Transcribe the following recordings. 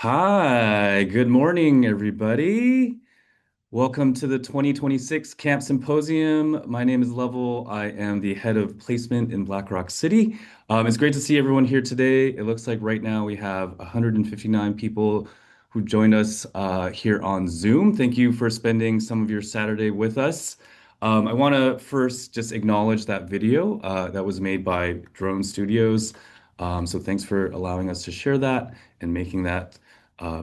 Hi, good morning, everybody. Welcome to the 2026 Camp Symposium. My name is Lovell. I am the head of placement in Black Rock City. It's great to see everyone here today. It looks like right now we have 159 people who joined us here on Zoom. Thank you for spending some of your Saturday with us. I want to first just acknowledge that video that was made by Drone Studios. So thanks for allowing us to share that and making that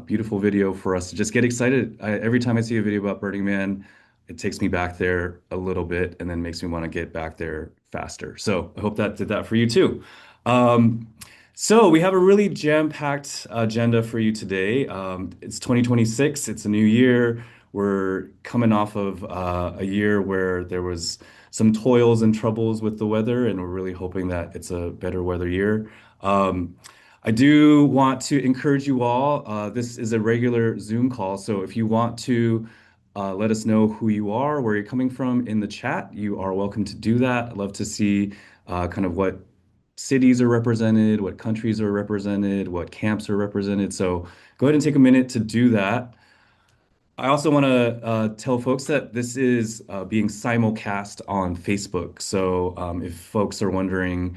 beautiful video for us to just get excited. Every time I see a video about Burning Man, it takes me back there a little bit and then makes me want to get back there faster. So I hope that did that for you too. Um, So we have a really jam-packed agenda for you today. It's 2026. It's a new year. We're coming off of a year where there was some toils and troubles with the weather, and we're really hoping that it's a better weather year. Um, I do want to encourage you all. This is a regular Zoom call, so if you want to let us know who you are, where you're coming from in the chat, you are welcome to do that. I'd love to see kind of what cities are represented, what countries are represented, what camps are represented. So go ahead and take a minute to do that. I also want to tell folks that this is being simulcast on Facebook. So if folks are wondering,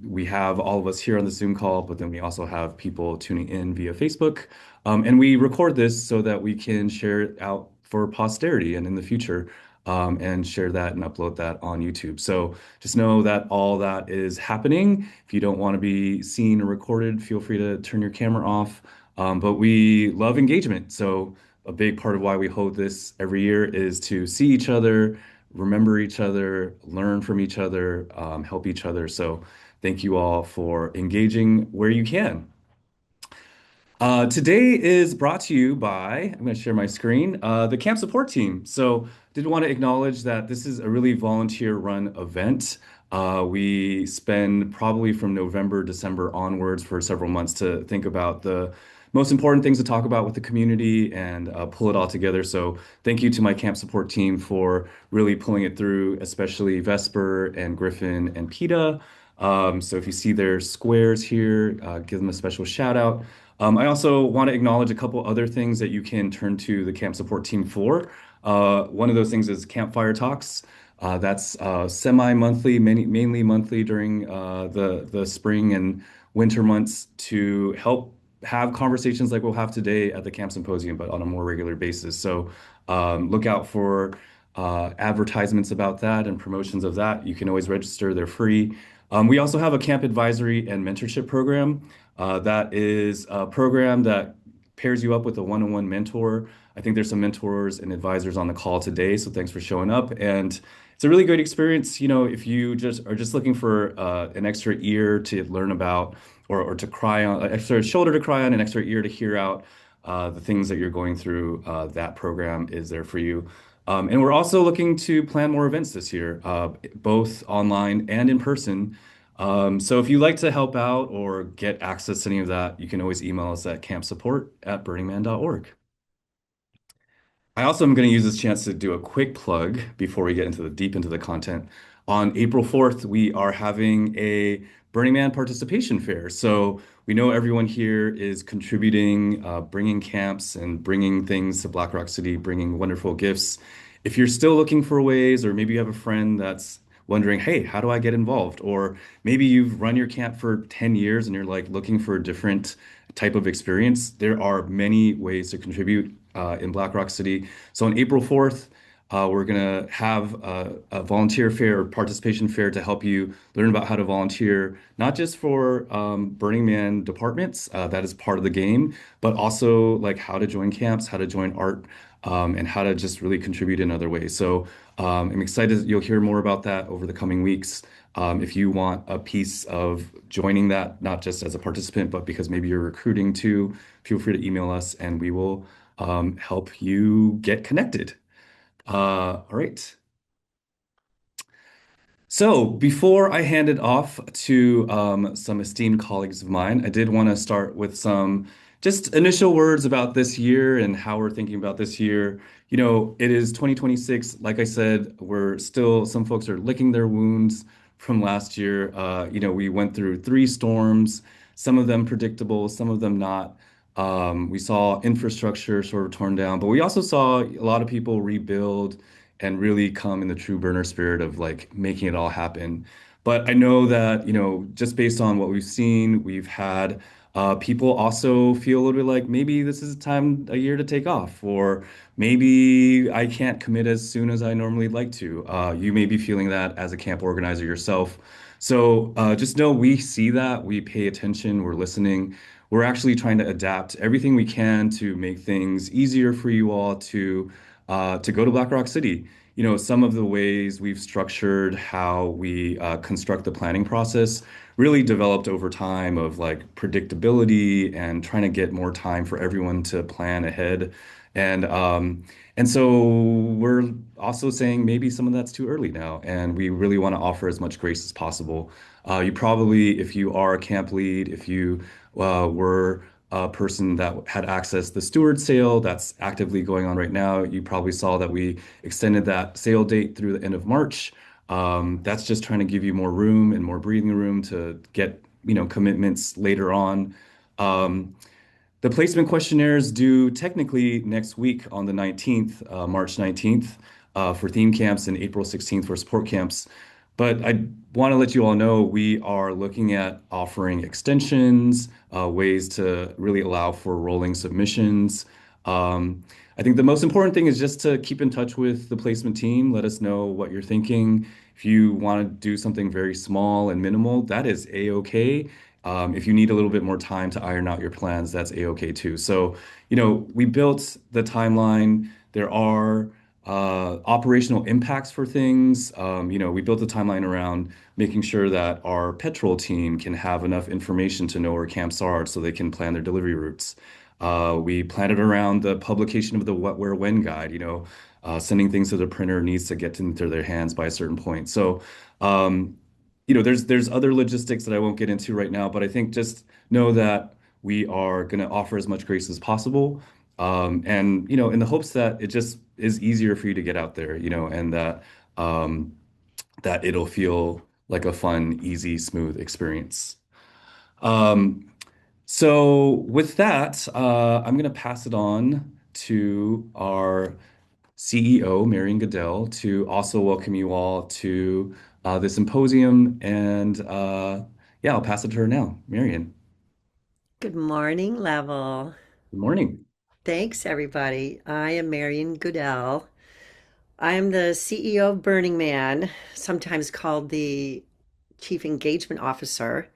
we have all of us here on the Zoom call, but then we also have people tuning in via Facebook. And we record this so that we can share it out for posterity and in the future, and share that and upload that on YouTube. So just know that all that is happening. If you don't want to be seen or recorded, feel free to turn your camera off. But we love engagement. So a big part of why we hold this every year is to see each other, remember each other, learn from each other, help each other. So thank you all for engaging where you can. Today is brought to you by, I'm going to share my screen, the camp support team. So did want to acknowledge that this is a really volunteer-run event. We spend probably from November, December onwards for several months to think about the most important things to talk about with the community and pull it all together. So thank you to my camp support team for really pulling it through, especially Vesper and Griffin and PETA. So if you see their squares here, give them a special shout out. I also want to acknowledge a couple other things that you can turn to the camp support team for. One of those things is campfire talks. That's semi-monthly, mainly monthly during the spring and winter months to help have conversations like we'll have today at the Camp Symposium, but on a more regular basis. So look out for advertisements about that and promotions of that. You can always register, they're free. We also have a camp advisory and mentorship program. That is a program that pairs you up with a one-on-one mentor. I think there's some mentors and advisors on the call today, so thanks for showing up. And it's a really great experience, if you just are just looking for an extra ear to learn about or to cry on, an extra shoulder to cry on, an extra ear to hear out the things that you're going through. That program is there for you. And we're also looking to plan more events this year, both online and in person. So if you'd like to help out or get access to any of that, you can always email us at campsupport@burningman.org. I also am going to use this chance to do a quick plug before we get into the deep into the content. On April 4th, we are having a Burning Man participation fair. So we know everyone here is contributing, bringing camps and bringing things to Black Rock City, bringing wonderful gifts. If you're still looking for ways, or maybe you have a friend that's wondering, hey, how do I get involved? Or maybe you've run your camp for 10 years and you're like looking for a different type of experience. There are many ways to contribute in Black Rock City. So on April 4th, we're going to have a volunteer fair or participation fair to help you learn about how to volunteer, not just for Burning Man departments, that is part of the game, but also like how to join camps, how to join art, and how to just really contribute in other ways. So I'm excited. You'll hear more about that over the coming weeks. If you want a piece of joining that, not just as a participant, but because maybe you're recruiting too, feel free to email us and we will help you get connected. All right. So before I hand it off to some esteemed colleagues of mine, I did want to start with some just initial words about this year and how we're thinking about this year. It is 2026. Like I said, some folks are licking their wounds from last year. We went through three storms, some of them predictable, some of them not. We saw infrastructure sort of torn down, but we also saw a lot of people rebuild and really come in the true burner spirit of like making it all happen. But I know that, just based on what we've seen, we've had people also feel a little bit like maybe this is a year to take off, or maybe I can't commit as soon as I normally like to. You may be feeling that as a camp organizer yourself. So just know we see that, we pay attention, we're listening. We're actually trying to adapt everything we can to make things easier for you all to go to Black Rock City. some of the ways we've structured how we construct the planning process really developed over time of like predictability and trying to get more time for everyone to plan ahead. And so we're also saying maybe some of that's too early now, and we really want to offer as much grace as possible. You probably, if you are a camp lead, if you were a person that had access to the steward sale that's actively going on right now, you probably saw that we extended that sale date through the end of March. That's just trying to give you more room and more breathing room to get, commitments later on. Um, the placement questionnaires due technically next week on the 19th, March 19th, for theme camps and April 16th for support camps. But I want to let you all know we are looking at offering extensions, ways to really allow for rolling submissions. I think the most important thing is just to keep in touch with the placement team. Let us know what you're thinking. If you want to do something very small and minimal, that is a-okay. If you need a little bit more time to iron out your plans, that's a-okay too. So, we built the timeline. There are operational impacts for things. We built a timeline around making sure that our petrol team can have enough information to know where camps are so they can plan their delivery routes. We planned it around the publication of the what, where, when guide. Sending things to the printer needs to get into their hands by a certain point. So, there's other logistics that I won't get into right now, but I think just know that we are going to offer as much grace as possible. And in the hopes that it just is easier for you to get out there, and that it'll feel like a fun, easy, smooth experience. Um, so with that, I'm going to pass it on to our CEO, Marian Goodell, to also welcome you all to the symposium. And yeah, I'll pass it to her now. Marian, Good morning, Level. good morning. Thanks, everybody. I am Marian Goodell. I am the CEO of Burning Man, sometimes called the Chief Engagement Officer.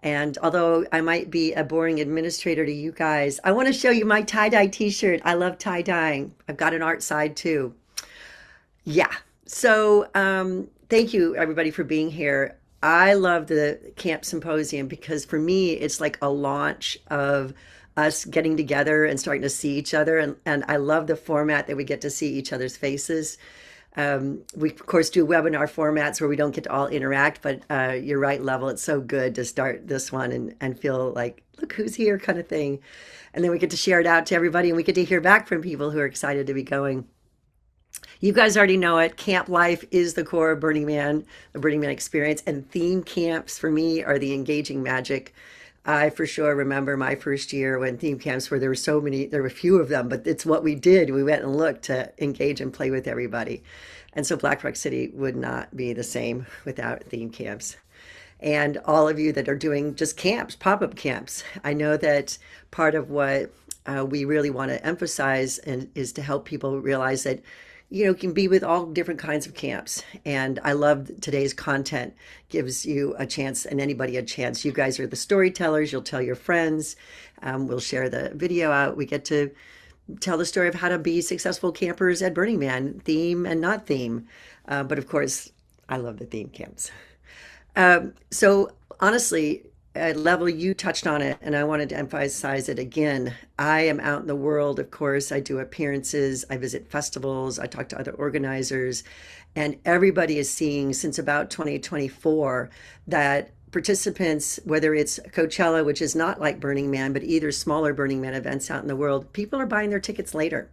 And although I might be a boring administrator to you guys, I want to show you my tie-dye t-shirt. I love tie-dyeing. I've got an art side too. Yeah. So thank you, everybody, for being here. I love the Camp Symposium because for me, it's like a launch of us getting together and starting to see each other. And I love the format that we get to see each other's faces. We, of course, do webinar formats where we don't get to all interact, but you're right, Level. It's so good to start this one and feel like, look who's here kind of thing. And then we get to share it out to everybody and we get to hear back from people who are excited to be going. You guys already know it. Camp life is the core of Burning Man, the Burning Man experience. And theme camps for me are the engaging magic. I for sure remember my first year when theme camps where there were so many, there were few of them, but it's what we did. We went and looked to engage and play with everybody. And so Black Rock City would not be the same without theme camps. And all of you that are doing just camps, pop-up camps, I know that part of what we really want to emphasize is to help people realize that can be with all different kinds of camps. And I love today's content gives you a chance and anybody a chance. You guys are the storytellers. You'll tell your friends. We'll share the video out. We get to tell the story of how to be successful campers at Burning Man, theme and not theme. But of course, I love the theme camps. So honestly, at Level, you touched on it, and I wanted to emphasize it again. I am out in the world, of course. I do appearances, I visit festivals, I talk to other organizers, and everybody is seeing since about 2024 that participants, whether it's Coachella, which is not like Burning Man, but either smaller Burning Man events out in the world, people are buying their tickets later.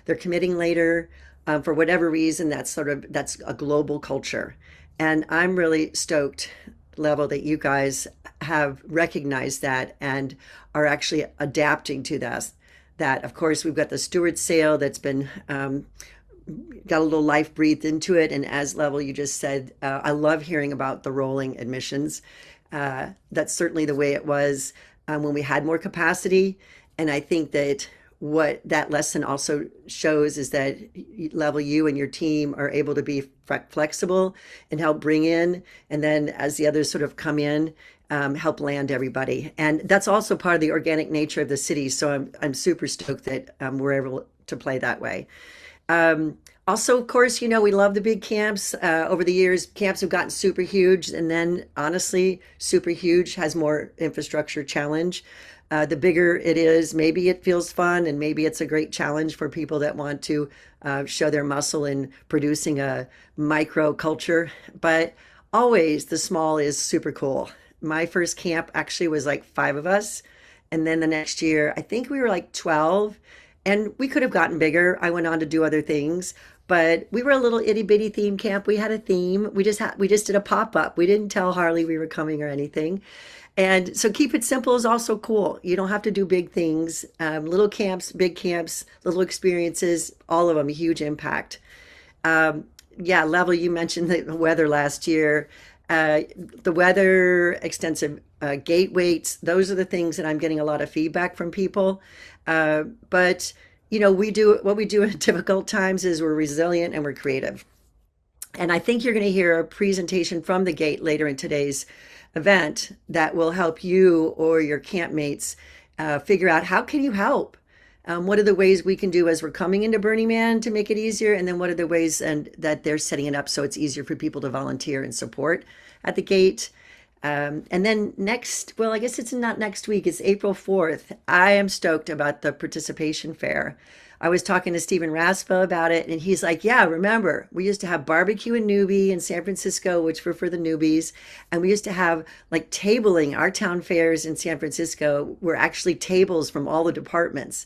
They're committing later for whatever reason. That's a global culture. And I'm really stoked, Level, that you guys have recognized that and are actually adapting to this. That, of course, we've got the steward sale that's been got a little life breathed into it. And as Level, you just said, I love hearing about the rolling admissions. That's certainly the way it was when we had more capacity. And I think that what that lesson also shows is that Level, you and your team are able to be flexible and help bring in, and then as the others sort of come in, help land everybody. And that's also part of the organic nature of the city. So I'm super stoked that we're able to play that way. Also, of course, we love the big camps. Over the years, camps have gotten super huge, and then honestly, super huge has more infrastructure challenge. The bigger it is, maybe it feels fun, and maybe it's a great challenge for people that want to show their muscle in producing a micro culture. But always, the small is super cool. My first camp actually was like five of us, and then the next year, I think we were like 12, and we could have gotten bigger. I went on to do other things, but we were a little itty bitty theme camp. We had a theme. We just did a pop up. We didn't tell Harley we were coming or anything. And so keep it simple is also cool. You don't have to do big things. Little camps, big camps, little experiences, all of them huge impact. Um, yeah, Level, you mentioned the weather last year. The weather, extensive gate waits, those are the things that I'm getting a lot of feedback from people. But we do what we do in difficult times is we're resilient and we're creative. And I think you're going to hear a presentation from the gate later in today's event that will help you or your campmates figure out how can you help. What are the ways we can do as we're coming into Burning Man to make it easier? And then what are the ways that they're setting it up so it's easier for people to volunteer and support at the gate? And then well, I guess it's not next week, it's April 4th. I am stoked about the participation fair. I was talking to Stephen Raspa about it, and he's like, yeah, remember, we used to have barbecue and newbie in San Francisco, which were for the newbies. And we used to have like tabling. Our town fairs in San Francisco were actually tables from all the departments.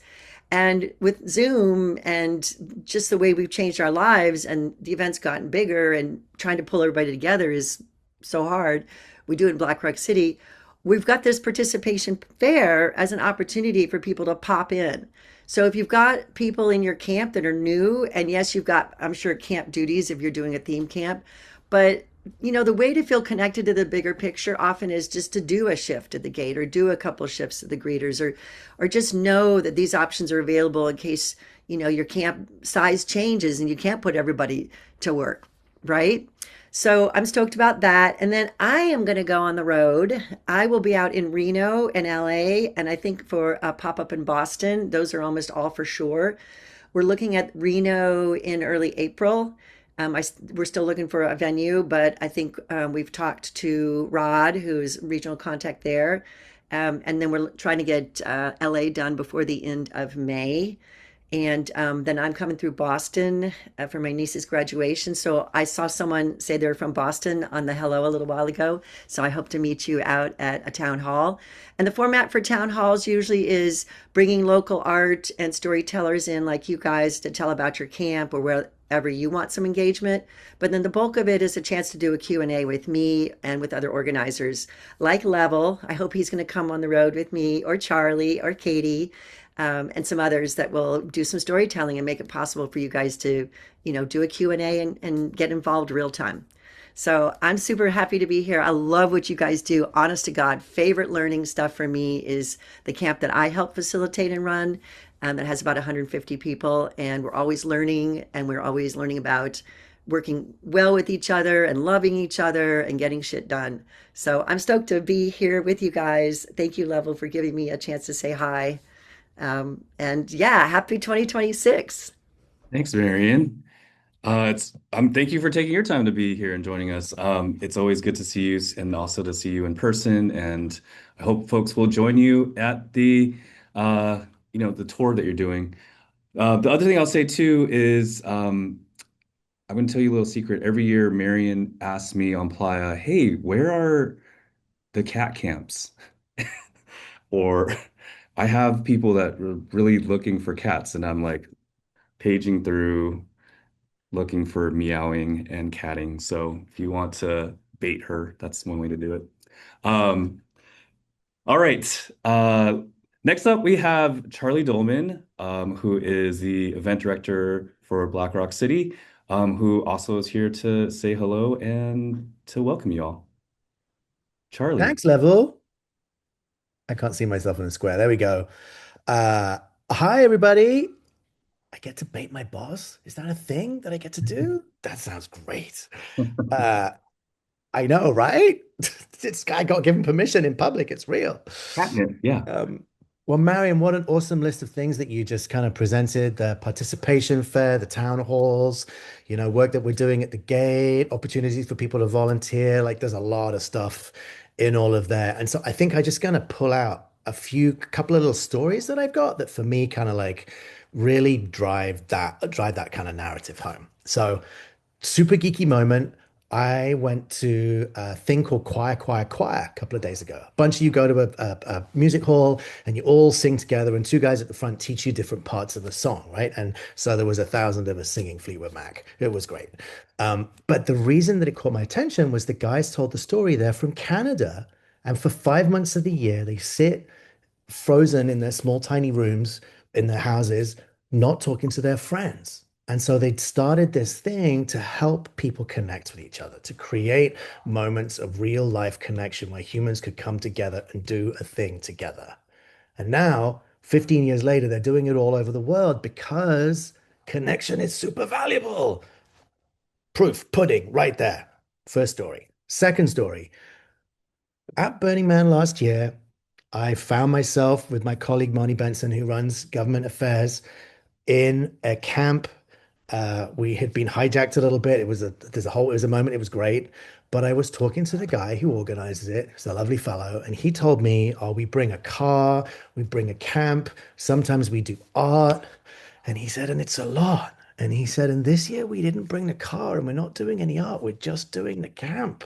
And with Zoom and just the way we've changed our lives and the event's gotten bigger and trying to pull everybody together is so hard. We do it in Black Rock City. We've got this participation fair as an opportunity for people to pop in. So if you've got people in your camp that are new, and yes, you've got, I'm sure, camp duties if you're doing a theme camp, but the way to feel connected to the bigger picture often is just to do a shift at the gate or do a couple shifts at the greeters or just know that these options are available in case, your camp size changes and you can't put everybody to work, right? So I'm stoked about that. And then I am going to go on the road. I will be out in Reno and LA, and I think for a pop up in Boston. Those are almost all for sure. We're looking at Reno in early April. We're still looking for a venue, but I think we've talked to Rod, who's regional contact there. And then we're trying to get LA done before the end of May. And then I'm coming through Boston for my niece's graduation. So I saw someone say they're from Boston on the hello a little while ago. So I hope to meet you out at a town hall. And the format for town halls usually is bringing local art and storytellers in, like you guys, to tell about your camp or wherever you want some engagement. But then the bulk of it is a chance to do a Q&A with me and with other organizers like Level. I hope he's going to come on the road with me, or Charlie or Katy, and some others that will do some storytelling and make it possible for you guys to, do a Q&A and get involved real time. So I'm super happy to be here. I love what you guys do. Honest to God, favorite learning stuff for me is the camp that I help facilitate and run. That has about 150 people, and we're always learning, and we're always learning about working well with each other and loving each other and getting shit done. So I'm stoked to be here with you guys. Thank you, Level, for giving me a chance to say hi. And yeah, happy 2026. Thanks, Marian. Thank you for taking your time to be here and joining us. It's always good to see you and also to see you in person. And I hope folks will join you at the tour that you're doing. The other thing I'll say too is, I'm going to tell you a little secret. Every year, Marian asks me on Playa, "Hey, where are the cat camps?" Or I have people that are really looking for cats, and I'm like paging through looking for meowing and catting. So if you want to bait her, that's one way to do it. Um, all right. Next up, we have Charlie Dolman, who is the event director for Black Rock City, who also is here to say hello and to welcome you all. Charlie. Thanks, Level. I can't see myself in the square. There we go. Uh, Hi, everybody. I get to bait my boss. Is that a thing that I get to do? That sounds great. Uh, I know, right? This guy got given permission in public. It's real. Catnip, yeah. Um, Well, Marian, what an awesome list of things that you just kind of presented. The participation fair, the town halls, work that we're doing at the gate, opportunities for people to volunteer. Like there's a lot of stuff in all of there. And so I think I just gonna pull out couple of little stories that I've got that for me kind of like really drive that kind of narrative home. So super geeky moment. I went to a thing called Choir a couple of days ago. A bunch of you go to a music hall and you all sing together, and two guys at the front teach you different parts of the song, right? And so there was 1,000 of us singing Fleetwood Mac. It was great. But the reason that it caught my attention was the guys told the story. They're from Canada, and for 5 months of the year, they sit frozen in their small, tiny rooms in their houses, not talking to their friends. And so they started this thing to help people connect with each other, to create moments of real life connection where humans could come together and do a thing together. And now, 15 years later, they're doing it all over the world because connection is super valuable. Proof, pudding, right there. First story. Second story. At Burning Man last year, I found myself with my colleague Marnie Benson, who runs government affairs, in a camp. We had been hijacked a little bit. It was a moment. It was great, but I was talking to the guy who organizes it. He's a lovely fellow, and he told me, "Oh, we bring a car, we bring a camp. Sometimes we do art." And he said, "And it's a lot." And he said, "And this year we didn't bring the car, and we're not doing any art. We're just doing the camp."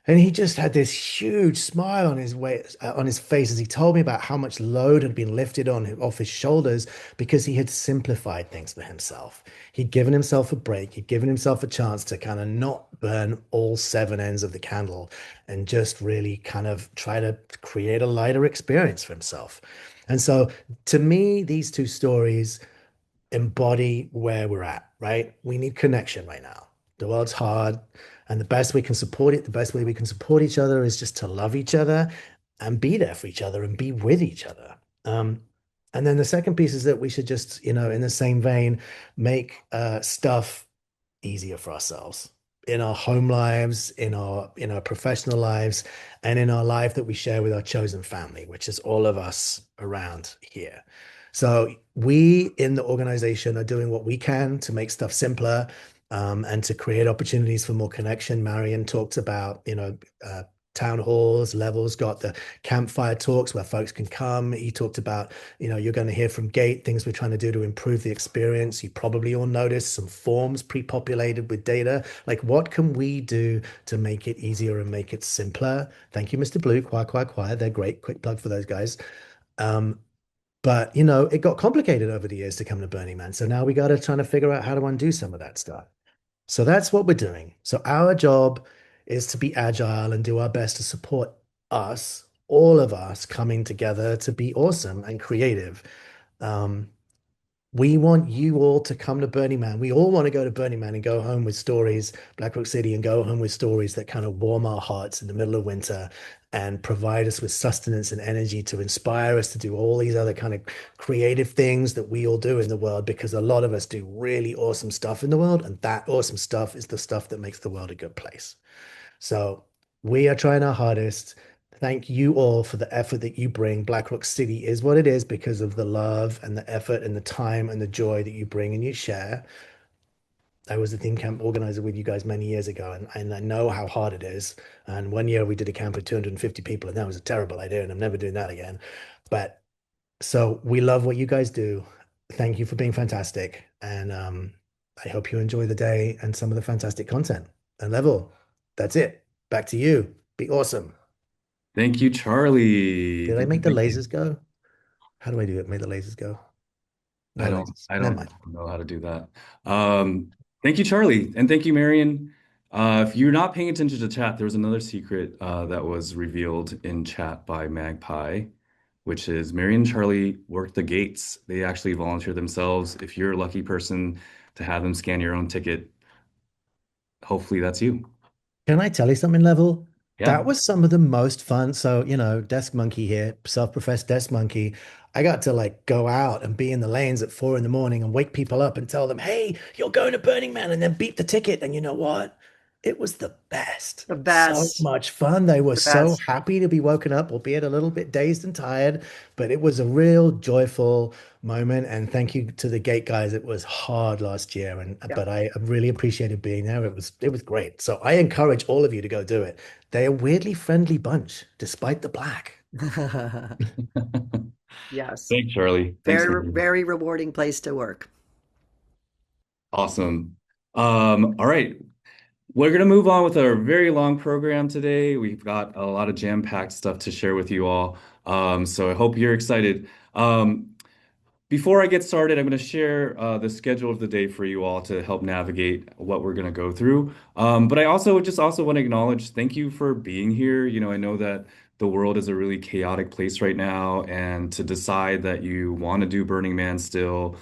And he just had this huge smile on his face as he told me about how much load had been lifted off his shoulders because he had simplified things for himself. He'd given himself a break. He'd given himself a chance to kind of not burn all seven ends of the candle and just really kind of try to create a lighter experience for himself. And so to me, these two stories embody where we're at, right? We need connection right now. The world's hard, and the best way we can support each other is just to love each other and be there for each other and be with each other. Um, and then the second piece is that we should just, in the same vein, make stuff easier for ourselves in our home lives, in our professional lives, and in our life that we share with our chosen family, which is all of us around here. So we in the organization are doing what we can to make stuff simpler, and to create opportunities for more connection. Marian talked about, town halls, levels, got the campfire talks where folks can come. He talked about, you're going to hear from Gate, things we're trying to do to improve the experience. You probably all noticed some forms pre-populated with data. Like, what can we do to make it easier and make it simpler? Thank you, Mr. Blue, Choir. They're great. Quick plug for those guys. But it got complicated over the years to come to Burning Man. So now we got to try to figure out how to undo some of that stuff. So that's what we're doing. So our job is to be agile and do our best to support us, all of us coming together to be awesome and creative. Um, we want you all to come to Burning Man. We all want to go to Burning Man and go home with stories, Black Rock City, and go home with stories that kind of warm our hearts in the middle of winter and provide us with sustenance and energy to inspire us to do all these other kind of creative things that we all do in the world, because a lot of us do really awesome stuff in the world, and that awesome stuff is the stuff that makes the world a good place. So we are trying our hardest. Thank you all for the effort that you bring. Black Rock City is what it is because of the love and the effort and the time and the joy that you bring and you share. I was the theme camp organizer with you guys many years ago, and I know how hard it is. And one year we did a camp with 250 people, and that was a terrible idea, and I'm never doing that again. But so we love what you guys do. Thank you for being fantastic. And I hope you enjoy the day and some of the fantastic content. And Level, that's it. Back to you. Be awesome. Thank you, Charlie. Did I Thank you, make the thank you. lasers go? How do I do it? Make the lasers go? I No don't lasers. I Never don't mind. know how to do that. Thank you, Charlie, and thank you, Marian. If you're not paying attention to chat, there was another secret that was revealed in chat by Magpie, which is Marian and Charlie worked the gates. They actually volunteer themselves. If you're a lucky person to have them scan your own ticket, hopefully that's you. Can I tell you something, Level? Yeah. That was some of the most fun. So, desk monkey here, self-professed desk monkey. I got to like go out and be in the lanes at 4 in the morning and wake people up and tell them, hey, you're going to Burning Man, and then beat the ticket. And you know what? It was the best. The So best. much fun. They were The so best. happy to be woken up, albeit a little bit dazed and tired, but it was a real joyful moment. And thank you to the gate guys. It was hard last year, and Yeah. but I really appreciated being there. It was great. So I encourage all of you to go do it. They're a weirdly friendly bunch, despite the black. Yes. Thanks, Charlie. Thanks, Very, Lindsey. very rewarding place to work. Awesome. All right. We're going to move on with our very long program today. We've got a lot of jam-packed stuff to share with you all. So I hope you're excited. Before I get started, I'm going to share the schedule of the day for you all to help navigate what we're going to go through. But I also want to acknowledge thank you for being here. I know that the world is a really chaotic place right now, and to decide that you want to do Burning Man still,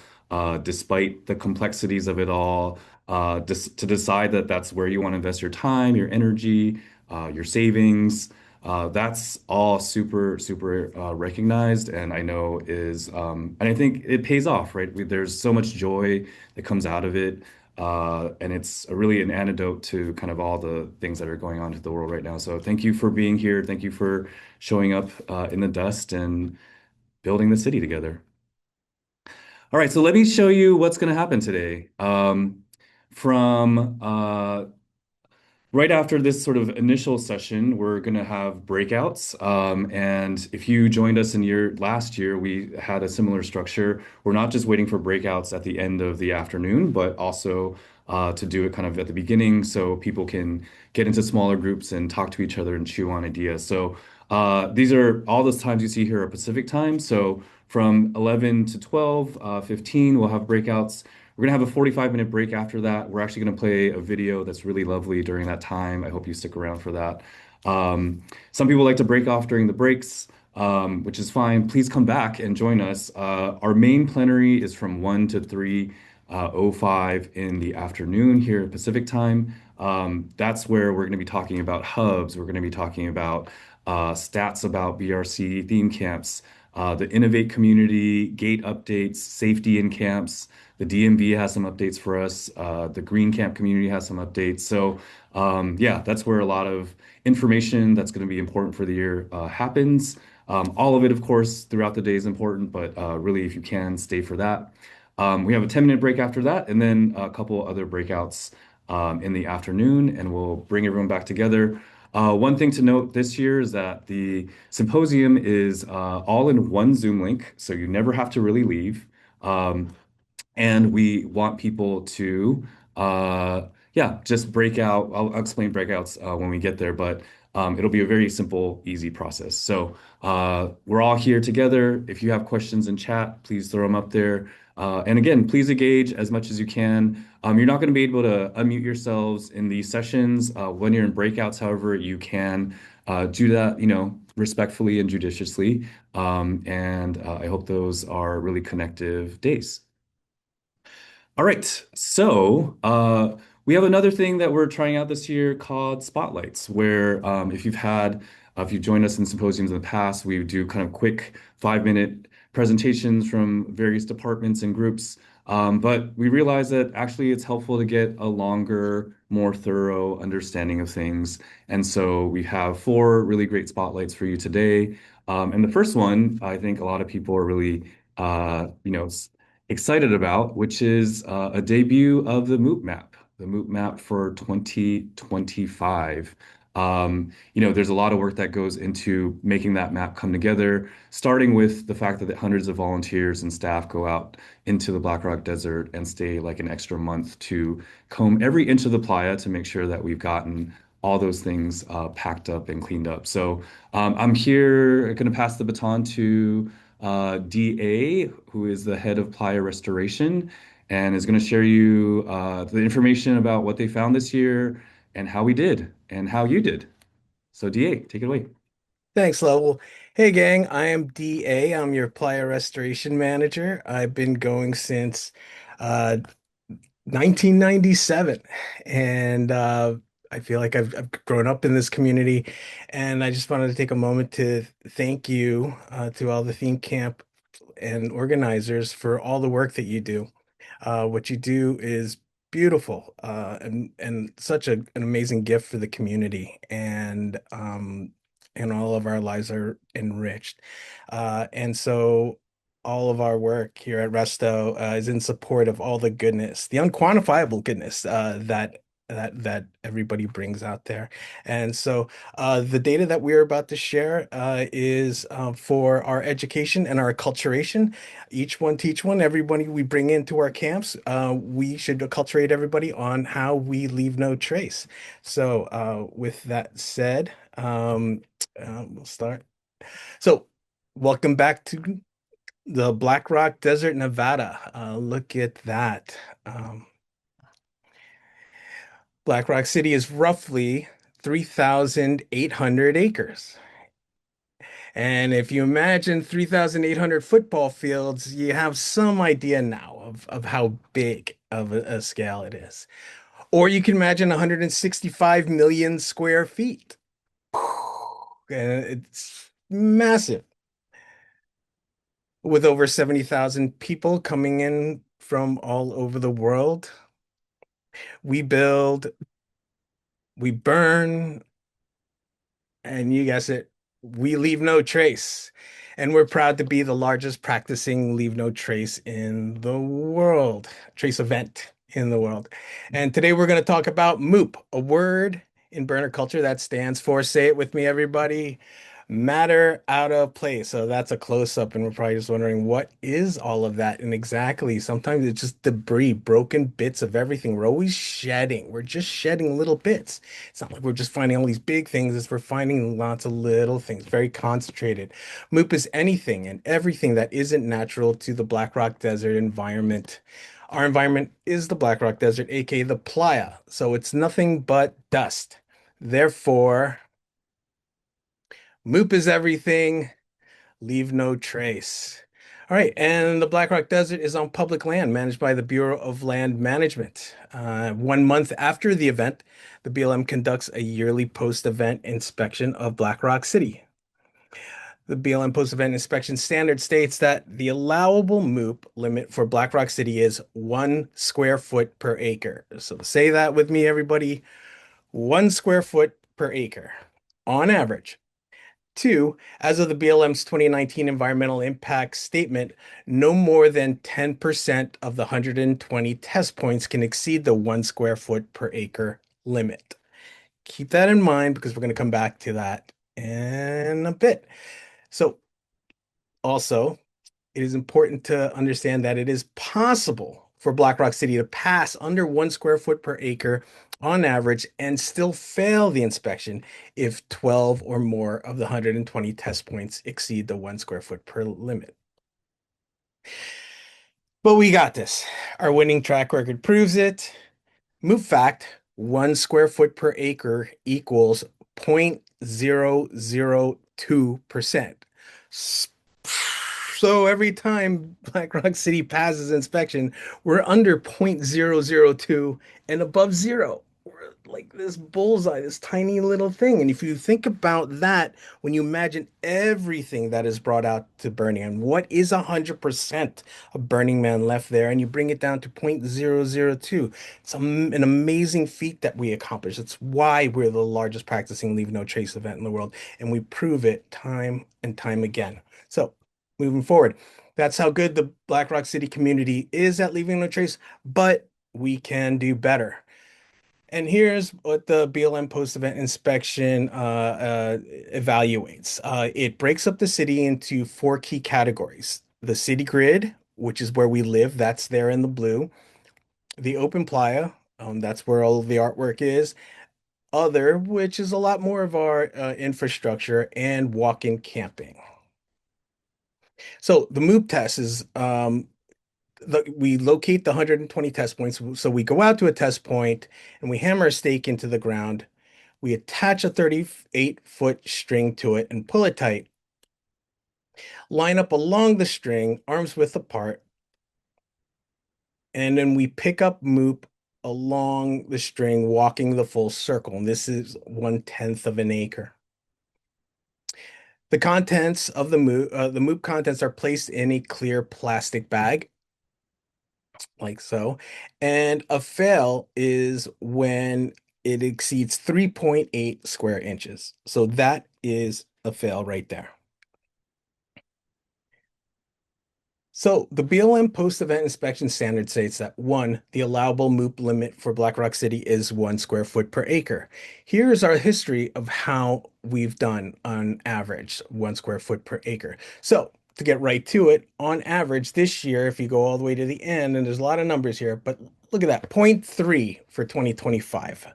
despite the complexities of it all, to decide that that's where you want to invest your time, your energy, your savings. That's all super, super recognized, and I know and I think it pays off, right? There's so much joy that comes out of it, and it's really an antidote to kind of all the things that are going on in the world right now. So thank you for being here. Thank you for showing up in the dust and building the city together. All right, so let me show you what's going to happen today. From Right after this sort of initial session, we're going to have breakouts. And if you joined us in last year, we had a similar structure. We're not just waiting for breakouts at the end of the afternoon, but also to do it kind of at the beginning so people can get into smaller groups and talk to each other and chew on ideas. So these are all those times you see here are Pacific time. So from 11 to 12, 15, we'll have breakouts. We're going to have a 45-minute break after that. We're actually going to play a video that's really lovely during that time. I hope you stick around for that. Some people like to break off during the breaks, which is fine. Please come back and join us. Our main plenary is from 1 to 3:05 in the afternoon here at Pacific time. That's where we're going to be talking about hubs. We're going to be talking about stats about BRC theme camps, the Innovate community, gate updates, safety in camps. The DMV has some updates for us. The Green Camp community has some updates. So, yeah, that's where a lot of information that's going to be important for the year happens. All of it, of course, throughout the day is important, but really, if you can, stay for that. We have a 10-minute break after that, and then a couple other breakouts in the afternoon, and we'll bring everyone back together. One thing to note this year is that the symposium is all in one Zoom link, so you never have to really leave. And we want people to, yeah, just break out. I'll explain breakouts when we get there, but it'll be a very simple, easy process. So we're all here together. If you have questions in chat, please throw them up there. And again, please engage as much as you can. You're not going to be able to unmute yourselves in these sessions. When you're in breakouts, however, you can do that, respectfully and judiciously. And I hope those are really connective days. All right, so we have another thing that we're trying out this year called Spotlights, where if you've joined us in symposiums in the past, we do kind of quick 5-minute presentations from various departments and groups. But we realize that actually it's helpful to get a longer, more thorough understanding of things. And so we have 4 really great spotlights for you today. And the first one, I think a lot of people are really, excited about, which is a debut of the MOOP map for 2025. There's a lot of work that goes into making that map come together, starting with the fact that hundreds of volunteers and staff go out into the Black Rock Desert and stay like an extra month to comb every inch of the playa to make sure that we've gotten all those things packed up and cleaned up. So I'm here going to pass the baton to DA, who is the head of Playa Restoration, and is going to share you the information about what they found this year and how we did and how you did. So, DA, take it away. Thanks, Lowell. Hey, gang, I am DA. I'm your Playa Restoration Manager. I've been going since uh, 1997, and I feel like I've grown up in this community. And I just wanted to take a moment to thank you to all the theme camp and organizers for all the work that you do. What you do is beautiful, and such an amazing gift for the community, and all of our lives are enriched. And so all of our work here at Resto is in support of all the goodness, the unquantifiable goodness that everybody brings out there. And so the data that we're about to share is for our education and our acculturation. Each one teach one. Everybody we bring into our camps, we should acculturate everybody on how we leave no trace. So, with that said, we'll start. So, welcome back to the Black Rock Desert, Nevada. Look at that. Black Rock City is roughly 3,800 acres. And if you imagine 3,800 football fields, you have some idea now of how big of a scale it is. Or you can imagine 165 million square feet. And it's massive, with over 70,000 people coming in from all over the world. We build, we burn, and you guess it, we leave no trace. And we're proud to be the largest practicing leave no trace in the world, trace event in the world. And today we're going to talk about MOOP, a word in burner culture that stands for, say it with me, everybody, matter out of place. So that's a close up, and we're probably just wondering what is all of that? And exactly, sometimes it's just debris, broken bits of everything. We're always shedding. We're just shedding little bits. It's not like we're just finding all these big things, it's we're finding lots of little things, very concentrated. MOOP is anything and everything that isn't natural to the Black Rock Desert environment. Our environment is the Black Rock Desert, aka the playa. So it's nothing but dust. Therefore, MOOP is everything, leave no trace. All right, and the Black Rock Desert is on public land managed by the Bureau of Land Management. 1 month after the event, the BLM conducts a yearly post-event inspection of Black Rock City. The BLM post-event inspection standard states that the allowable MOOP limit for Black Rock City is 1 square foot per acre. So say that with me, everybody, 1 square foot per acre on average. Two, as of the BLM's 2019 environmental impact statement, no more than 10% of the 120 test points can exceed the 1 square foot per acre limit. Keep that in mind because we're going to come back to that in a bit. So, also, it is important to understand that it is possible for Black Rock City to pass under 1 square foot per acre on average and still fail the inspection if 12 or more of the 120 test points exceed the 1 square foot per limit. But we got this. Our winning track record proves it. MOOP fact, 1 square foot per acre equals 0.002%. So every time Black Rock City passes inspection, we're under 0.002 and above zero. We're like this bullseye, this tiny little thing. And if you think about that, when you imagine everything that is brought out to Burning Man, what is 100% of Burning Man left there, and you bring it down to 0.002, it's an amazing feat that we accomplished. It's why we're the largest practicing Leave No Trace event in the world, and we prove it time and time again. So, moving forward, that's how good the Black Rock City community is at leaving no trace, but we can do better. And here's what the BLM post-event inspection evaluates. It breaks up the city into 4 key categories. The city grid, which is where we live, that's there in the blue. The open playa, that's where all of the artwork is. Other, which is a lot more of our infrastructure, and walk-in camping. So the MOOP test is we locate the 120 test points. So we go out to a test point and we hammer a stake into the ground. We attach a 38-foot string to it and pull it tight. Line up along the string, arms width apart. And then we pick up MOOP along the string, walking the full circle. And this is 1/10 of an acre. The contents of the MOOP contents are placed in a clear plastic bag. like so. And a fail is when it exceeds 3.8 square inches. So that is a fail right there. So the BLM post-event inspection standard states that one, the allowable MOOP limit for Black Rock City is 1 square foot per acre. Here's our history of how we've done on average 1 square foot per acre. So to get right to it, on average this year, if you go all the way to the end, and there's a lot of numbers here, but look at that, zero point 0.3 for 2025.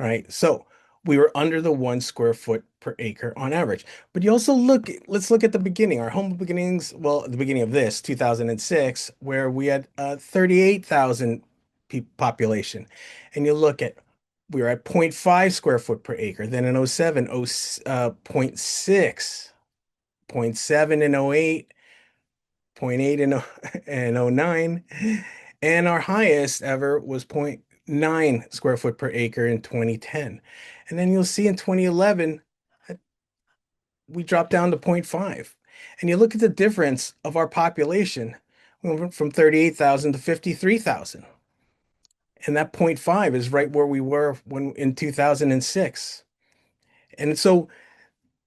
All right, so we were under the 1 square foot per acre on average. But you also let's look at the beginning, our humble beginnings. Well, at the beginning of this, 2006, where we had 38,000 population. And you look at, we were at 0.5 square foot per acre. Then in '07, zero 0.6, 0.7 in '08, zero point 0.8 in '09. And our highest ever was zero point 0.9 square foot per acre in 2010. And then you'll see in 2011, we dropped down to 0.5. And you look at the difference of our population, we went from 38,000 to 53,000. And that 0.5 is right where we were when in 2006. And so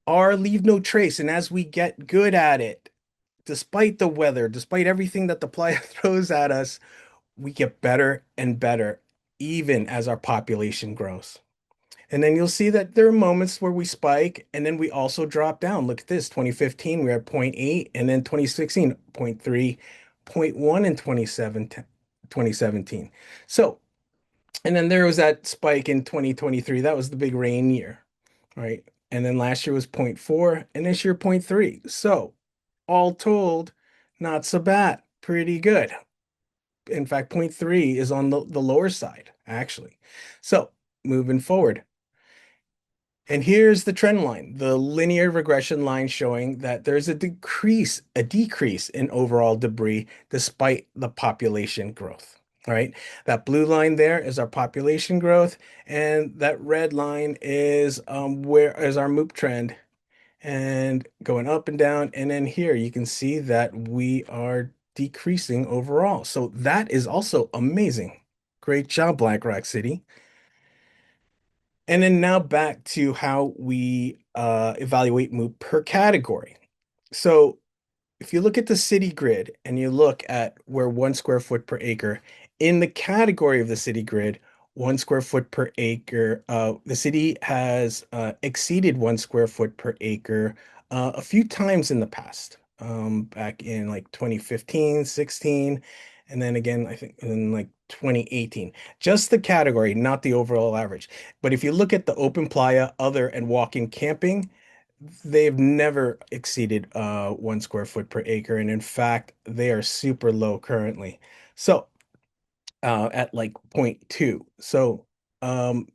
our leave no trace. And as we get good at it, despite the weather, despite everything that the playa throws at us, we get better and better, even as our population grows. And then you'll see that there are moments where we spike and then we also drop down. Look at this, 2015, we were at 0.8, and then 2016, 0.3, zero point 0.1 in 2017. So, and then there was that spike in 2023. That was the big rain year, right? And then last year was 0.4, and this year 0.3. So, all told, not so bad, pretty good. In fact, 0.3 is on the lower side, actually. So, moving forward. And here's the trend line, the linear regression line showing that there's a decrease in overall debris despite the population growth. All right. That blue line there is our population growth, and that red line is where is our MOOP trend and going up and down. And then here you can see that we are decreasing overall. So that is also amazing. Great job, Black Rock City. And then now back to how we evaluate MOOP per category. So if you look at the city grid and you look at where 1 square foot per acre, in the category of the city grid, 1 square foot per acre, the city has exceeded 1 square foot per acre a few times in the past, back in like 2015, 16, and then again, I think in like 2018. Just the category, not the overall average. But if you look at the open playa, other, and walk-in camping, they've never exceeded 1 square foot per acre. And in fact, they are super low currently. So at like 0.2. So um,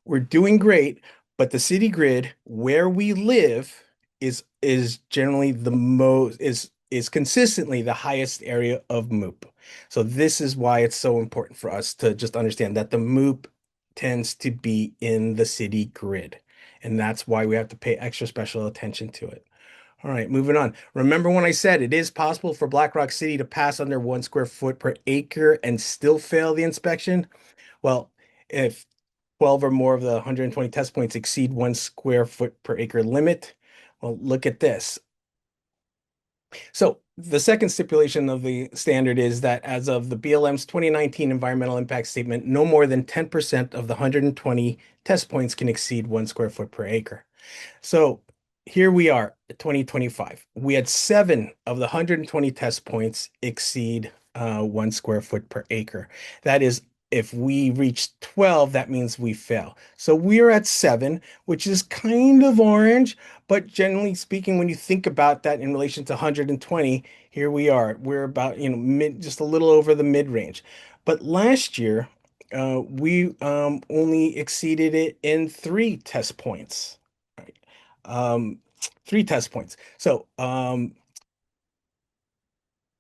we're doing great, but the city grid where we live is generally the most is consistently the highest area of MOOP. So this is why it's so important for us to just understand that the MOOP tends to be in the city grid. And that's why we have to pay extra special attention to it. All right, moving on. Remember when I said it is possible for Black Rock City to pass under 1 square foot per acre and still fail the inspection? Well, if 12 or more of the 120 test points exceed 1 square foot per acre limit, well, look at this. So the second stipulation of the standard is that as of the BLM's 2019 environmental impact statement, no more than 10% of the 120 test points can exceed 1 square foot per acre. So here we are, 2025. We had 7 of the 120 test points exceed 1 square foot per acre. That is, if we reach 12, that means we fail. So we are at 7, which is kind of orange, but generally speaking, when you think about that in relation to 120, here we are. We're about, just a little over the mid-range. But last year, we only exceeded it in 3 test points. Right? 3 test points. So, and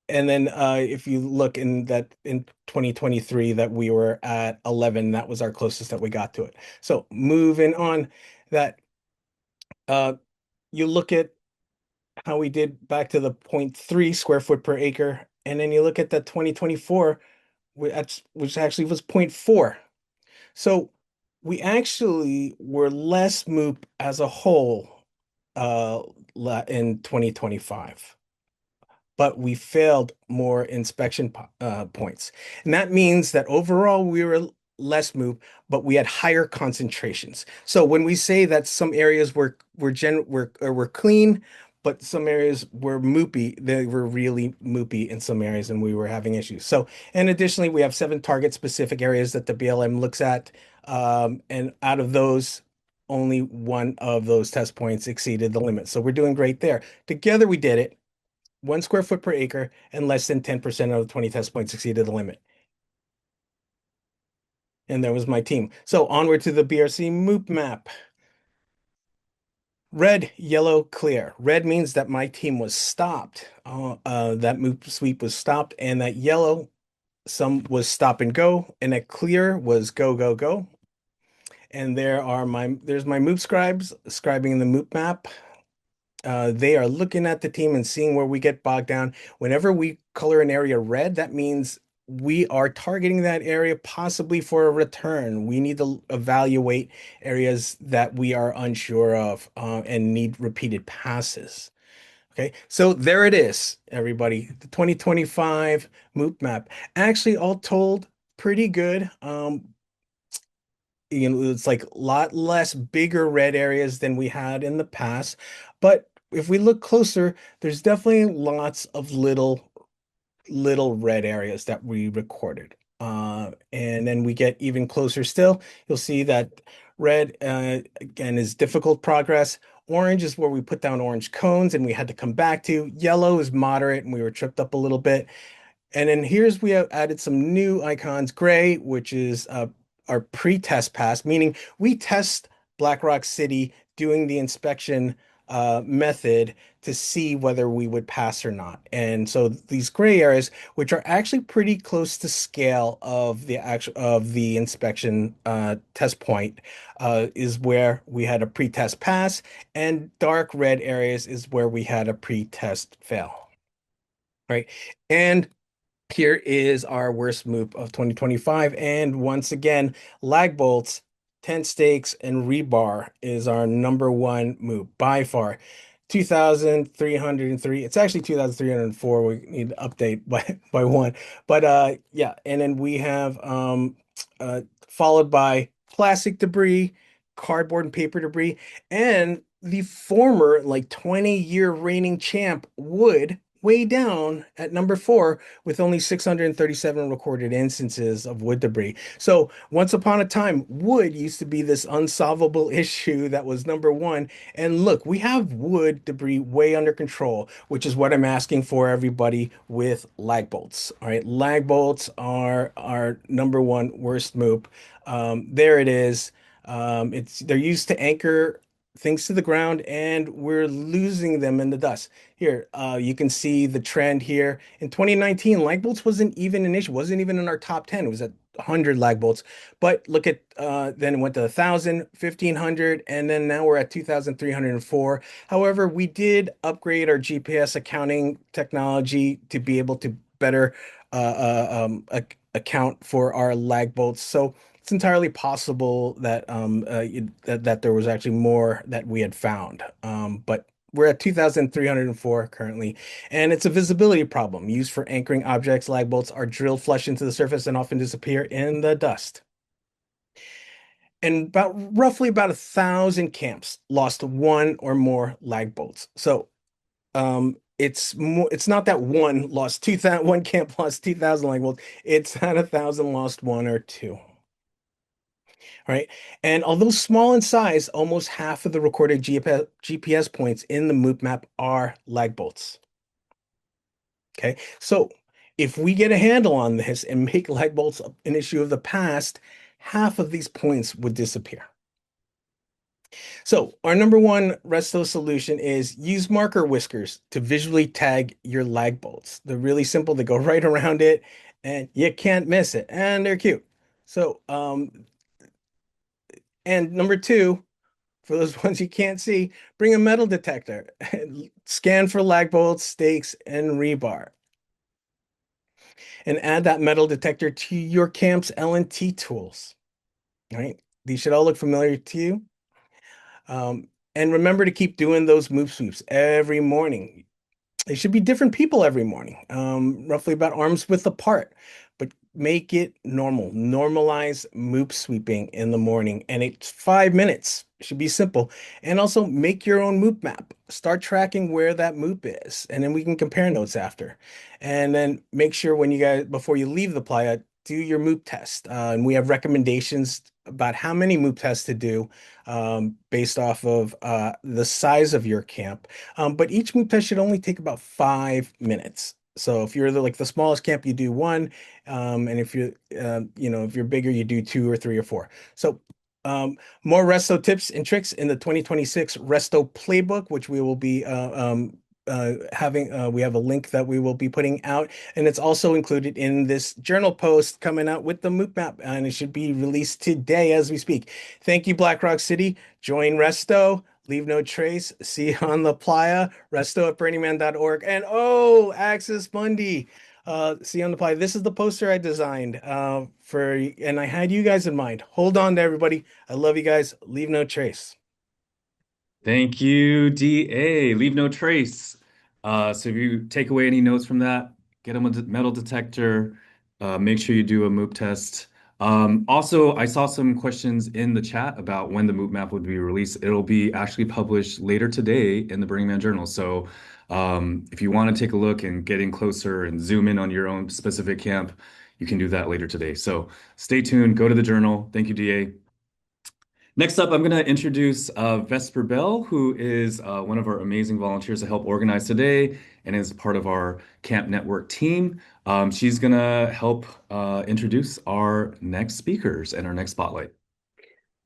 then if you look in 2023 that we were at 11, that was our closest that we got to it. So moving on, that you look at how we did back to the 0.3 square foot per acre, and then you look at that 2024, which actually was 0.4. So we actually were less MOOP as a whole uh, in 2025, but we failed more inspection points. And that means that overall we were less MOOP, but we had higher concentrations. So when we say that some areas were clean, but some areas were moopy, they were really moopy in some areas, and we were having issues. So, and additionally, we have 7 target specific areas that the BLM looks at, and out of those, only one of those test points exceeded the limit. So we're doing great there. Together, we did it. 1 square foot per acre, and less than 10% of the 20 test points exceeded the limit. And that was my team. So onward to the BRC MOOP map. Red, yellow, clear. Red means that my team was stopped. That MOOP sweep was stopped, and that yellow, some was stop and go, and that clear was go, go, go. And there's my MOOP scribes scribing in the MOOP map. They are looking at the team and seeing where we get bogged down. Whenever we color an area red, that means we are targeting that area possibly for a return. We need to evaluate areas that we are unsure of and need repeated passes. Okay, so there it is, everybody. The 2025 MOOP map. Actually, all told, pretty good. It's like a lot less bigger red areas than we had in the past. But if we look closer, there's definitely lots of little red areas that we recorded. And then we get even closer still, you'll see that red, again, is difficult progress. Orange is where we put down orange cones and we had to come back to. Yellow is moderate and we were tripped up a little bit. And then we have added some new icons. Gray, which is our pre-test pass, meaning we test Black Rock City doing the inspection method to see whether we would pass or not. And so these gray areas, which are actually pretty close to scale of the inspection test point, is where we had a pre-test pass, and dark red areas is where we had a pre-test fail. Right. And here is our worst MOOP of 2025. And once again, lag bolts, tent stakes, and rebar is our number one MOOP by far. 2,303. It's actually 2,304. We need to update by one. But yeah, and then we have followed by plastic debris, cardboard and paper debris, and the former like 20-year reigning champ wood way down at number 4 with only 637 recorded instances of wood debris. So once upon a time, wood used to be this unsolvable issue that was number 1. And look, we have wood debris way under control, which is what I'm asking for everybody with lag bolts. All right, lag bolts are our number 1 worst MOOP. There it is. They're used to anchor things to the ground, and we're losing them in the dust. Here, you can see the trend here. In 2019, lag bolts wasn't even an issue, wasn't even in our top 10. It was at 100 lag bolts. But look at, then it went to 1,000, 1,500, and then now we're at 2,304. However, we did upgrade our GPS accounting technology to be able to better account for our lag bolts. So it's entirely possible that that there was actually more that we had found. But we're at 2,304 currently, and it's a visibility problem used for anchoring objects. Lag bolts are drilled flush into the surface and often disappear in the dust. And roughly about 1,000 camps lost 1 or more lag bolts. So it's not that one camp lost 2,000 lag bolts. It's that 1,000 lost 1 or 2. Right. And although small in size, almost half of the recorded GPS points in the MOOP map are lag bolts. Okay. So if we get a handle on this and make lag bolts an issue of the past, half of these points would disappear. So our number 1 resto solution is use marker whiskers to visually tag your lag bolts. They're really simple. They go right around it and you can't miss it. And they're cute. So, and number 2, for those ones you can't see, bring a metal detector. Scan for lag bolts, stakes, and rebar. and add that metal detector to your camp's L&T tools. All right. These should all look familiar to you. And remember to keep doing those MOOP sweeps every morning. They should be different people every morning, roughly about arms width apart, but make it normal. Normalize MOOP sweeping in the morning, and it's 5 minutes. It should be simple. And also make your own MOOP map. Start tracking where that MOOP is, and then we can compare notes after. And then make sure when you guys, before you leave the playa, do your MOOP test. And we have recommendations about how many MOOP tests to do based off of the size of your camp. But each MOOP test should only take about 5 minutes. So if you're like the smallest camp, you do one, and if you're if you're bigger, you do two or three or four. So more Resto tips and tricks in the 2026 Resto playbook, which we will be having. We have a link that we will be putting out, and it's also included in this journal post coming out with the MOOP map, and it should be released today as we speak. Thank you, Black Rock City. Join Resto. Leave no trace. See you on the playa. Resto at burningman.org. And oh, Axis Mundi. See you on the playa. This is the poster I designed and I had you guys in mind. Hold on to everybody. I love you guys. Leave no trace. Thank you, DA. Leave no trace. So if you take away any notes from that, get them a metal detector. Make sure you do a MOOP test. Also, I saw some questions in the chat about when the MOOP map would be released. It'll be actually published later today in the Burning Man Journal. So if you want to take a look and get in closer and zoom in on your own specific camp, you can do that later today. So stay tuned. Go to the journal. Thank you, DA. Next up, I'm going to introduce Vesper Bell, who is one of our amazing volunteers to help organize today and is part of our Camp Network team. She's going to help introduce our next speakers and our next spotlight.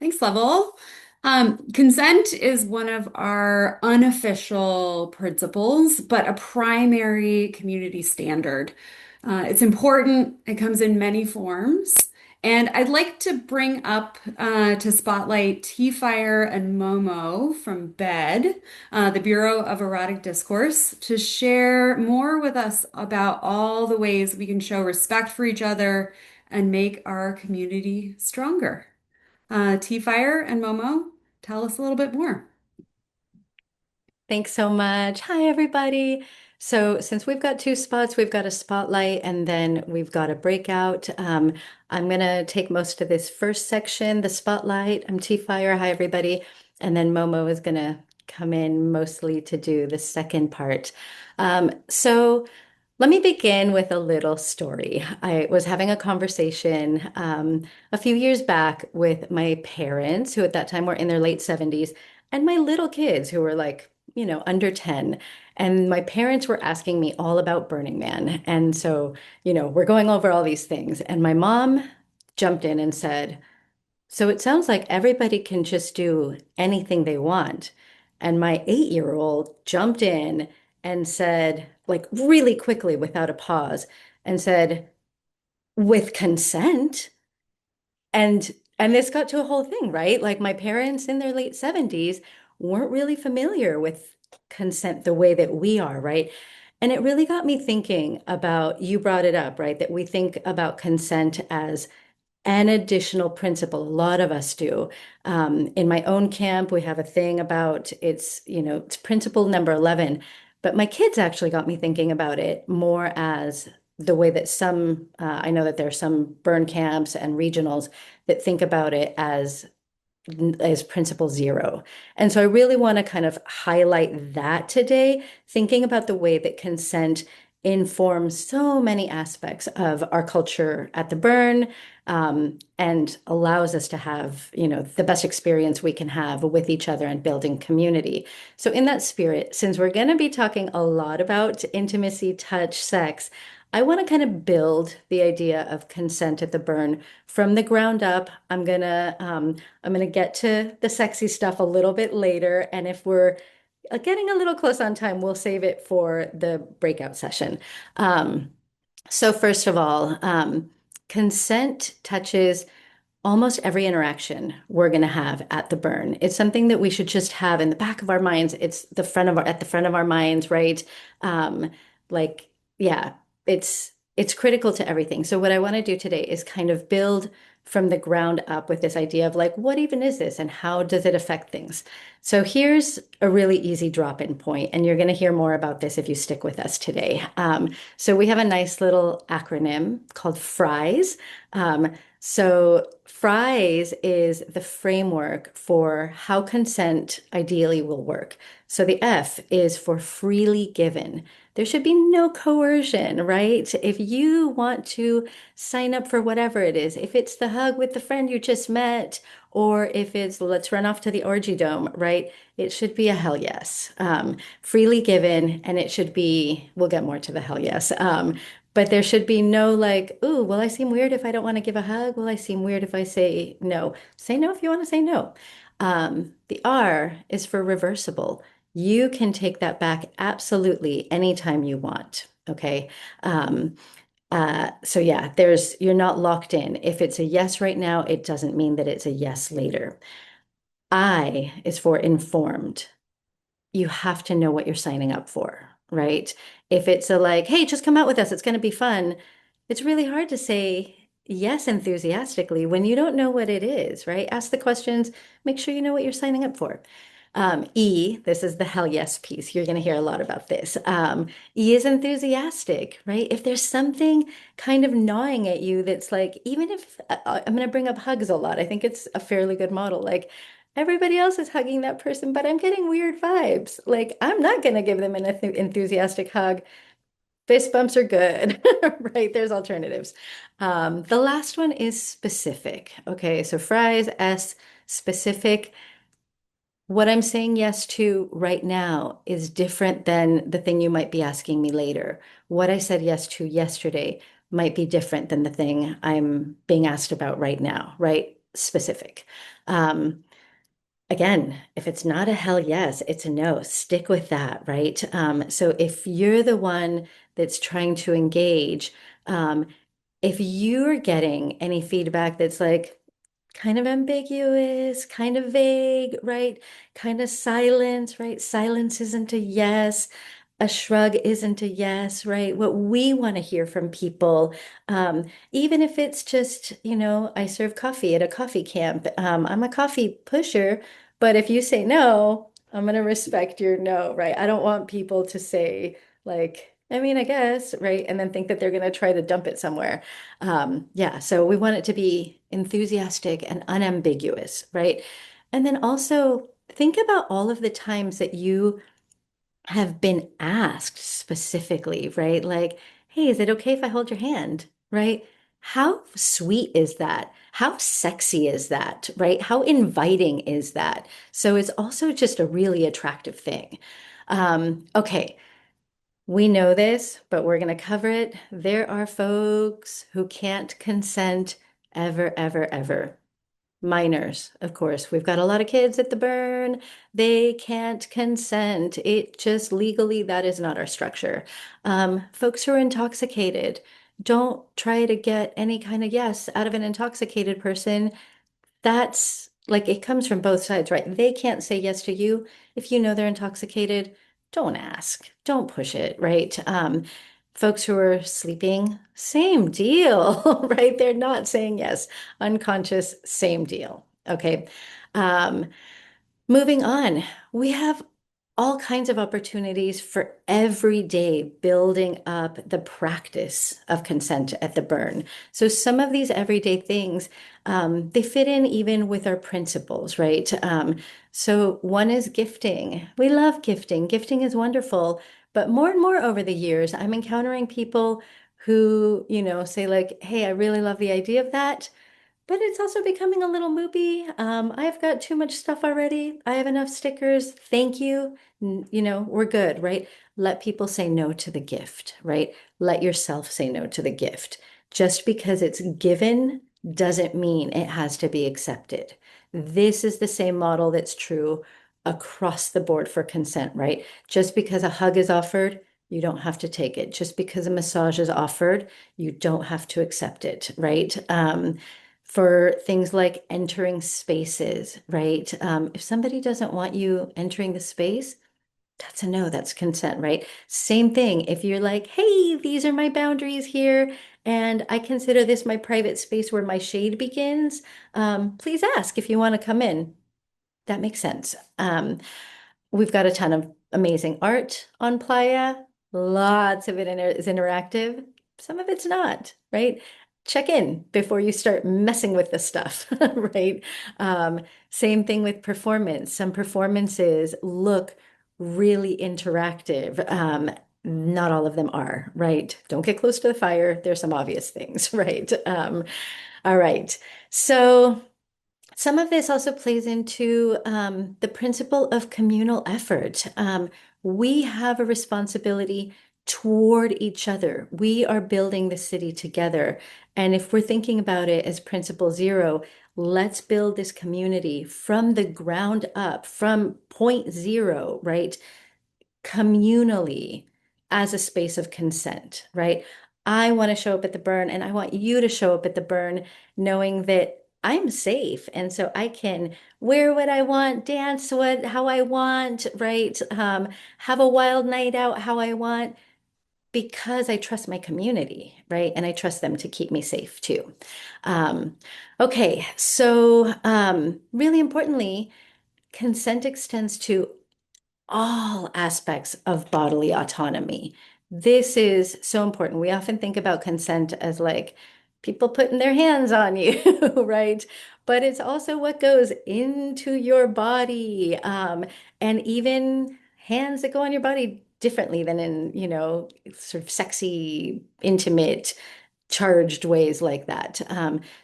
Thanks, Level. Consent is one of our unofficial principles, but a primary community standard. It's important. It comes in many forms. And I'd like to bring up to spotlight TFire and Momo from BED, the Bureau of Erotic Discourse, to share more with us about all the ways we can show respect for each other and make our community stronger. TFire and Momo, tell us a little bit more. Thanks so much. Hi, everybody. So since we've got two spots, we've got a spotlight and then we've got a breakout. I'm going to take most of this first section, the spotlight. I'm TFire. Hi, everybody. And then Momo is going to come in mostly to do the second part. So let me begin with a little story. I was having a conversation a few years back with my parents, who at that time were in their late 70s, and my little kids who were like, under 10. And my parents were asking me all about Burning Man. And so, we're going over all these things. And my mom jumped in and said, so it sounds like everybody can just do anything they want. And my 8-year-old jumped in and said, like really quickly without a pause, and said, with consent. And this got to a whole thing, right? Like my parents in their late 70s weren't really familiar with consent the way that we are, right? And it really got me thinking about, you brought it up, right? That we think about consent as an additional principle. A lot of us do. In my own camp, we have a thing about it's principle number 11. But my kids actually got me thinking about it more as the way that I know that there are some burn camps and regionals that think about it as principle 0. And so I really want to kind of highlight that today, thinking about the way that consent informs so many aspects of our culture at the burn, and allows us to have, the best experience we can have with each other and building community. So in that spirit, since we're going to be talking a lot about intimacy, touch, sex, I want to kind of build the idea of consent at the burn from the ground up. I'm gonna get to the sexy stuff a little bit later, and if we're getting a little close on time, we'll save it for the breakout session. So first of all, consent touches almost every interaction we're going to have at the burn. It's something that we should just have in the back of our minds. It's at the front of our minds, right? Yeah, it's it's critical to everything. So what I want to do today is kind of build from the ground up with this idea of like, what even is this and how does it affect things? So here's a really easy drop-in point, and you're going to hear more about this if you stick with us today. So we have a nice little acronym called FRIES. So FRIES is the framework for how consent ideally will work. So the F is for freely given. There should be no coercion, right? If you want to sign up for whatever it is, if it's the hug with the friend you just met, or if it's let's run off to the orgy dome, right? It should be a hell yes. Freely given, and it should be, we'll get more to the hell yes. But there should be no like, ooh, will I seem weird if I don't want to give a hug? Will I seem weird if I say no? Say no if you want to say no. The R is for reversible. You can take that back absolutely anytime you want. Okay. So yeah, you're not locked in. If it's a yes right now, it doesn't mean that it's a yes later. I is for informed. You have to know what you're signing up for, right? If it's a like, hey, just come out with us, it's going to be fun. It's really hard to say yes enthusiastically when you don't know what it is, right? Ask the questions, make sure you know what you're signing up for. E, this is the hell yes piece. You're going to hear a lot about this. E is enthusiastic, right? If there's something kind of gnawing at you that's like, even if I'm going to bring up hugs a lot, I think it's a fairly good model. Like, everybody else is hugging that person, but I'm getting weird vibes. Like, I'm not going to give them an enthusiastic hug. Fist bumps are good, right? There's alternatives. The last one is specific. Okay, so fries, S, specific. What I'm saying yes to right now is different than the thing you might be asking me later. What I said yes to yesterday might be different than the thing I'm being asked about right now, right? Specific. Again, if it's not a hell yes, it's a no. Stick with that, right? So if you're the one that's trying to engage, if you're getting any feedback that's like kind of ambiguous, kind of vague, right? Kind of silence, right? Silence isn't a yes. A shrug isn't a yes, right? What we want to hear from people, even if it's just, I serve coffee at a coffee camp. I'm a coffee pusher, but if you say no, I'm going to respect your no, right? I don't want people to say, like, I mean, I guess, right? And then think that they're going to try to dump it somewhere. Yeah, so we want it to be enthusiastic and unambiguous, right? And then also think about all of the times that you have been asked specifically, right? Like, hey, is it okay if I hold your hand? Right? How sweet is that? How sexy is that? Right? How inviting is that? So it's also just a really attractive thing. Okay, we know this, but we're going to cover it. There are folks who can't consent ever, ever, ever. Minors, of course. We've got a lot of kids at the burn. They can't consent. It just legally, that is not our structure. Folks who are intoxicated, don't try to get any kind of yes out of an intoxicated person. That's like it comes from both sides, right? They can't say yes to you if you know they're intoxicated. Don't ask. Don't push it, right? Folks who are sleeping, same deal, right? They're not saying yes. Unconscious, same deal. Okay. Um, Moving on, we have all kinds of opportunities for every day building up the practice of consent at the burn. So some of these everyday things, they fit in even with our principles, right? So one is gifting. We love gifting. Gifting is wonderful, but more and more over the years, I'm encountering people who, say like, hey, I really love the idea of that. But it's also becoming a little moopy. I've got too much stuff already. I have enough stickers. Thank you. We're good, right? Let people say no to the gift, right? Let yourself say no to the gift. Just because it's given doesn't mean it has to be accepted. This is the same model that's true across the board for consent, right? Just because a hug is offered, you don't have to take it. Just because a massage is offered, you don't have to accept it, right? For things like entering spaces, right? If somebody doesn't want you entering the space, That's a no, that's consent, right? Same thing. If you're like, hey, these are my boundaries here, and I consider this my private space where my shade begins, please ask if you want to come in. That makes sense. We've got a ton of amazing art on Playa. Lots of it is interactive. Some of it's not, right? Check in before you start messing with the stuff, right? Um, Same thing with performance. Some performances look really interactive. Not all of them are, right? Don't get close to the fire. There's some obvious things, right? All right. So some of this also plays into the principle of communal effort. We have a responsibility toward each other. We are building the city together. And if we're thinking about it as principle zero, let's build this community from the ground up, from point zero, right? Communally as a space of consent, right? I want to show up at the burn and I want you to show up at the burn knowing that I'm safe. And so I can wear what I want, dance how I want, right? Have a wild night out how I want because I trust my community, right? And I trust them to keep me safe too. Um, okay, so really importantly, consent extends to all aspects of bodily autonomy. This is so important. We often think about consent as like people putting their hands on you, right? But it's also what goes into your body, and even hands that go on your body differently than in, sort of sexy, intimate, charged ways like that.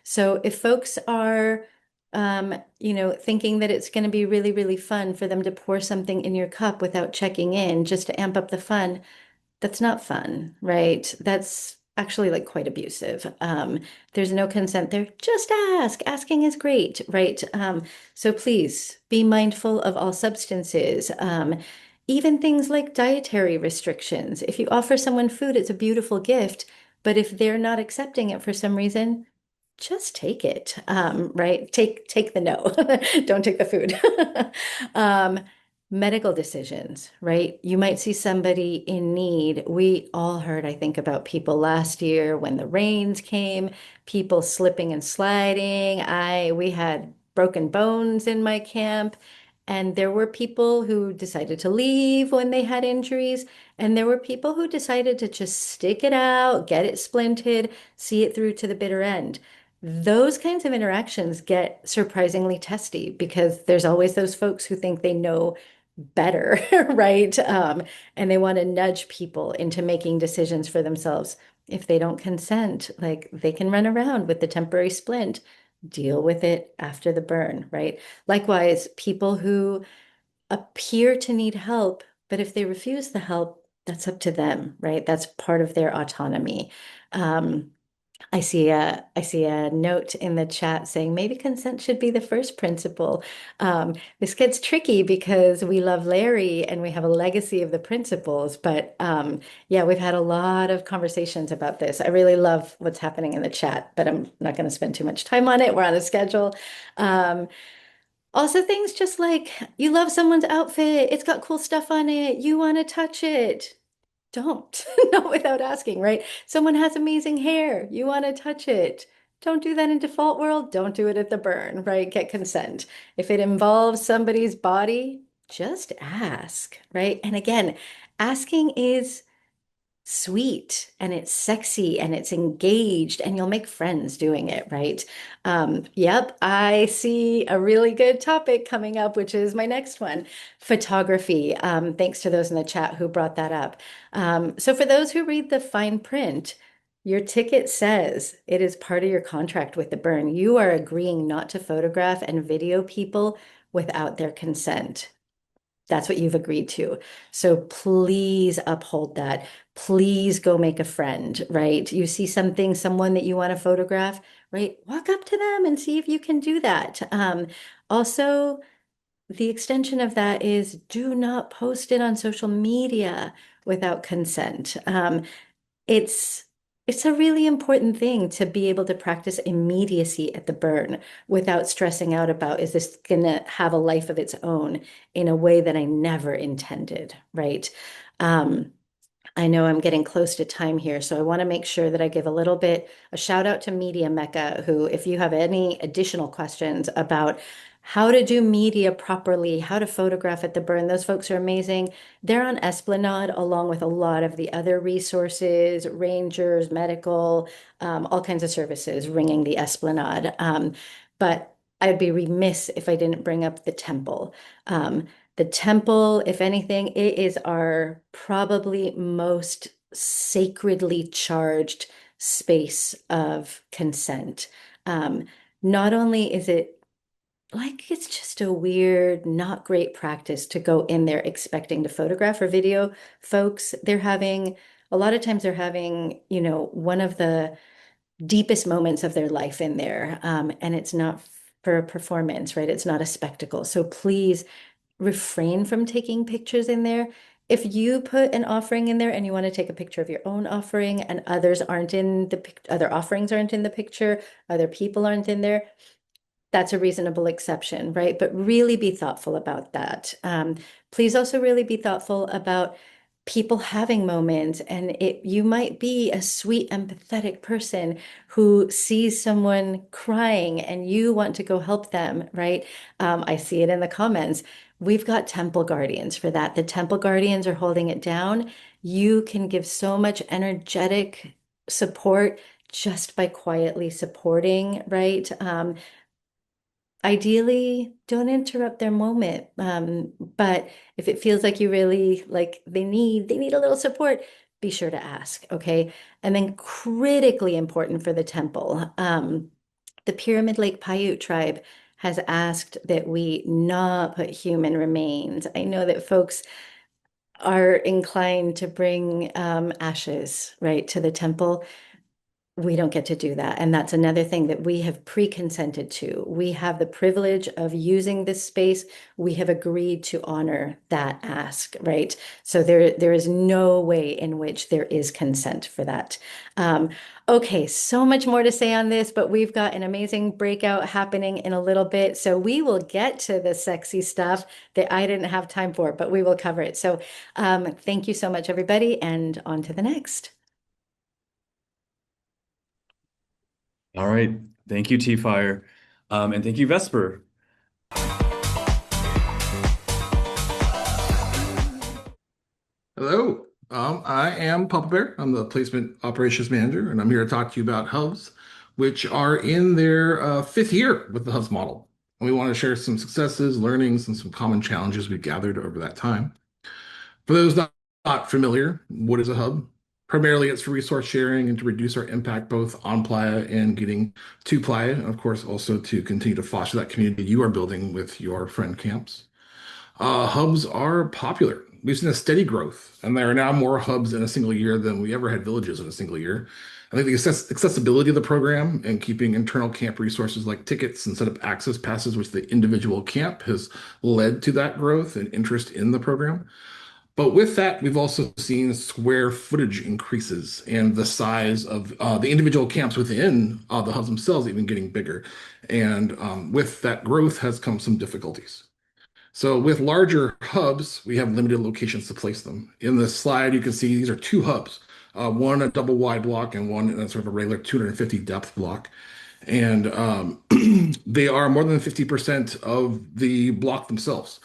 So if folks are thinking that it's going to be really, really fun for them to pour something in your cup without checking in just to amp up the fun, that's not fun, right? That's actually like quite abusive. There's no consent there. Just ask. Asking is great, right? So please be mindful of all substances. Even things like dietary restrictions. If you offer someone food, it's a beautiful gift. But if they're not accepting it for some reason, just take it, right? Take the no. Don't take the food. um, Medical decisions, right? You might see somebody in need. We all heard, I think, about people last year when the rains came, people slipping and sliding. We had broken bones in my camp. And there were people who decided to leave when they had injuries. And there were people who decided to just stick it out, get it splinted, see it through to the bitter end. Those kinds of interactions get surprisingly testy because there's always those folks who think they know better, right? And they want to nudge people into making decisions for themselves. If they don't consent, like they can run around with the temporary splint, deal with it after the burn, right? Likewise, people who appear to need help, but if they refuse the help, that's up to them, right? That's part of their autonomy. Um, I see a note in the chat saying maybe consent should be the first principle. This gets tricky because we love Larry and we have a legacy of the principles, but yeah, we've had a lot of conversations about this. I really love what's happening in the chat, but I'm not going to spend too much time on it. We're on a schedule. Um, Also, things just like you love someone's outfit, it's got cool stuff on it, you want to touch it. Don't, not without asking, right? Someone has amazing hair, you want to touch it. Don't do that in default world. Don't do it at the burn, right? Get consent. If it involves somebody's body, just ask, right? And again, asking is sweet and it's sexy and it's engaged and you'll make friends doing it, right? Yep, I see a really good topic coming up, which is my next one, photography. Thanks to those in the chat who brought that up. So for those who read the fine print, your ticket says it is part of your contract with the burn. You are agreeing not to photograph and video people without their consent. That's what you've agreed to. So please uphold that. Please go make a friend, right? You see something, someone that you want to photograph, right? Walk up to them and see if you can do that. Also, the extension of that is do not post it on social media without consent. It's It's a really important thing to be able to practice immediacy at the burn without stressing out about, is this going to have a life of its own in a way that I never intended, right? Um, I know I'm getting close to time here, so I want to make sure that I give a shout out to Media Mecca, who, if you have any additional questions about how to do media properly, how to photograph at the burn, those folks are amazing. They're on Esplanade along with a lot of the other resources, rangers, medical, all kinds of services ringing the Esplanade. But I'd be remiss if I didn't bring up the temple. The temple, if anything, it is our probably most sacredly charged space of consent. Um, Not only is it like it's just a weird, not great practice to go in there expecting to photograph or video folks. A lot of times they're having, one of the deepest moments of their life in there. And it's not for a performance, right? It's not a spectacle. So please refrain from taking pictures in there. If you put an offering in there and you want to take a picture of your own offering and other offerings aren't in the picture, other people aren't in there, that's a reasonable exception, right? But really be thoughtful about that. Please also really be thoughtful about people having moments, and you might be a sweet, empathetic person who sees someone crying and you want to go help them, right? I see it in the comments. We've got temple guardians for that. The temple guardians are holding it down. You can give so much energetic support just by quietly supporting, right? Ideally, don't interrupt their moment. But if it feels like you really like they need a little support, be sure to ask, okay? And then critically important for the temple, the Pyramid Lake Paiute tribe has asked that we not put human remains. I know that folks are inclined to bring ashes, right, to the temple. We don't get to do that. And that's another thing that we have pre-consented to. We have the privilege of using this space. We have agreed to honor that ask, right? So there is no way in which there is consent for that. Okay, so much more to say on this, but we've got an amazing breakout happening in a little bit. So we will get to the sexy stuff that I didn't have time for, but we will cover it. So thank you so much, everybody, and on to the next. All right. Thank you, TFire. And thank you, Vesper. Hello, I am Papa Bear. I'm the Placement Operations Manager, and I'm here to talk to you about hubs, which are in their fifth year with the hubs model. And we want to share some successes, learnings, and some common challenges we've gathered over that time. For those not familiar, what is a hub? Primarily, it's for resource sharing and to reduce our impact both on Playa and getting to Playa, and of course, also to continue to foster that community you are building with your friend camps. Hubs are popular. We've seen a steady growth, and there are now more hubs in a single year than we ever had villages in a single year. I think the accessibility of the program and keeping internal camp resources like tickets and set up access passes, which the individual camp has led to that growth and interest in the program. But with that, we've also seen square footage increases and the size of the individual camps within the hubs themselves even getting bigger. And with that growth has come some difficulties. So with larger hubs, we have limited locations to place them. In the slide, you can see these are two hubs, one a double wide block and one in a sort of a regular 250 depth block. And they are more than 50% of the block themselves.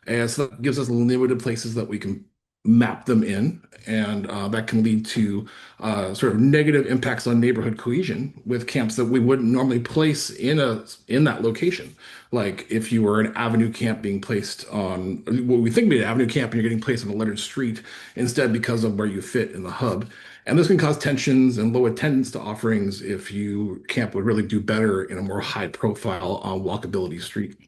And so that gives us limited places that we can map them in. And that can lead to sort of negative impacts on neighborhood cohesion with camps that we wouldn't normally place in that location. Like if you were an avenue camp being placed on what we think would be an avenue camp and you're getting placed on a lettered street instead because of where you fit in the hub. And this can cause tensions and low attendance to offerings if you camp would really do better in a more high profile walkability street.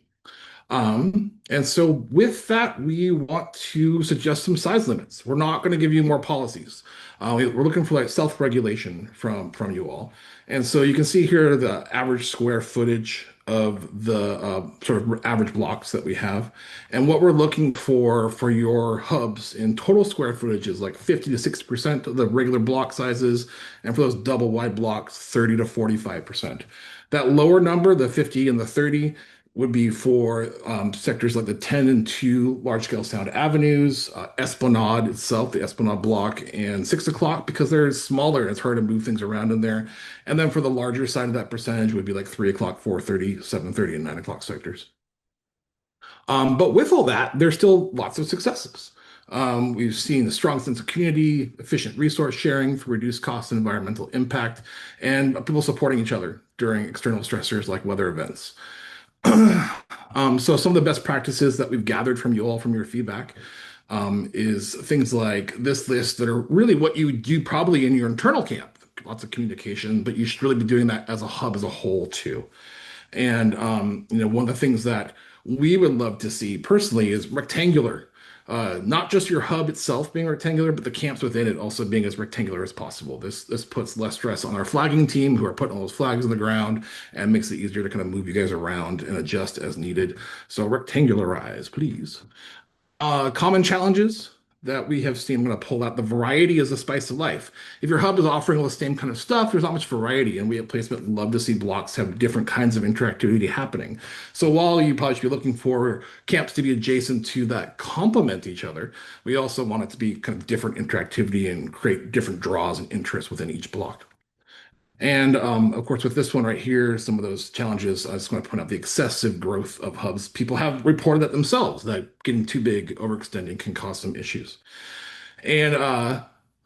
And so with that, we want to suggest some size limits. We're not going to give you more policies. We're looking for like self-regulation from you all. And so you can see here the average square footage of the sort of average blocks that we have. And what we're looking for your hubs in total square footage is like 50 to 60% of the regular block sizes. And for those double wide blocks, 30 to 45%. That lower number, the 50 and the 30, would be for sectors like the 10 and 2 large-scale sound avenues, Esplanade itself, the Esplanade block, and 6 o'clock because they're smaller and it's hard to move things around in there. And then for the larger side of that percentage would be like 3 o'clock, 4:30, 7:30, and 9 o'clock sectors. But with all that, there's still lots of successes. We've seen a strong sense of community, efficient resource sharing for reduced cost and environmental impact, and people supporting each other during external stressors like weather events. So some of the best practices that we've gathered from you all from your feedback is things like this list that are really what you do probably in your internal camp. Lots of communication, but you should really be doing that as a hub as a whole too. And one of the things that we would love to see personally is rectangular. Not just your hub itself being rectangular, but the camps within it also being as rectangular as possible. This puts less stress on our flagging team who are putting all those flags on the ground and makes it easier to kind of move you guys around and adjust as needed. So rectangularize, please. Common challenges that we have seen. I'm going to pull out the variety is the spice of life. If your hub is offering all the same kind of stuff, there's not much variety, and we at Placement love to see blocks have different kinds of interactivity happening. So while you probably should be looking for camps to be adjacent to that complement each other, we also want it to be kind of different interactivity and create different draws and interests within each block. And of course, with this one right here, some of those challenges, I just want to point out the excessive growth of hubs. People have reported that themselves, that getting too big, overextending can cause some issues. And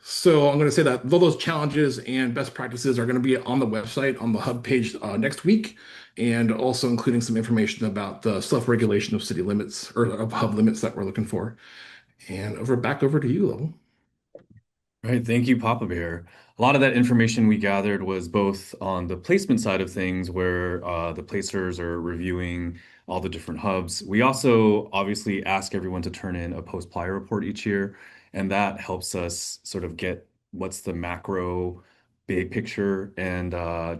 so I'm going to say that all those challenges and best practices are going to be on the website, on the hub page next week, and also including some information about the self-regulation of city limits or of hub limits that we're looking for. And back over to you, Lowe. Right, thank you, Papa Bear. A lot of that information we gathered was both on the placement side of things, where the placers are reviewing all the different hubs. We also obviously ask everyone to turn in a post-ply report each year, and that helps us sort of get what's the macro big picture. And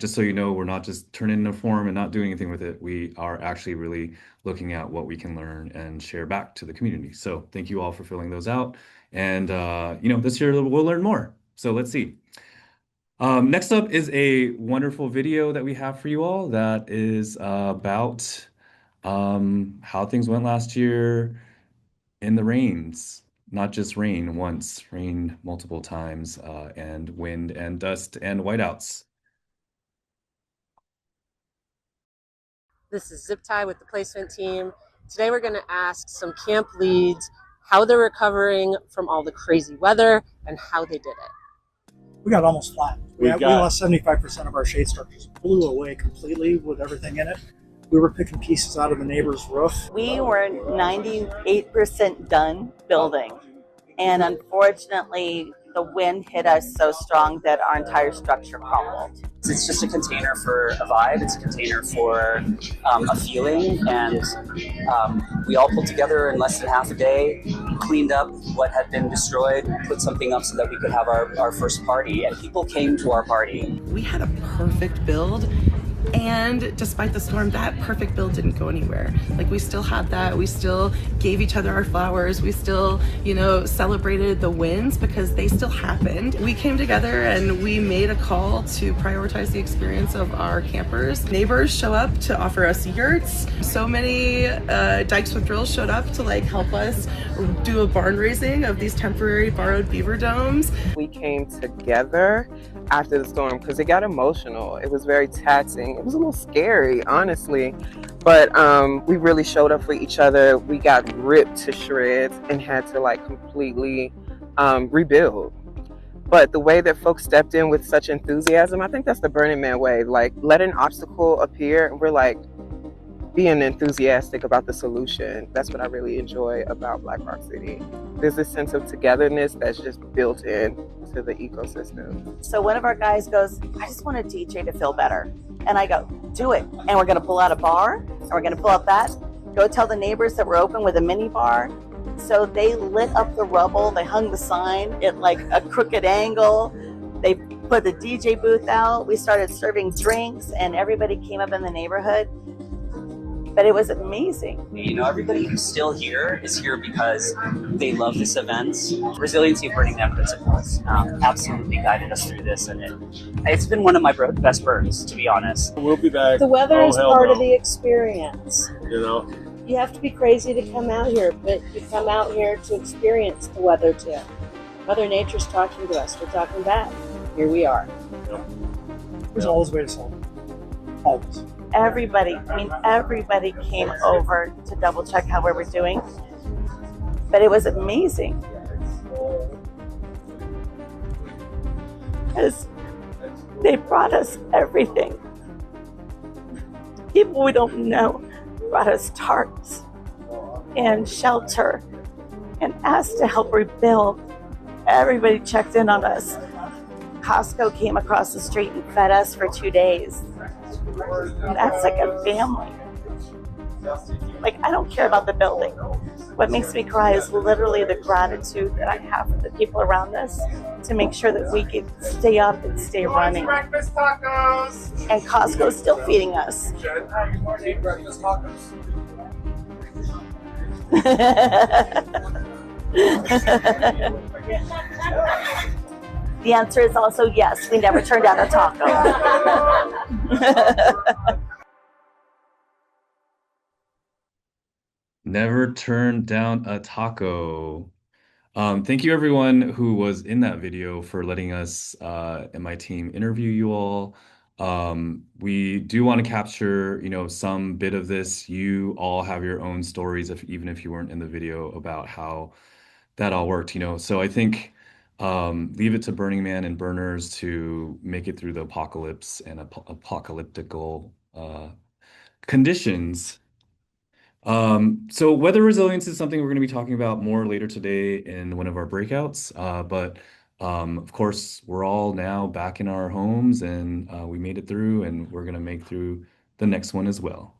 just so you know, we're not just turning in a form and not doing anything with it. We are actually really looking at what we can learn and share back to the community. So thank you all for filling those out. And this year we'll learn more. So let's see. Next up is a wonderful video that we have for you all that is about how things went last year in the rains. Not just rain once, rain multiple times, and wind and dust and whiteouts. This is Ziptie with the placement team. Today we're going to ask some camp leads how they're recovering from all the crazy weather and how they did it. We got almost flat. We lost 75% of our shade structures. Blew away completely with everything in it. We were picking pieces out of the neighbor's roof. We were 98% done building. And unfortunately, the wind hit us so strong that our entire structure crumbled. It's just a container for a vibe. It's a container for a feeling. And we all pulled together in less than half a day, cleaned up what had been destroyed, put something up so that we could have our first party. And people came to our party. We had a perfect build. And despite the storm, that perfect build didn't go anywhere. Like, we still had that. We still gave each other our flowers. We still, celebrated the wins because they still happened. We came together and we made a call to prioritize the experience of our campers. Neighbors show up to offer us yurts. So many Dykes with Drills showed up to help us do a barn raising of these temporary borrowed beaver domes. We came together after the storm because it got emotional. It was very taxing. It was a little scary, honestly, but we really showed up for each other. We got ripped to shreds and had to completely rebuild. But the way that folks stepped in with such enthusiasm, I think that's the Burning Man way. Let an obstacle appear and we're being enthusiastic about the solution. That's what I really enjoy about Black Rock City. There's this sense of togetherness that's just built in to the ecosystem. So one of our guys goes, I just want a DJ to feel better. And I go, do it. And we're gonna pull out a bar, and we're gonna pull out that, go tell the neighbors that we're open with a mini bar. So they lit up the rubble, they hung the sign at a crooked angle. They put the DJ booth out. We started serving drinks and everybody came up in the neighborhood. but it was amazing. You know, everybody who's still here is here because they love this event. Resiliency of Burning Man principles absolutely guided us through this, and it's been one of my best burns, to be honest. We'll be back. The weather is part of no. the experience. You know, you have to be crazy to come out here, but you come out here to experience the weather too. Mother Nature's talking to us. We're talking back. Here we are. There's always a way to solve it. Always. Everybody came over to double check how we were doing, but it was amazing. Because they brought us everything. People we don't know brought us tarps and shelter and asked to help rebuild. Everybody checked in on us. Costco came across the street and fed us for 2 days. And that's like a family. Like, I don't care about the building. What makes me cry is literally the gratitude that I have for the people around us to make sure that we can stay up and stay running. Breakfast tacos. And Costco's still feeding us. Breakfast tacos. The answer is also yes. We never turned down a taco. Never turned down a taco. Thank you everyone who was in that video for letting us and my team interview you all. We do want to capture, some bit of this. You all have your own stories, even if you weren't in the video, about how that all worked, So I think leave it to Burning Man and burners to make it through the apocalypse and apocalyptical conditions. So weather resilience is something we're going to be talking about more later today in one of our breakouts. But of course, we're all now back in our homes, and we made it through, and we're going to make through the next one as well.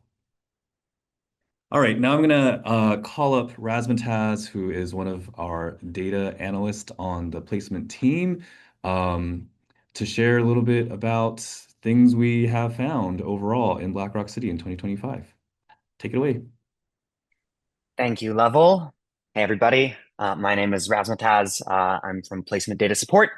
All right, now I'm going to call up Razzmatazz, who is one of our data analysts on the placement team, to share a little bit about things we have found overall in Black Rock City in 2025. Take it away. Thank you, Level. Hey, everybody. My name is Razzmatazz. I'm from Placement Data Support,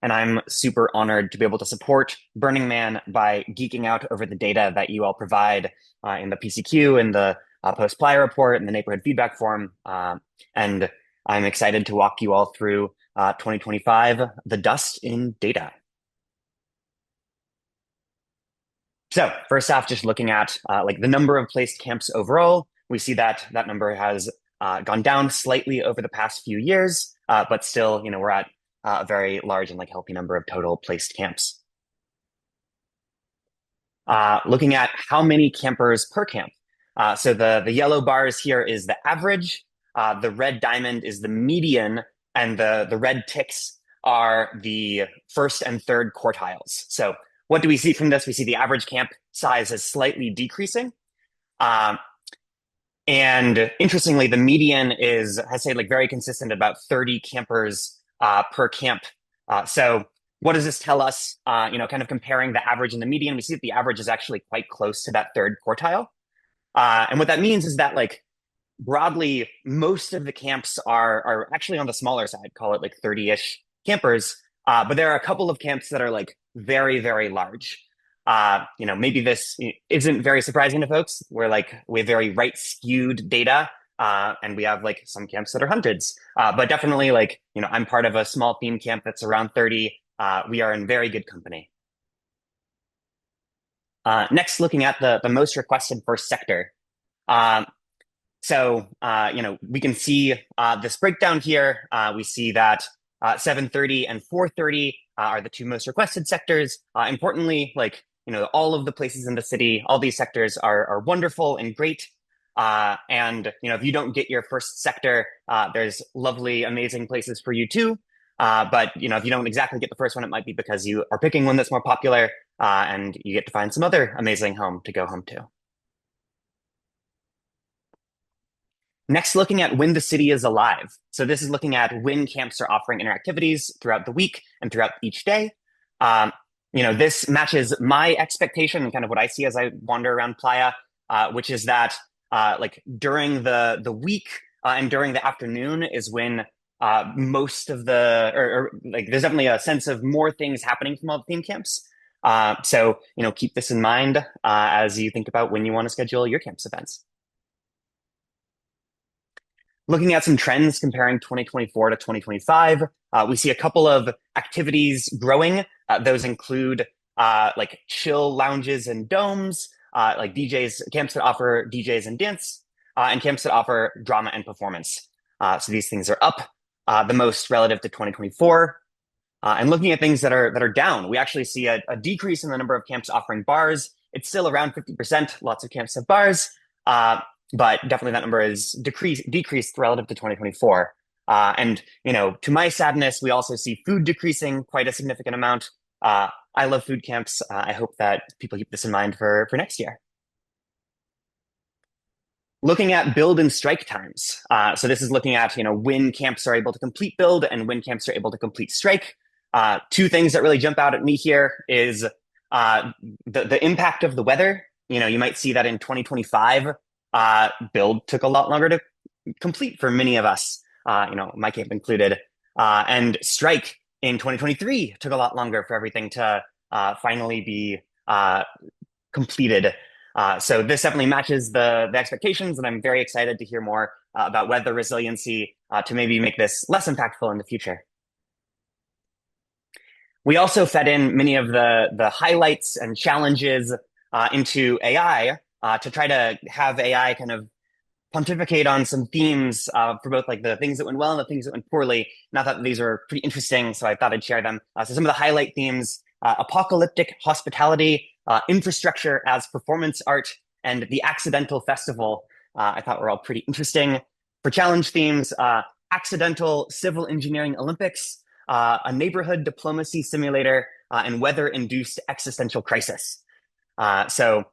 and I'm super honored to be able to support Burning Man by geeking out over the data that you all provide in the PCQ, in the post-Playa report, and the neighborhood feedback form. And I'm excited to walk you all through 2025, the dust in data. So first off, just looking at the number of placed camps overall, we see that that number has gone down slightly over the past few years, but still, we're at a very large and healthy number of total placed camps. Looking at how many campers per camp. So the yellow bars here is the average, the red diamond is the median, and the red ticks are the first and third quartiles. So what do we see from this? We see the average camp size is slightly decreasing. And interestingly, the median has stayed very consistent, about 30 campers per camp. So what does this tell us? Kind of comparing the average and the median, we see that the average is actually quite close to that third quartile. And what that means is that broadly, most of the camps are actually on the smaller side, call it 30-ish campers. But there are a couple of camps that are very, very large. Maybe this isn't very surprising to folks. We have very right skewed data, and we have some camps that are hundreds. But definitely I'm part of a small theme camp that's around 30. We are in very good company. Next, looking at the most requested first sector. So we can see this breakdown here. We see that 730 and 430 are the two most requested sectors. Importantly, all of the places in the city, all these sectors are wonderful and great. And if you don't get your first sector, there's lovely, amazing places for you too. But if you don't exactly get the first one, it might be because you are picking one that's more popular, and you get to find some other amazing home to go home to. Next, looking at when the city is alive. So this is looking at when camps are offering interactivities throughout the week and throughout each day. This matches my expectation and kind of what I see as I wander around Playa. which is that like during the week and during the afternoon is when most of or like there's definitely a sense of more things happening from all the theme camps. So, keep this in mind as you think about when you want to schedule your campus events. Looking at some trends comparing 2024 to 2025, we see a couple of activities growing. Those include like chill lounges and domes, like camps that offer DJs and dance, and camps that offer drama and performance. So these things are up the most relative to 2024. And looking at things that are down, we actually see a decrease in the number of camps offering bars. It's still around 50%. Lots of camps have bars, but definitely that number is decreased relative to 2024. And to my sadness, we also see food decreasing quite a significant amount. I love food camps. I hope that people keep this in mind for next year. Looking at build and strike times. So this is looking at when camps are able to complete build and when camps are able to complete strike. Two things that really jump out at me here is the impact of the weather. You might see that in 2025, build took a lot longer to complete for many of us, my camp included. And strike in 2023 took a lot longer for everything to finally be completed. So this definitely matches the expectations, and I'm very excited to hear more about weather resiliency to maybe make this less impactful in the future. We also fed in many of the highlights and challenges into AI to try to have AI kind of pontificate on some themes for both like the things that went well and the things that went poorly. Not that these are pretty interesting, so I thought I'd share them. So some of the highlight themes, apocalyptic hospitality, infrastructure as performance art, and the accidental festival, I thought were all pretty interesting. For challenge themes, accidental civil engineering Olympics, a neighborhood diplomacy simulator, and weather-induced existential crisis. So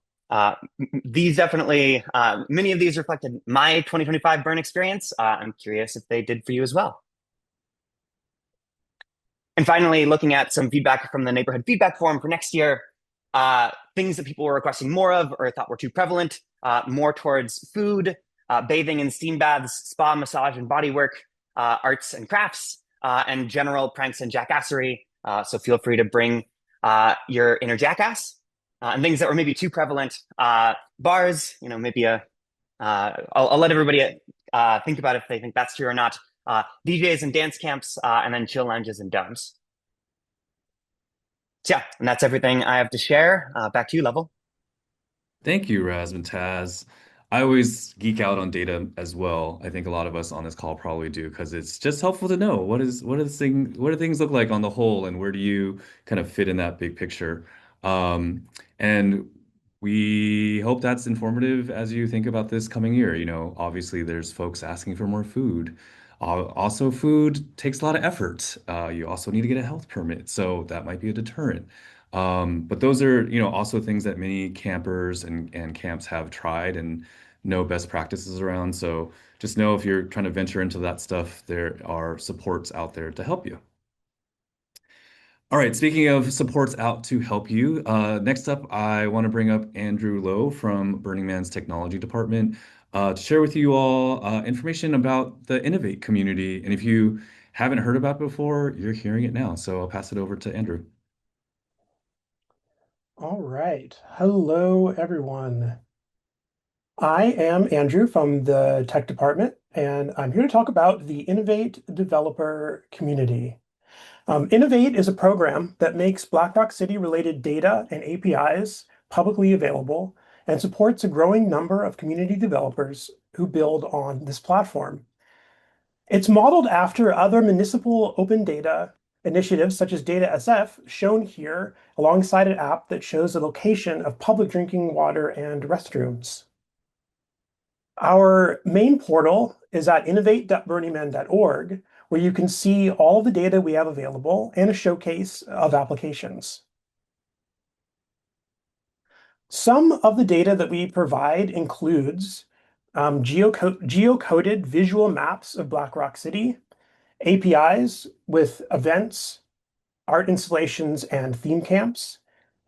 these definitely, many of these reflected my 2025 burn experience. I'm curious if they did for you as well. And finally, looking at some feedback from the neighborhood feedback forum for next year, things that people were requesting more of or thought were too prevalent, more towards food, bathing in steam baths, spa, massage, and bodywork, arts and crafts, and general pranks and jackassery. So feel free to bring your inner jackass. And things that were maybe too prevalent, bars, maybe I'll let everybody think about if they think that's true or not. DJs and dance camps, and then chill lounges and domes. So yeah, and that's everything I have to share. Back to you, Level. Thank you, Razzmatazz. I always geek out on data as well. I think a lot of us on this call probably do because it's just helpful to know what do things look like on the whole, and where do you kind of fit in that big picture. And we hope that's informative as you think about this coming year. Obviously there's folks asking for more food. Also, food takes a lot of effort. You also need to get a health permit, so that might be a deterrent. But those are, also things that many campers and camps have tried and know best practices around. So just know if you're trying to venture into that stuff, there are supports out there to help you. All right, speaking of supports out to help you, next up, I want to bring up Andrew Lowe from Burning Man's technology department to share with you all information about the Innovate community. And if you haven't heard about it before, you're hearing it now. So I'll pass it over to Andrew. All right. Hello, everyone. I am Andrew from the tech department, and I'm here to talk about the Innovate developer community. Innovate is a program that makes BlackRock City-related data and APIs publicly available and supports a growing number of community developers who build on this platform. It's modeled after other municipal open data initiatives such as Data SF, shown here alongside an app that shows the location of public drinking water and restrooms. Our main portal is at innovate.burningman.org, where you can see all of the data we have available and a showcase of applications. Some of the data that we provide includes geocoded visual maps of BlackRock City, APIs with events, art installations, and theme camps,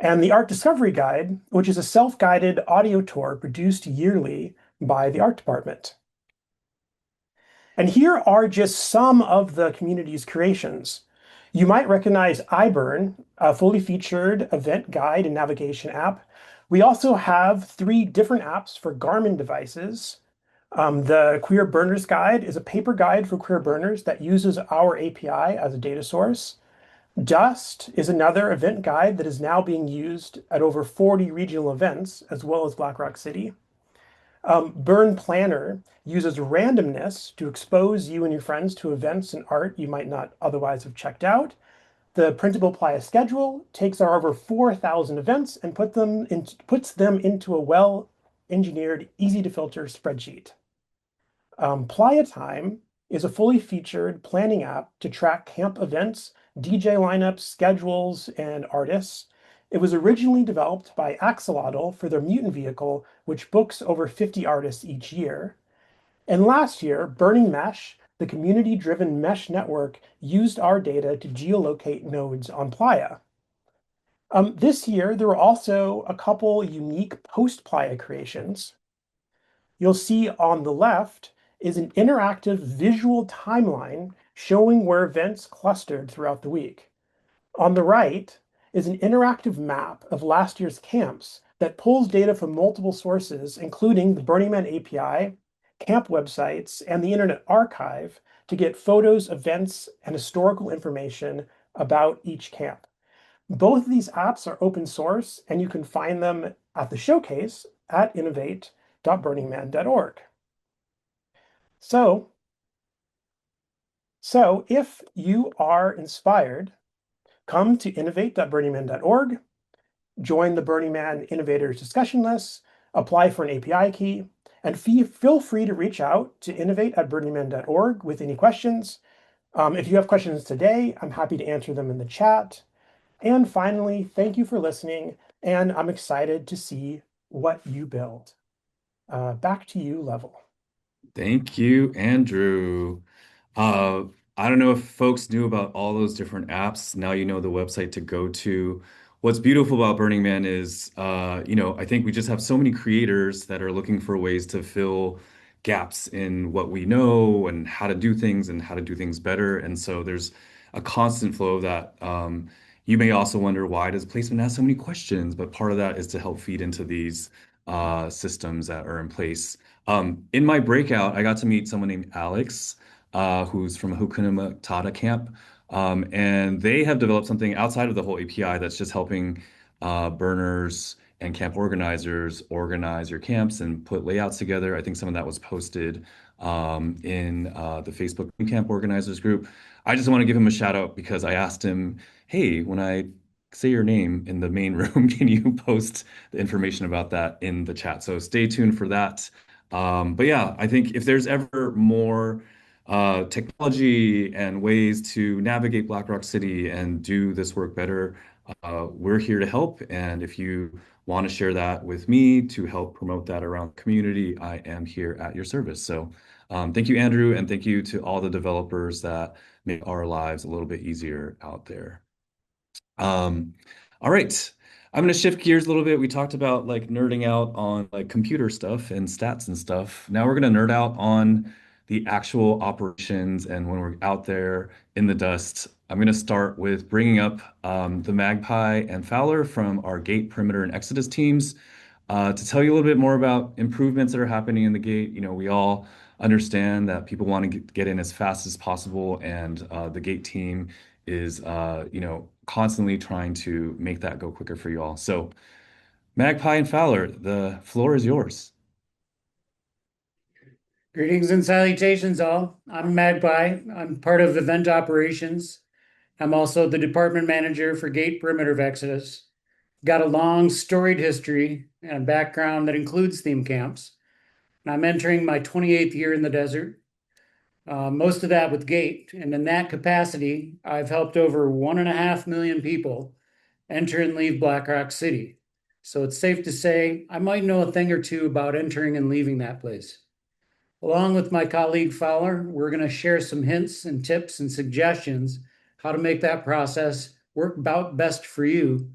and the Art Discovery Guide, which is a self-guided audio tour produced yearly by the art department. And here are just some of the community's creations. You might recognize iBurn, a fully featured event guide and navigation app. We also have 3 different apps for Garmin devices. The Queer Burners Guide is a paper guide for queer burners that uses our API as a data source. Dust is another event guide that is now being used at over 40 regional events, as well as Black Rock City. Burn Planner uses randomness to expose you and your friends to events and art you might not otherwise have checked out. The Printable Playa schedule takes our over 4,000 events and puts them into a well-engineered, easy-to-filter spreadsheet. Playa Time is a fully featured planning app to track camp events, DJ lineups, schedules, and artists. It was originally developed by Axolotl for their Mutant vehicle, which books over 50 artists each year. And last year, Burning Mesh, the community-driven mesh network, used our data to geolocate nodes on Playa. This year, there were also a couple unique post-Playa creations. You'll see on the left is an interactive visual timeline showing where events clustered throughout the week. On the right is an interactive map of last year's camps that pulls data from multiple sources, including the Burning Man API, camp websites, and the Internet Archive to get photos, events, and historical information about each camp. Both of these apps are open source, and you can find them at the showcase at innovate.burningman.org. So if you are inspired, come to innovate.burningman.org, join the Burning Man Innovators discussion list, apply for an API key, and feel free to reach out to innovate@burningman.org with any questions. If you have questions today, I'm happy to answer them in the chat. And finally, thank you for listening, and I'm excited to see what you build. Back to you, Level. Thank you, Andrew. I don't know if folks knew about all those different apps. Now you know the website to go to. What's beautiful about Burning Man is, I think we just have so many creators that are looking for ways to fill gaps in what we know and how to do things and how to do things better. And so there's a constant flow of that. You may also wonder, why does placement ask so many questions? But part of that is to help feed into these systems that are in place. In my breakout, I got to meet someone named Alex, who's from Hakuna Matata camp. And they have developed something outside of the whole API that's just helping burners and camp organizers organize your camps and put layouts together. I think some of that was posted in the Facebook Camp Organizers group. I just want to give him a shout out because I asked him, hey, when I say your name in the main room, can you post the information about that in the chat? So stay tuned for that. But yeah, I think if there's ever more technology and ways to navigate Black Rock City and do this work better, we're here to help. And if you want to share that with me to help promote that around the community, I am here at your service. So thank you, Andrew, and thank you to all the developers that make our lives a little bit easier out there. All right. I'm going to shift gears a little bit. We talked about like nerding out on like computer stuff and stats and stuff. Now we're going to nerd out on the actual operations and when we're out there in the dust. I'm going to start with bringing up the Magpie and Fowler from our Gate, Perimeter, and Exodus teams to tell you a little bit more about improvements that are happening in the Gate. We all understand that people want to get in as fast as possible, and the Gate team is constantly trying to make that go quicker for you all. So Magpie and Fowler, the floor is yours. Greetings and salutations all. I'm Magpie. I'm part of event operations. I'm also the department manager for Gate Perimeter of Exodus. Got a long storied history and background that includes theme camps. And I'm entering my 28th year in the desert. Most of that with Gate, and in that capacity, I've helped over 1.5 million people enter and leave Black Rock City. So it's safe to say I might know a thing or two about entering and leaving that place. Along with my colleague Fowler, we're going to share some hints and tips and suggestions how to make that process work about best for you.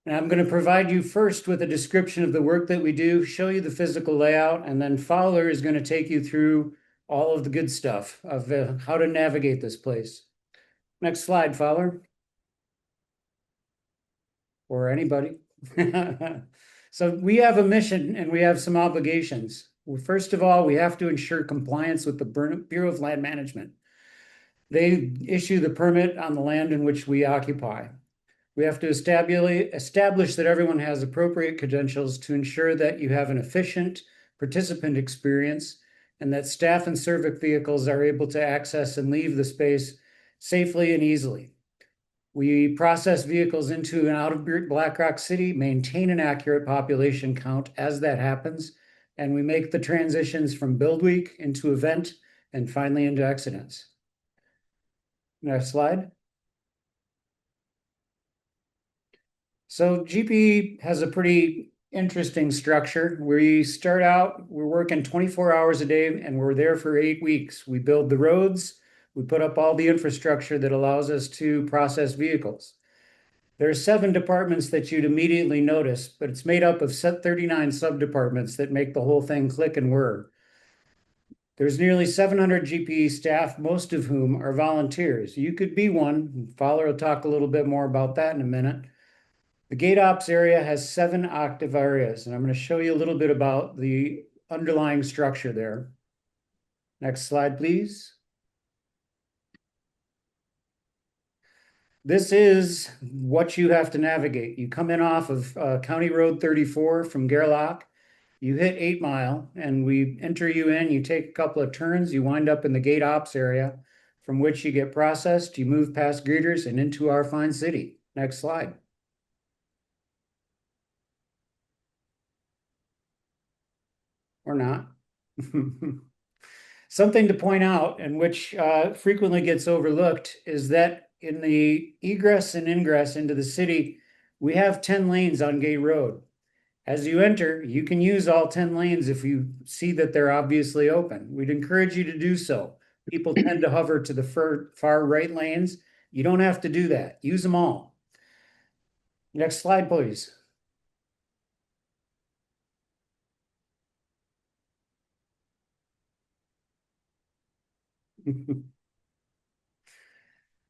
And I'm going to provide you first with a description of the work that we do, show you the physical layout, and then Fowler is going to take you through all of the good stuff of how to navigate this place. Next slide, Fowler. Or anybody. So we have a mission and we have some obligations. Well, first of all, we have to ensure compliance with the Bureau of Land Management. They issue the permit on the land in which we occupy. We have to establish that everyone has appropriate credentials to ensure that you have an efficient participant experience and that staff and civic vehicles are able to access and leave the space safely and easily. We process vehicles into and out of Black Rock City, maintain an accurate population count as that happens, and we make the transitions from build week into event and finally into accidents. Next slide. So GP has a pretty interesting structure. We start out, we're working 24 hours a day and we're there for 8 weeks. We build the roads, we put up all the infrastructure that allows us to process vehicles. There are 7 departments that you'd immediately notice, but it's made up of 39 sub-departments that make the whole thing click and whir. There's nearly 700 GPE staff, most of whom are volunteers. You could be one. Fowler will talk a little bit more about that in a minute. The gate ops area has 7 active areas, and I'm going to show you a little bit about the underlying structure there. Next slide, please. This is what you have to navigate. You come in off of County Road 34 from Gerlach. You hit 8 Mile, and we enter you in. You take a couple of turns. You wind up in the gate ops area, from which you get processed. You move past greeters and into our fine city. Next slide. Or not. Something to point out, and which frequently gets overlooked, is that in the egress and ingress into the city, we have 10 lanes on Gate Road. As you enter, you can use all 10 lanes if you see that they're obviously open. We'd encourage you to do so. People tend to hover to the far right lanes. You don't have to do that. Use them all. Next slide, please.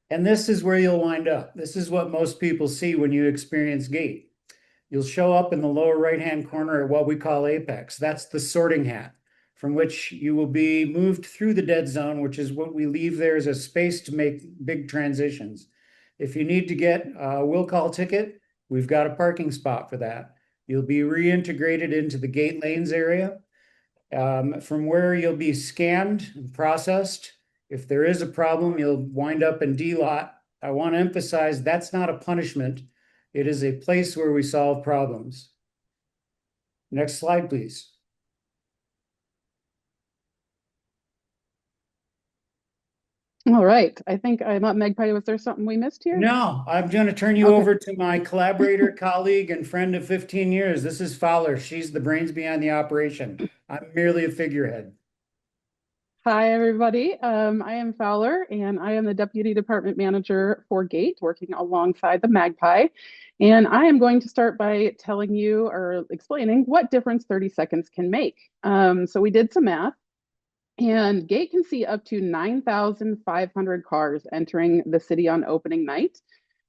And this is where you'll wind up. This is what most people see when you experience gate. You'll show up in the lower right-hand corner at what we call apex. That's the sorting hat, from which you will be moved through the dead zone, which is what we leave there as a space to make big transitions. If you need to get a will call ticket, we've got a parking spot for that. You'll be reintegrated into the gate lanes area, from where you'll be scanned and processed. If there is a problem, you'll wind up in D lot. I want to emphasize that's not a punishment. It is a place where we solve problems. Next slide, please. All right. I think I'm up, Magpie. Was there something we missed here? No, I'm going to turn you over to my collaborator, colleague, and friend of 15 years. This is Fowler. She's the brains behind the operation. I'm merely a figurehead. Hi, everybody. I am Fowler, and I am the Deputy Department Manager for GATE, working alongside the Magpie. And I am going to start by telling you or explaining what difference 30 seconds can make. So we did some math, and GATE can see up to 9,500 cars entering the city on opening night.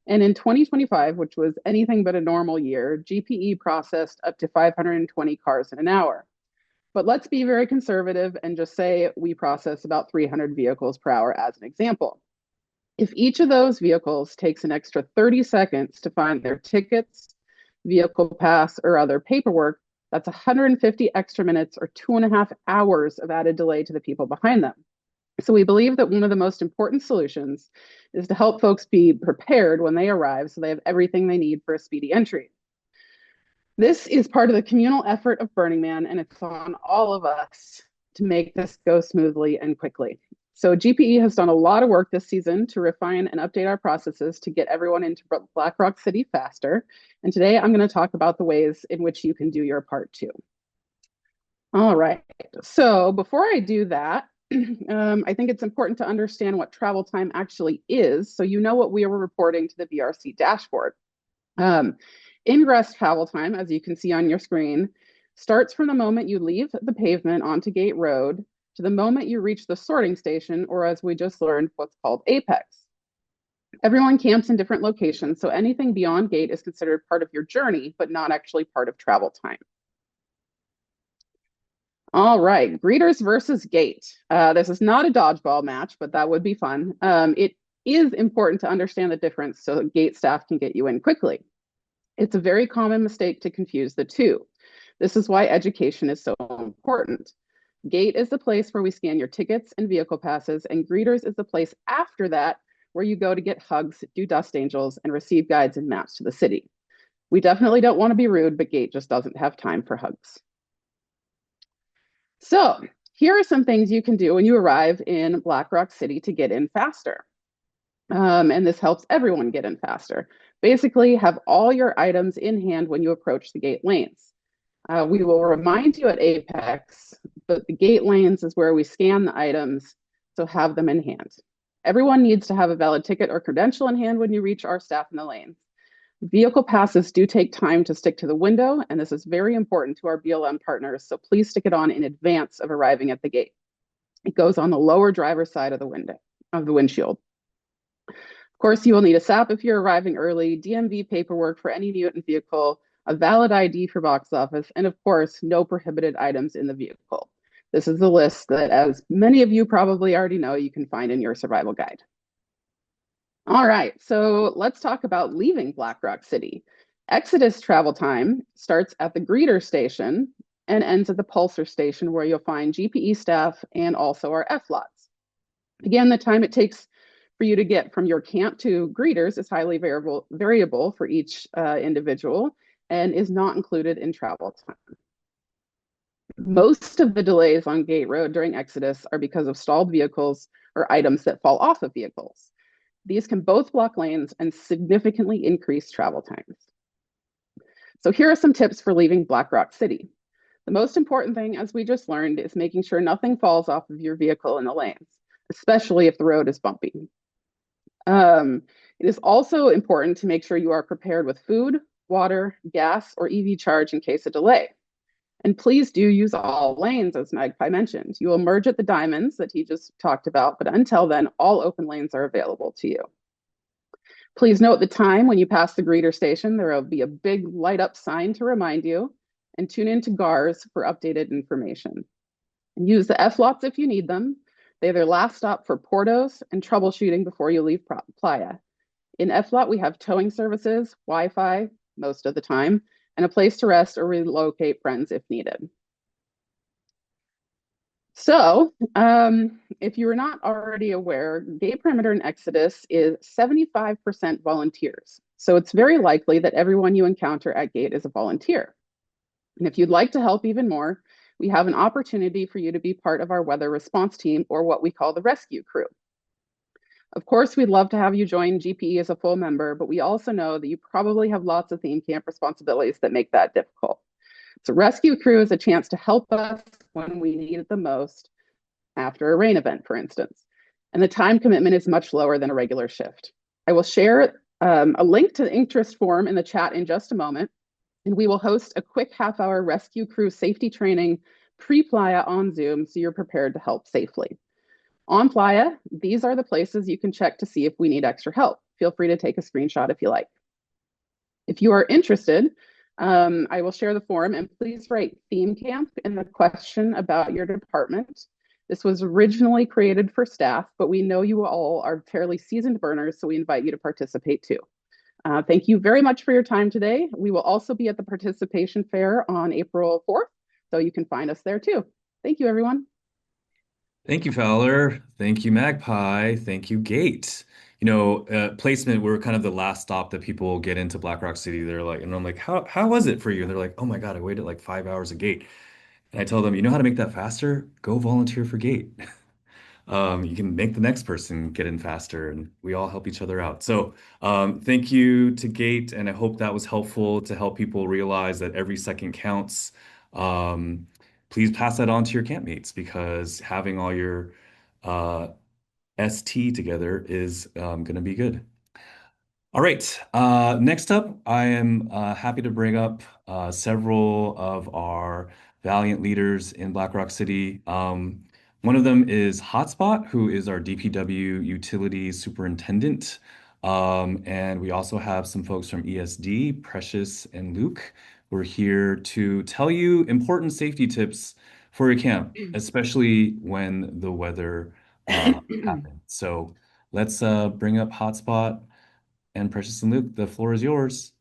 And in 2025, which was anything but a normal year, GPE processed up to 520 cars in an hour. But let's be very conservative and just say we process about 300 vehicles per hour as an example. If each of those vehicles takes an extra 30 seconds to find their tickets, vehicle pass, or other paperwork, that's 150 extra minutes or 2.5 hours of added delay to the people behind them. So we believe that one of the most important solutions is to help folks be prepared when they arrive so they have everything they need for a speedy entry. This is part of the communal effort of Burning Man, and it's on all of us to make this go smoothly and quickly. So GPE has done a lot of work this season to refine and update our processes to get everyone into Black Rock City faster. And today I'm going to talk about the ways in which you can do your part too. All right, so before I do that, I think it's important to understand what travel time actually is, so you know what we are reporting to the BRC dashboard. Ingress travel time, as you can see on your screen, starts from the moment you leave the pavement onto Gate Road to the moment you reach the sorting station, or as we just learned, what's called Apex. Everyone camps in different locations, so anything beyond Gate is considered part of your journey, but not actually part of travel time. All right, greeters versus Gate. This is not a dodgeball match, but that would be fun. It is important to understand the difference so Gate staff can get you in quickly. It's a very common mistake to confuse the two. This is why education is so important. Gate is the place where we scan your tickets and vehicle passes, and greeters is the place after that where you go to get hugs, do dust angels, and receive guides and maps to the city. We definitely don't want to be rude, but Gate just doesn't have time for hugs. So here are some things you can do when you arrive in Black Rock City to get in faster. And this helps everyone get in faster. Basically, have all your items in hand when you approach the Gate lanes. We will remind you at Apex, but the Gate lanes is where we scan the items, so have them in hand. Everyone needs to have a valid ticket or credential in hand when you reach our staff in the lanes. Vehicle passes do take time to stick to the window, and this is very important to our BLM partners, so please stick it on in advance of arriving at the gate. It goes on the lower driver's side of the windshield. Of course, you will need a SAP if you're arriving early, DMV paperwork for any mutant vehicle, a valid ID for box office, and of course, no prohibited items in the vehicle. This is the list that, as many of you probably already know, you can find in your survival guide. All right, so let's talk about leaving Black Rock City. Exodus travel time starts at the greeter station and ends at the pulsar station, where you'll find GPE staff and also our F-lots. Again, the time it takes for you to get from your camp to greeters is highly variable for each individual and is not included in travel time. Most of the delays on Gate Road during Exodus are because of stalled vehicles or items that fall off of vehicles. These can both block lanes and significantly increase travel times. So here are some tips for leaving Black Rock City. The most important thing, as we just learned, is making sure nothing falls off of your vehicle in the lanes, especially if the road is bumpy. It is also important to make sure you are prepared with food, water, gas, or EV charge in case of delay. And please do use all lanes, as Magpie mentioned. You will merge at the diamonds that he just talked about, but until then, all open lanes are available to you. Please note the time when you pass the greeter station. There will be a big light up sign to remind you, and tune into GARS for updated information. And use the F-lots if you need them. They're their last stop for portos and troubleshooting before you leave Playa. In F-lot, we have towing services, Wi-Fi most of the time, and a place to rest or relocate friends if needed. So, if you are not already aware, Gate Perimeter in Exodus is 75% volunteers. So it's very likely that everyone you encounter at Gate is a volunteer. And if you'd like to help even more, we have an opportunity for you to be part of our weather response team, or what we call the rescue crew. Of course, we'd love to have you join GPE as a full member, but we also know that you probably have lots of theme camp responsibilities that make that difficult. So rescue crew is a chance to help us when we need it the most, after a rain event, for instance. And the time commitment is much lower than a regular shift. I will share a link to the interest form in the chat in just a moment, and we will host a quick half-hour rescue crew safety training pre-Playa on Zoom so you're prepared to help safely. On Playa, these are the places you can check to see if we need extra help. Feel free to take a screenshot if you like. If you are interested, I will share the form, and please write theme camp in the question about your department. This was originally created for staff, but we know you all are fairly seasoned burners, so we invite you to participate too. Thank you very much for your time today. We will also be at the participation fair on April 4th, so you can find us there too. Thank you, everyone. Thank you, Fowler. Thank you, Magpie. Thank you, Gate. Placement, we're kind of the last stop that people get into Black Rock City. They're like, and I'm like, how was it for you? And they're like, oh my God, I waited like 5 hours at Gate. And I tell them, you know how to make that faster? Go volunteer for Gate. You can make the next person get in faster, and we all help each other out. So thank you to Gate, and I hope that was helpful to help people realize that every second counts. Please pass that on to your campmates, because having all your ST together is going to be good. All right. Next up, I am happy to bring up several of our valiant leaders in Black Rock City. One of them is Hotspot, who is our DPW utility superintendent. And we also have some folks from ESD, Precious and Luke. We're here to tell you important safety tips for your camp, especially when the weather happens. So let's bring up Hotspot and Precious and Luke. The floor is yours.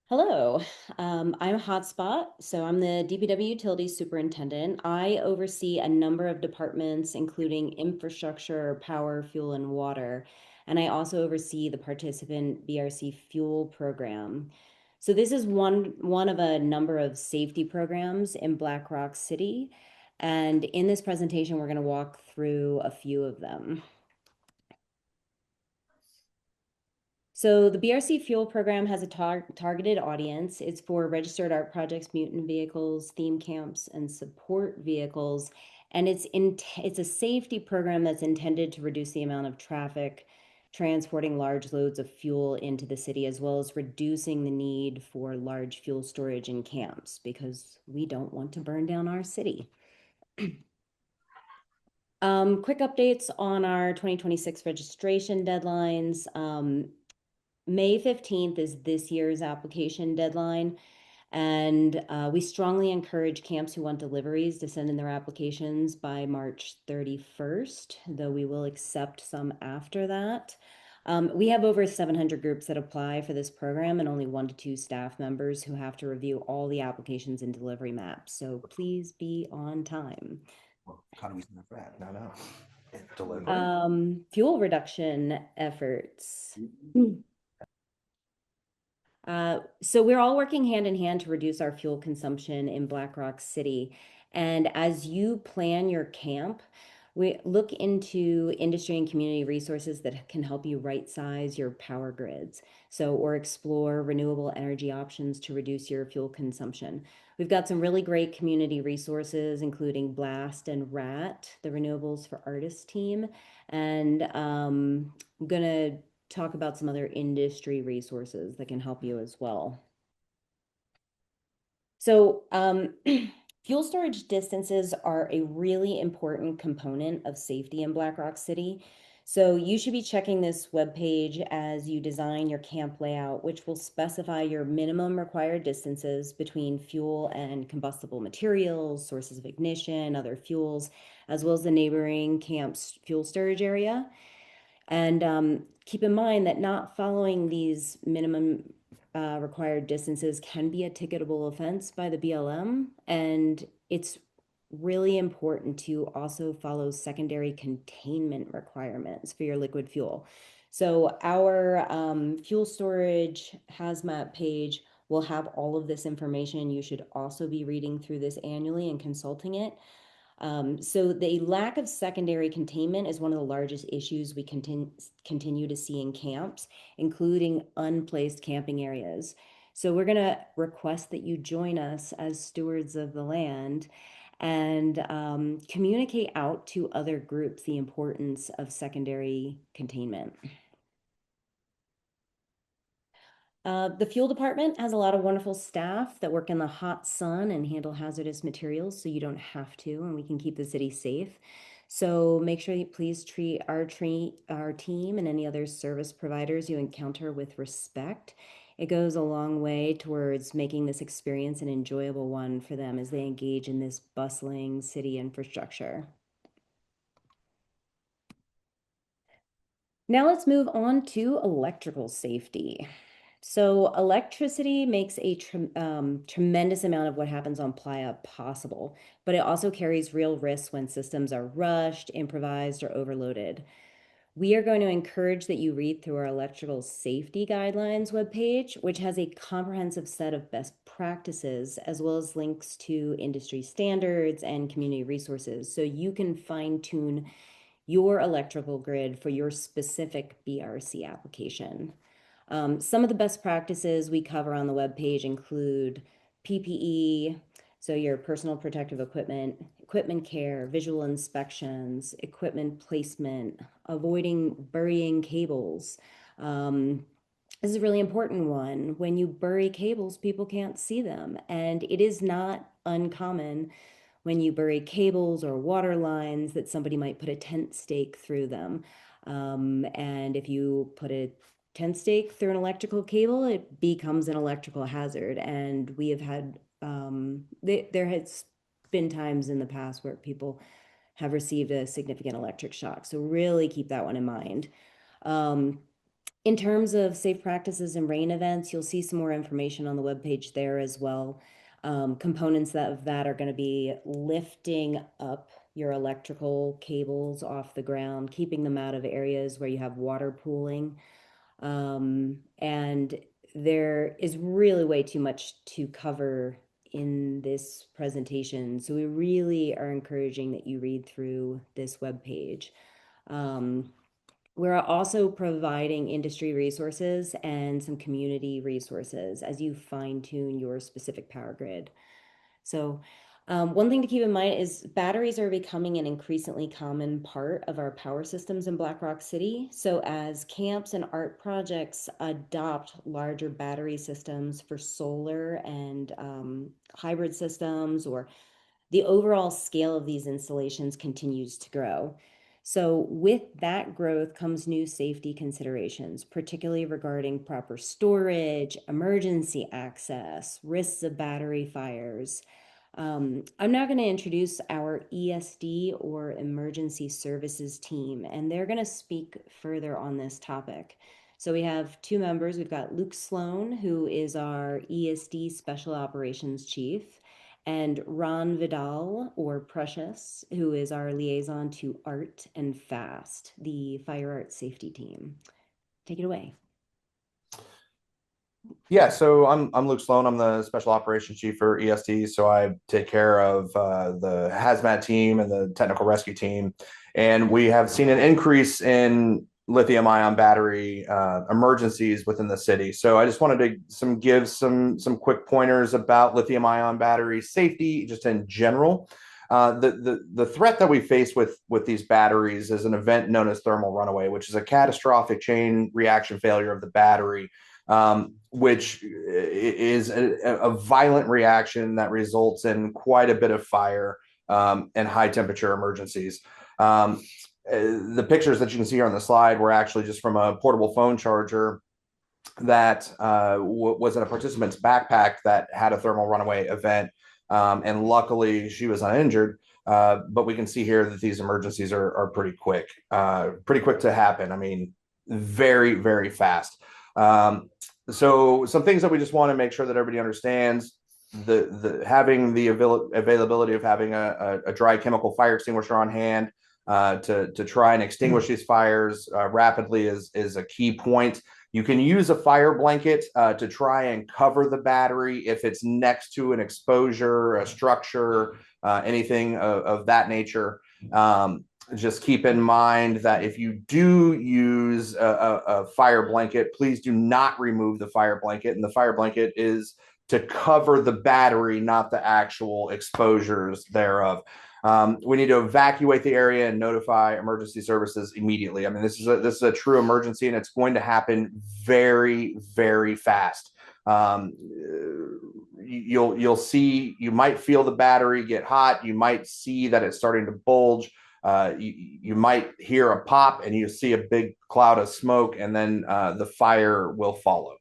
Hello, I'm Hotspot, so I'm the DPW Utilities Superintendent. I oversee a number of departments, including infrastructure, power, fuel, and water. And I also oversee the participant BRC fuel program. So this is one of a number of safety programs in Black Rock City. And in this presentation, we're going to walk through a few of them. So the BRC Fuel Program has a targeted audience. It's for registered art projects, mutant vehicles, theme camps, and support vehicles. And it's a safety program that's intended to reduce the amount of traffic transporting large loads of fuel into the city, as well as reducing the need for large fuel storage in camps, because we don't want to burn down our city. Quick updates on our 2026 registration deadlines. May 15th is this year's application deadline, and we strongly encourage camps who want deliveries to send in their applications by March 31st, though we will accept some after that. We have over 700 groups that apply for this program and only 1 to 2 staff members who have to review all the applications and delivery maps, so please be on time. How do we sign up for that? No. Fuel reduction efforts. So we're all working hand in hand to reduce our fuel consumption in Black Rock City. And as you plan your camp, we look into industry and community resources that can help you right-size your power grids. Or explore renewable energy options to reduce your fuel consumption. We've got some really great community resources, including Blast and RAT, the Renewables for Artists team. And I'm going to talk about some other industry resources that can help you as well. So fuel storage distances are a really important component of safety in Black Rock City. So you should be checking this webpage as you design your camp layout, which will specify your minimum required distances between fuel and combustible materials, sources of ignition, other fuels, as well as the neighboring camp's fuel storage area. And keep in mind that not following these minimum required distances can be a ticketable offense by the BLM. And it's really important to also follow secondary containment requirements for your liquid fuel. So our fuel storage hazmat page will have all of this information. You should also be reading through this annually and consulting it. So the lack of secondary containment is one of the largest issues we continue to see in camps, including unplaced camping areas. So we're going to request that you join us as stewards of the land and communicate out to other groups the importance of secondary containment. The fuel department has a lot of wonderful staff that work in the hot sun and handle hazardous materials, so you don't have to, and we can keep the city safe. So make sure you please treat our team and any other service providers you encounter with respect. It goes a long way towards making this experience an enjoyable one for them as they engage in this bustling city infrastructure. Now let's move on to electrical safety. So electricity makes a tremendous amount of what happens on Playa possible, but it also carries real risks when systems are rushed, improvised, or overloaded. We are going to encourage that you read through our electrical safety guidelines webpage, which has a comprehensive set of best practices, as well as links to industry standards and community resources, so you can fine-tune your electrical grid for your specific BRC application. Some of the best practices we cover on the webpage include PPE, so your personal protective equipment, equipment care, visual inspections, equipment placement, avoiding burying cables. This is a really important one. When you bury cables, people can't see them. And it is not uncommon when you bury cables or water lines that somebody might put a tent stake through them. And if you put a tent stake through an electrical cable, it becomes an electrical hazard. And we have had, there has been times in the past where people have received a significant electric shock. So really keep that one in mind. In terms of safe practices and rain events, you'll see some more information on the webpage there as well. Components of that are going to be lifting up your electrical cables off the ground, keeping them out of areas where you have water pooling. And there is really way too much to cover in this presentation. So we really are encouraging that you read through this webpage. We're also providing industry resources and some community resources as you fine-tune your specific power grid. So one thing to keep in mind is batteries are becoming an increasingly common part of our power systems in Black Rock City. So as camps and art projects adopt larger battery systems for solar and hybrid systems, or the overall scale of these installations continues to grow. So with that growth comes new safety considerations, particularly regarding proper storage, emergency access, risks of battery fires. I'm now going to introduce our ESD, or Emergency Services team, and they're going to speak further on this topic. So we have two members. We've got Luke Sloan, who is our ESD Special Operations Chief, and Ron Vidal, or Precious, who is our liaison to Art and FAST, the Fire Art Safety Team. Take it away. Yeah, so I'm Luke Sloan. I'm the Special Operations Chief for ESD, so I take care of the hazmat team and the technical rescue team. And we have seen an increase in lithium-ion battery emergencies within the city. So I just wanted to give some quick pointers about lithium-ion battery safety, just in general. The threat that we face with these batteries is an event known as thermal runaway, which is a catastrophic chain reaction failure of the battery, which is a violent reaction that results in quite a bit of fire and high temperature emergencies. The pictures that you can see here on the slide were actually just from a portable phone charger that was in a participant's backpack that had a thermal runaway event. And luckily she was uninjured. But we can see here that these emergencies are pretty quick to happen. I mean, very, very fast. So some things that we just want to make sure that everybody understands: having the availability of having a dry chemical fire extinguisher on hand to try and extinguish these fires rapidly is a key point. You can use a fire blanket to try and cover the battery if it's next to an exposure, a structure, anything of that nature. Just keep in mind that if you do use a fire blanket, please do not remove the fire blanket. And the fire blanket is to cover the battery, not the actual exposures thereof. We need to evacuate the area and notify emergency services immediately. I mean, this is a true emergency, and it's going to happen very, very fast. You'll see, you might feel the battery get hot. You might see that it's starting to bulge. You might hear a pop, and you see a big cloud of smoke, and then the fire will follow.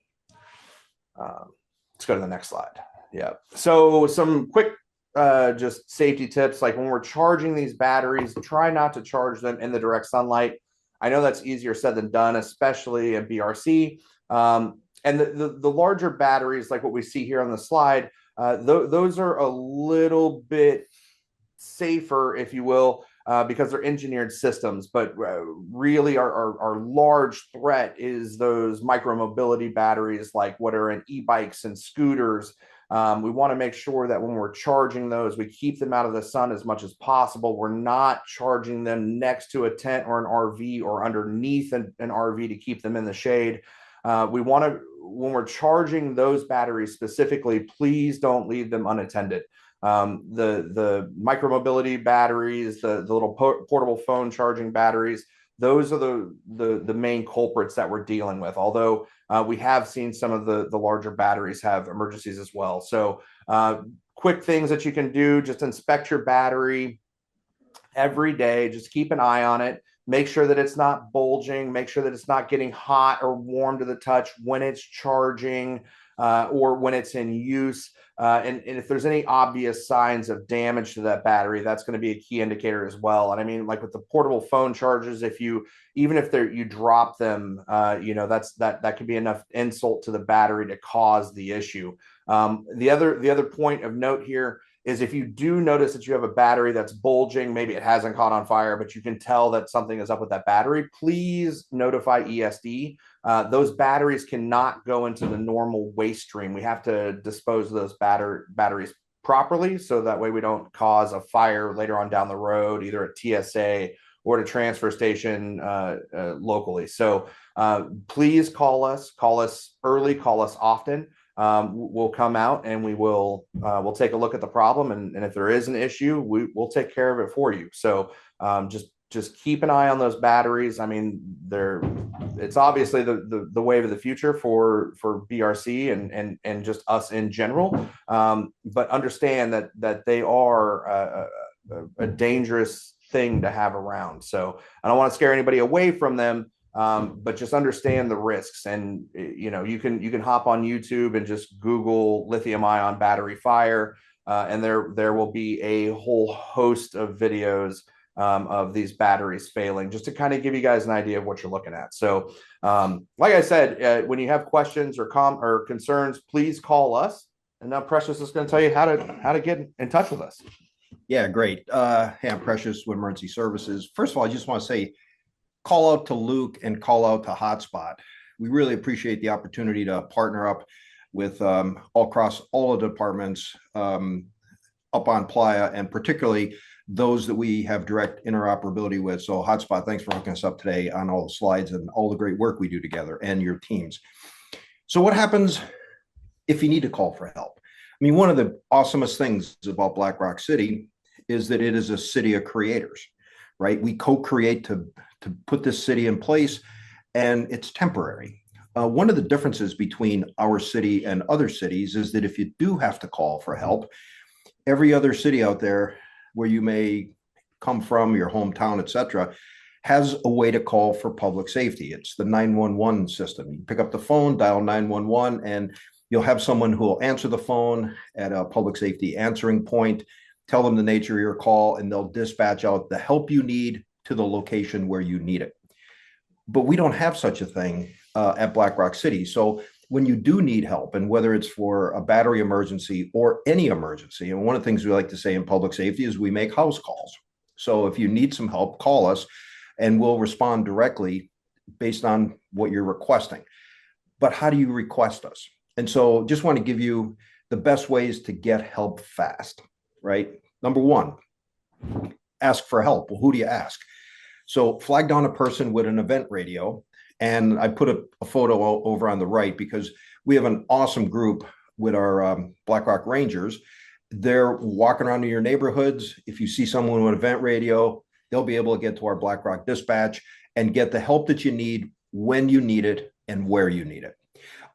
Let's go to the next slide. Yeah. So some quick just safety tips, like when we're charging these batteries, try not to charge them in the direct sunlight. I know that's easier said than done, especially in BRC. And the larger batteries, like what we see here on the slide, those are a little bit safer, if you will, because they're engineered systems. But really our large threat is those micromobility batteries, like what are in e-bikes and scooters. We want to make sure that when we're charging those, we keep them out of the sun as much as possible. We're not charging them next to a tent or an RV or underneath an RV to keep them in the shade. We want to, when we're charging those batteries specifically, please don't leave them unattended. The micromobility batteries, the little portable phone charging batteries, those are the main culprits that we're dealing with. Although we have seen some of the larger batteries have emergencies as well. So quick things that you can do: just inspect your battery every day. Just keep an eye on it. Make sure that it's not bulging. Make sure that it's not getting hot or warm to the touch when it's charging or when it's in use. And if there's any obvious signs of damage to that battery, that's going to be a key indicator as well. And I mean, like with the portable phone chargers, even if you drop them, that could be enough insult to the battery to cause the issue. The other point of note here is if you do notice that you have a battery that's bulging, maybe it hasn't caught on fire, but you can tell that something is up with that battery, please notify ESD. Those batteries cannot go into the normal waste stream. We have to dispose of those batteries properly, so that way we don't cause a fire later on down the road, either at TSA or at a transfer station locally. So please call us early, call us often. We'll come out and we'll take a look at the problem, and if there is an issue, we'll take care of it for you. So just keep an eye on those batteries. I mean, it's obviously the wave of the future for BRC and just us in general. But understand that they are a dangerous thing to have around. So I don't want to scare anybody away from them. But just understand the risks, and you can hop on YouTube and just Google lithium-ion battery fire, and there will be a whole host of videos of these batteries failing, just to kind of give you guys an idea of what you're looking at. So, like I said, when you have questions or concerns, please call us. And now Precious is going to tell you how to get in touch with us. Yeah, great. Hey, I'm Precious with Emergency Services. First of all, I just want to say, call out to Luke and call out to Hotspot. We really appreciate the opportunity to partner up with all across all of the departments up on Playa, and particularly those that we have direct interoperability with. So Hotspot, thanks for hooking us up today on all the slides and all the great work we do together and your teams. So what happens if you need to call for help? I mean, one of the awesomest things about Black Rock City is that it is a city of creators, right? We co-create to put this city in place, and it's temporary. One of the differences between our city and other cities is that if you do have to call for help, every other city out there where you may come from, your hometown, etc., has a way to call for public safety. It's the 911 system. You pick up the phone, dial 911, and you'll have someone who will answer the phone at a public safety answering point, tell them the nature of your call, and they'll dispatch out the help you need to the location where you need it. But we don't have such a thing at Black Rock City. So when you do need help, and whether it's for a battery emergency or any emergency, and one of the things we like to say in public safety is we make house calls. So if you need some help, call us and we'll respond directly based on what you're requesting. But how do you request us? And so just want to give you the best ways to get help fast, right? Number one, ask for help. Well, who do you ask? So flag down a person with an event radio. And I put a photo over on the right because we have an awesome group with our Black Rock Rangers. They're walking around in your neighborhoods. If you see someone with an event radio, they'll be able to get to our Black Rock dispatch and get the help that you need when you need it and where you need it.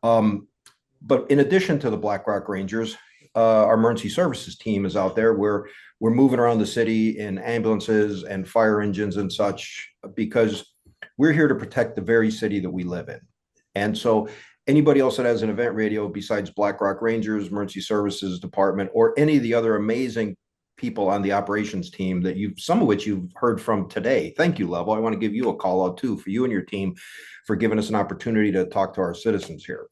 But in addition to the Black Rock Rangers, our emergency services team is out there. We're moving around the city in ambulances and fire engines and such, because we're here to protect the very city that we live in. And so anybody else that has an event radio besides Black Rock Rangers, Emergency Services Department, or any of the other amazing people on the operations team that some of which you've heard from today. Thank you, Level. I want to give you a call out too, for you and your team, for giving us an opportunity to talk to our citizens here.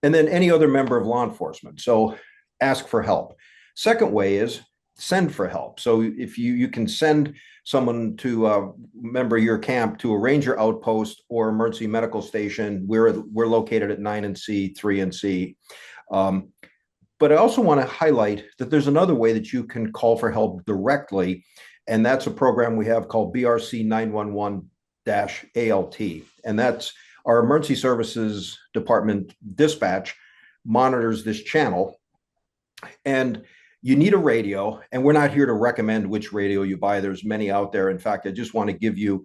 And then any other member of law enforcement. So ask for help. Second way is send for help. So if you can send someone to a member of your camp to a ranger outpost or emergency medical station. We're located at 9 and C, 3 and C. But I also want to highlight that there's another way that you can call for help directly, and that's a program we have called BRC 911-ALT, and that's our emergency services department dispatch monitors this channel. And you need a radio, and we're not here to recommend which radio you buy. There's many out there. In fact, I just want to give you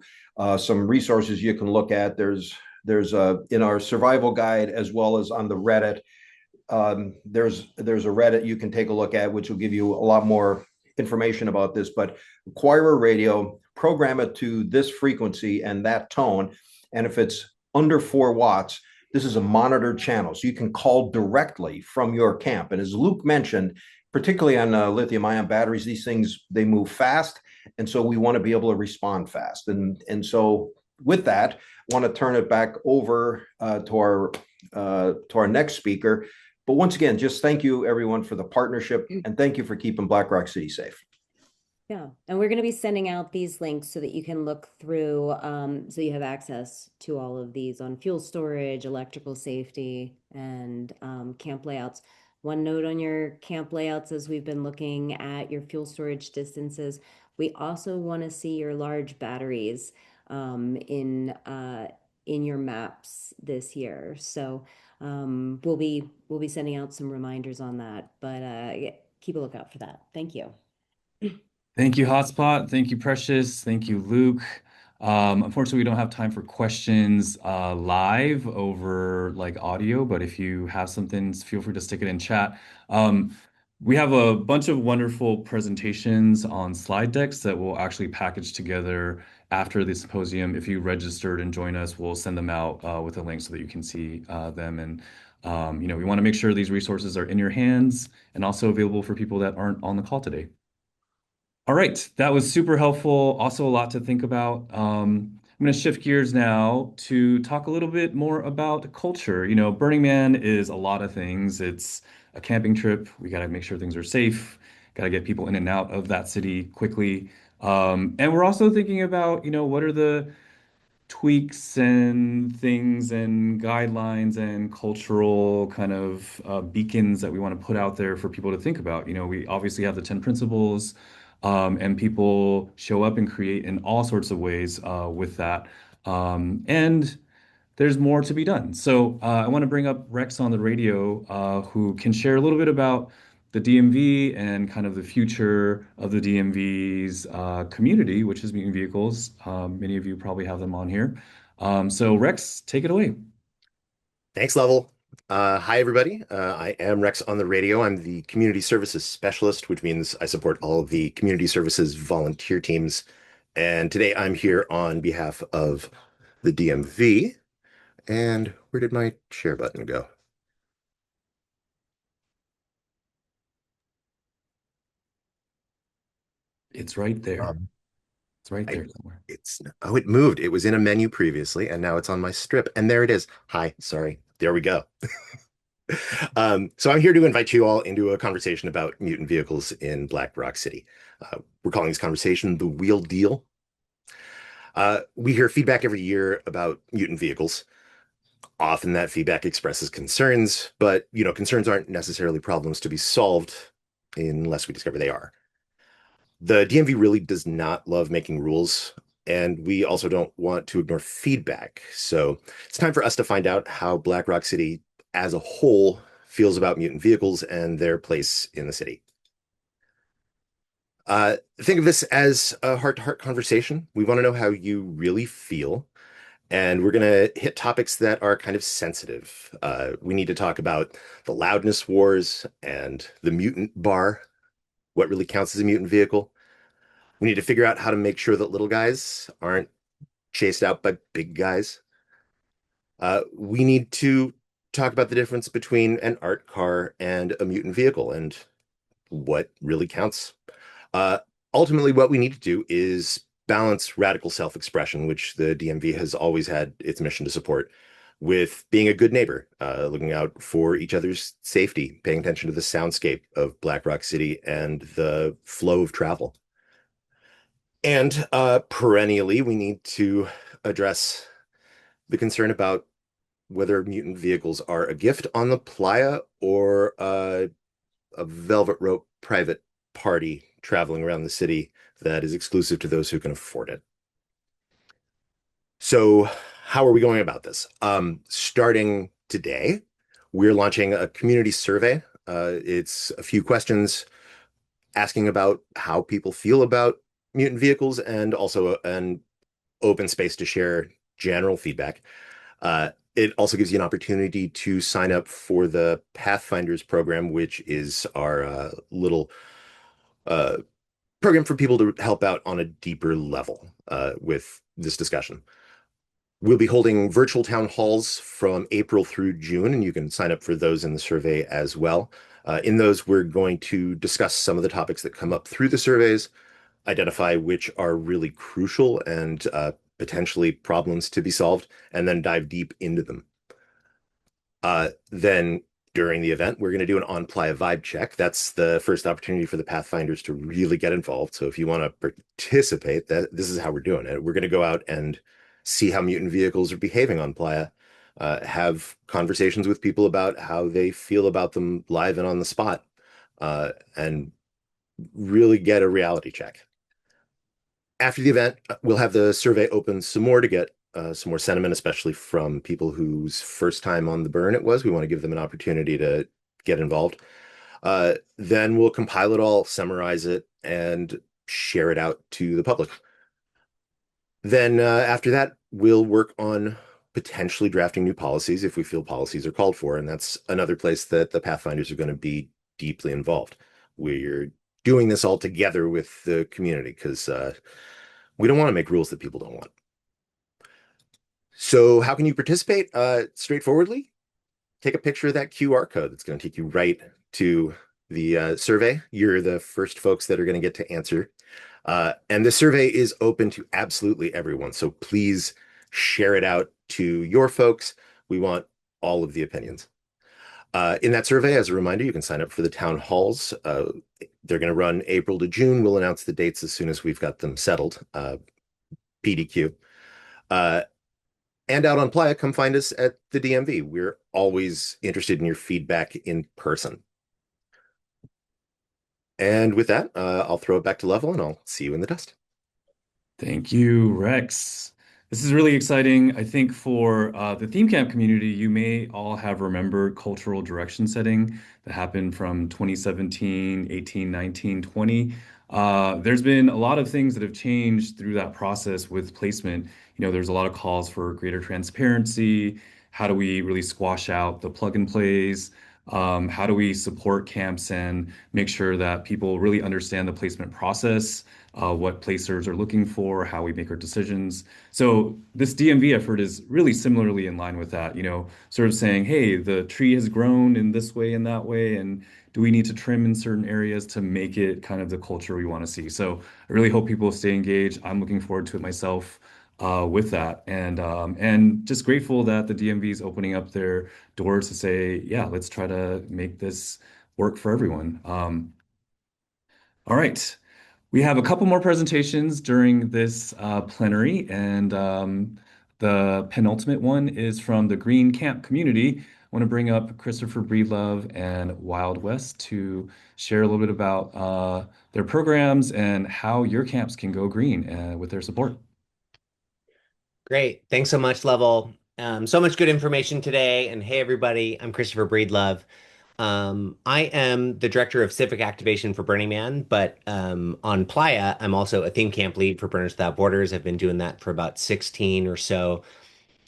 some resources you can look at. There's in our survival guide, as well as on the Reddit. There's a Reddit you can take a look at, which will give you a lot more information about this. But acquire a radio, program it to this frequency and that tone, and if it's under 4 watts, this is a monitored channel, so you can call directly from your camp. And as Luke mentioned, particularly on lithium-ion batteries, these things, they move fast, and so we want to be able to respond fast. And so with that, I want to turn it back over to our next speaker. But once again, just thank you, everyone, for the partnership, and thank you for keeping Black Rock City safe. Yeah, and we're going to be sending out these links so that you can look through, so you have access to all of these on fuel storage, electrical safety, and camp layouts. One note on your camp layouts, as we've been looking at your fuel storage distances, we also want to see your large batteries in your maps this year. So we'll be sending out some reminders on that, but keep a lookout for that. Thank you. Thank you, Hotspot. Thank you, Precious. Thank you, Luke. Unfortunately, we don't have time for questions live over like audio, but if you have something, feel free to stick it in chat. We have a bunch of wonderful presentations on slide decks that we'll actually package together after the symposium. If you registered and join us, we'll send them out with a link so that you can see them. And we want to make sure these resources are in your hands and also available for people that aren't on the call today. All right, that was super helpful. Also a lot to think about. I'm going to shift gears now to talk a little bit more about culture. Burning Man is a lot of things. It's a camping trip. We got to make sure things are safe, got to get people in and out of that city quickly. And we're also thinking about, what are the tweaks and things and guidelines and cultural kind of beacons that we want to put out there for people to think about. We obviously have the 10 principles. And people show up and create in all sorts of ways with that. And there's more to be done. So I want to bring up Rex on the radio, who can share a little bit about the DMV and kind of the future of the DMV's community, which is mutant vehicles. Many of you probably have them on here. So Rex, take it away. Thanks, Level. Hi, everybody. I am Rex on the radio. I'm the community services specialist, which means I support all of the community services volunteer teams. And today I'm here on behalf of the DMV. And where did my share button go? It's right there. It's right there somewhere. It moved. It was in a menu previously, and now it's on my strip. And there it is. Hi, sorry. There we go. So I'm here to invite you all into a conversation about mutant vehicles in Black Rock City. We're calling this conversation the Wheel Deal. We hear feedback every year about mutant vehicles. Often that feedback expresses concerns, but concerns aren't necessarily problems to be solved unless we discover they are. The DMV really does not love making rules, and we also don't want to ignore feedback. So it's time for us to find out how Black Rock City as a whole feels about mutant vehicles and their place in the city. Think of this as a heart-to-heart conversation. We want to know how you really feel, and we're going to hit topics that are kind of sensitive. We need to talk about the loudness wars and the mutant bar, what really counts as a mutant vehicle. We need to figure out how to make sure that little guys aren't chased out by big guys. We need to talk about the difference between an art car and a mutant vehicle and what really counts. Ultimately, what we need to do is balance radical self-expression, which the DMV has always had its mission to support, with being a good neighbor, looking out for each other's safety, paying attention to the soundscape of Black Rock City and the flow of travel. And perennially, we need to address the concern about whether mutant vehicles are a gift on the playa or a velvet rope private party traveling around the city that is exclusive to those who can afford it. So how are we going about this? Starting today, we're launching a community survey. It's a few questions asking about how people feel about mutant vehicles and also an open space to share general feedback. It also gives you an opportunity to sign up for the Pathfinders program, which is our little program for people to help out on a deeper level with this discussion. We'll be holding virtual town halls from April through June, and you can sign up for those in the survey as well. In those, we're going to discuss some of the topics that come up through the surveys, identify which are really crucial and potentially problems to be solved, and then dive deep into them. Then during the event, we're going to do an on-playa vibe check. That's the first opportunity for the Pathfinders to really get involved. So if you want to participate, this is how we're doing it. We're going to go out and see how mutant vehicles are behaving on Playa, have conversations with people about how they feel about them live and on the spot, and really get a reality check. After the event, we'll have the survey open some more to get some more sentiment, especially from people whose first time on the burn it was. We want to give them an opportunity to get involved. Then we'll compile it all, summarize it, and share it out to the public. Then after that, we'll work on potentially drafting new policies if we feel policies are called for. And that's another place that the Pathfinders are going to be deeply involved. We're doing this all together with the community because we don't want to make rules that people don't want. So how can you participate? Straightforwardly, take a picture of that QR code. That's going to take you right to the survey. You're the first folks that are going to get to answer. And the survey is open to absolutely everyone. So please share it out to your folks. We want all of the opinions. In that survey, as a reminder, you can sign up for the town halls. They're going to run April to June. We'll announce the dates as soon as we've got them settled. PDQ. And out on Playa, come find us at the DMV. We're always interested in your feedback in person. And with that, I'll throw it back to Level and I'll see you in the dust. Thank you, Rex. This is really exciting. I think for the theme camp community, you may all have remembered cultural direction setting that happened from 2017, 18, 19, 20. There's been a lot of things that have changed through that process with placement. There's a lot of calls for greater transparency. How do we really squash out the plug and plays? How do we support camps and make sure that people really understand the placement process, what placers are looking for, how we make our decisions? So this DMV effort is really similarly in line with that, sort of saying, hey, the tree has grown in this way and that way, and do we need to trim in certain areas to make it kind of the culture we want to see? So I really hope people stay engaged. I'm looking forward to it myself with that. And just grateful that the DMV is opening up their doors to say, yeah, let's try to make this work for everyone. All right. We have a couple more presentations during this plenary, and the penultimate one is from the Green Camp community. I want to bring up Christopher Breedlove and Wild West to share a little bit about their programs and how your camps can go green with their support. Great. Thanks so much, Level. So much good information today. And hey, everybody, I'm Christopher Breedlove. I am the director of civic activation for Burning Man, but on Playa, I'm also a theme camp lead for Burners Without Borders. I've been doing that for about 16 or so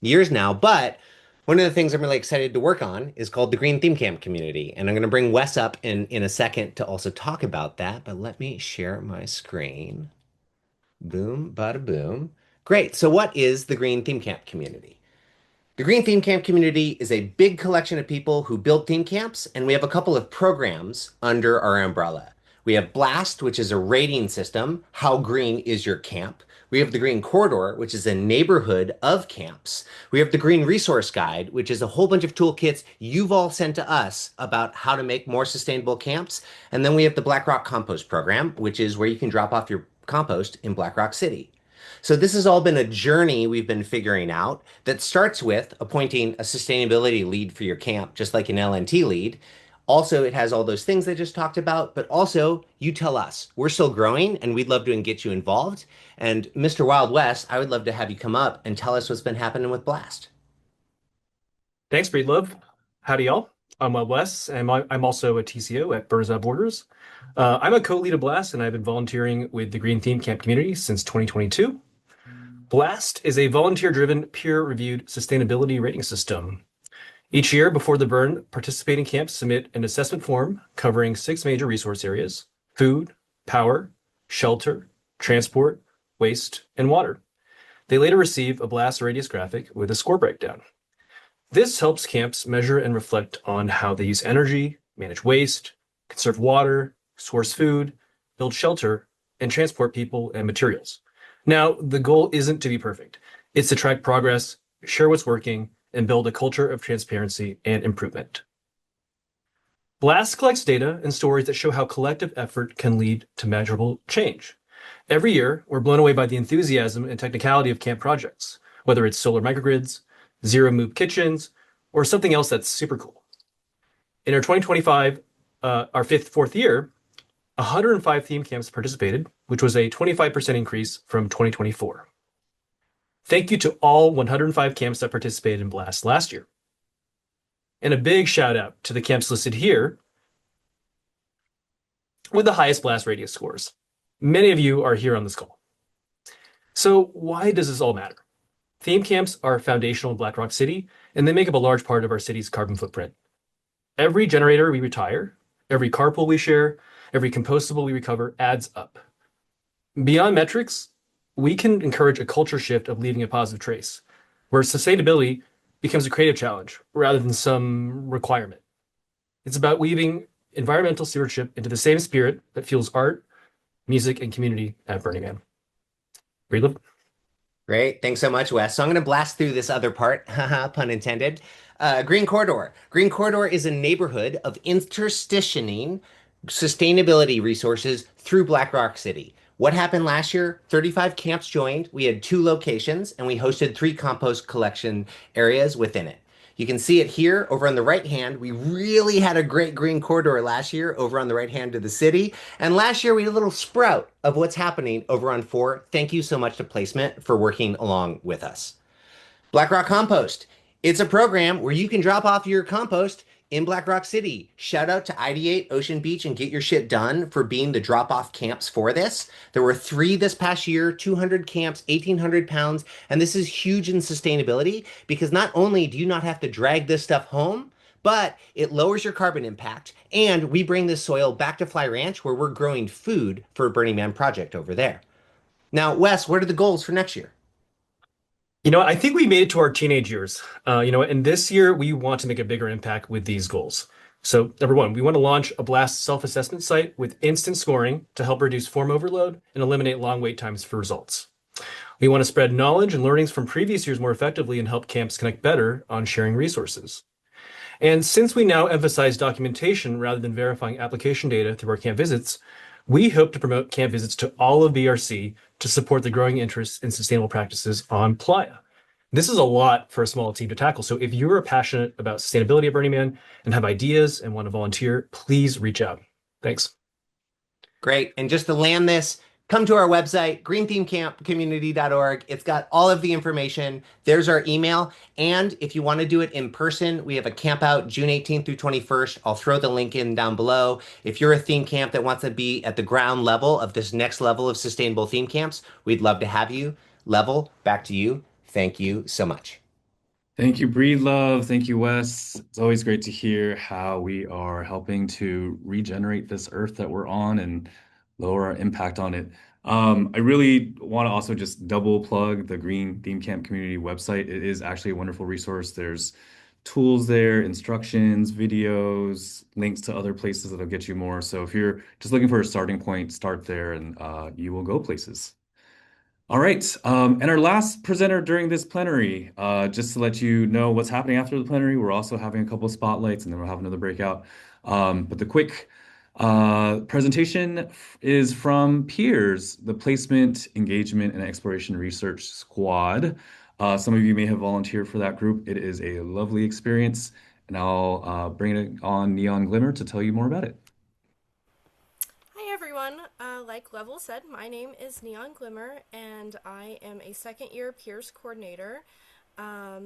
years now. But one of the things I'm really excited to work on is called the Green Theme Camp Community. And I'm going to bring Wes up in a second to also talk about that. But let me share my screen. Boom, bada boom. Great. So what is the Green Theme Camp Community? The Green Theme Camp Community is a big collection of people who build theme camps, and we have a couple of programs under our umbrella. We have Blast, which is a rating system. How green is your camp? We have the Green Corridor, which is a neighborhood of camps. We have the Green Resource Guide, which is a whole bunch of toolkits you've all sent to us about how to make more sustainable camps. And then we have the Black Rock Compost Program, which is where you can drop off your compost in Black Rock City. So this has all been a journey we've been figuring out that starts with appointing a sustainability lead for your camp, just like an LNT lead. Also, it has all those things I just talked about, but also you tell us. We're still growing and we'd love to get you involved. And Mr. Wild West, I would love to have you come up and tell us what's been happening with Blast. Thanks, Breedlove. Howdy, y'all. I'm Wes, and I'm also a TCO at Birds Without Borders. I'm a co-lead of Blast, and I've been volunteering with the Green Theme Camp community since 2022. Blast is a volunteer-driven, peer-reviewed sustainability rating system. Each year before the burn, participating camps submit an assessment form covering 6 major resource areas: food, power, shelter, transport, waste, and water. They later receive a Blast radius graphic with a score breakdown. This helps camps measure and reflect on how they use energy, manage waste, conserve water, source food, build shelter, and transport people and materials. Now, the goal isn't to be perfect. It's to track progress, share what's working, and build a culture of transparency and improvement. Blast collects data and stories that show how collective effort can lead to measurable change. Every year, we're blown away by the enthusiasm and technicality of camp projects, whether it's solar microgrids, zero MOOP kitchens, or something else that's super cool. In our 2025, our fourth year, 105 theme camps participated, which was a 25% increase from 2024. Thank you to all 105 camps that participated in Blast last year. And a big shout out to the camps listed here with the highest Blast radius scores. Many of you are here on this call. So why does this all matter? Theme camps are foundational in Black Rock City, and they make up a large part of our city's carbon footprint. Every generator we retire, every carpool we share, every compostable we recover adds up. Beyond metrics, we can encourage a culture shift of leaving a positive trace, where sustainability becomes a creative challenge rather than some requirement. It's about weaving environmental stewardship into the same spirit that fuels art, music, and community at Burning Man. Breedlove? Great. Thanks so much, Wes. So I'm going to blast through this other part, haha, pun intended. Green Corridor. Green Corridor is a neighborhood of interstitioning sustainability resources through Black Rock City. What happened last year? 35 camps joined. We had 2 locations, and we hosted 3 compost collection areas within it. You can see it here over on the right hand. We really had a great green corridor last year over on the right hand of the city. And last year we had a little sprout of what's happening over on 4. Thank you so much to Placement for working along with us. Black Rock Compost. It's a program where you can drop off your compost in Black Rock City. Shout out to Ideate, Ocean Beach, and Get Your Shit Done for being the drop-off camps for this. There were 3 this past year, 200 camps, 1,800 pounds, and this is huge in sustainability because not only do you not have to drag this stuff home, but it lowers your carbon impact, and we bring this soil back to Fly Ranch where we're growing food for Burning Man Project over there. Now, Wes, what are the goals for next year? I think we made it to our teenage years. And this year we want to make a bigger impact with these goals. So number 1, we want to launch a Blast self-assessment site with instant scoring to help reduce form overload and eliminate long wait times for results. We want to spread knowledge and learnings from previous years more effectively and help camps connect better on sharing resources. And since we now emphasize documentation rather than verifying application data through our camp visits, we hope to promote camp visits to all of BRC to support the growing interest in sustainable practices on Playa. This is a lot for a small team to tackle. So if you're passionate about sustainability at Burning Man and have ideas and want to volunteer, please reach out. Thanks. Great. And just to land this, come to our website, greenthemecampcommunity.org. It's got all of the information. There's our email. And if you want to do it in person, we have a camp out June 18th through 21st. I'll throw the link in down below. If you're a theme camp that wants to be at the ground level of this next level of sustainable theme camps, we'd love to have you. Level, back to you. Thank you so much. Thank you, Breedlove. Thank you, Wes. It's always great to hear how we are helping to regenerate this earth that we're on and lower our impact on it. I really want to also just double plug the Green Theme Camp community website. It is actually a wonderful resource. There's tools there, instructions, videos, links to other places that'll get you more. So if you're just looking for a starting point, start there and you will go places. All right, and our last presenter during this plenary, just to let you know what's happening after the plenary, we're also having a couple of spotlights and then we'll have another breakout. But the quick presentation is from Peers, the Placement, Engagement, and Exploration Research Squad. Some of you may have volunteered for that group. It is a lovely experience, and I'll bring it on Neon Glimmer to tell you more about it. Hi everyone, like Level said, my name is Neon Glimmer and I am a second year Peers coordinator.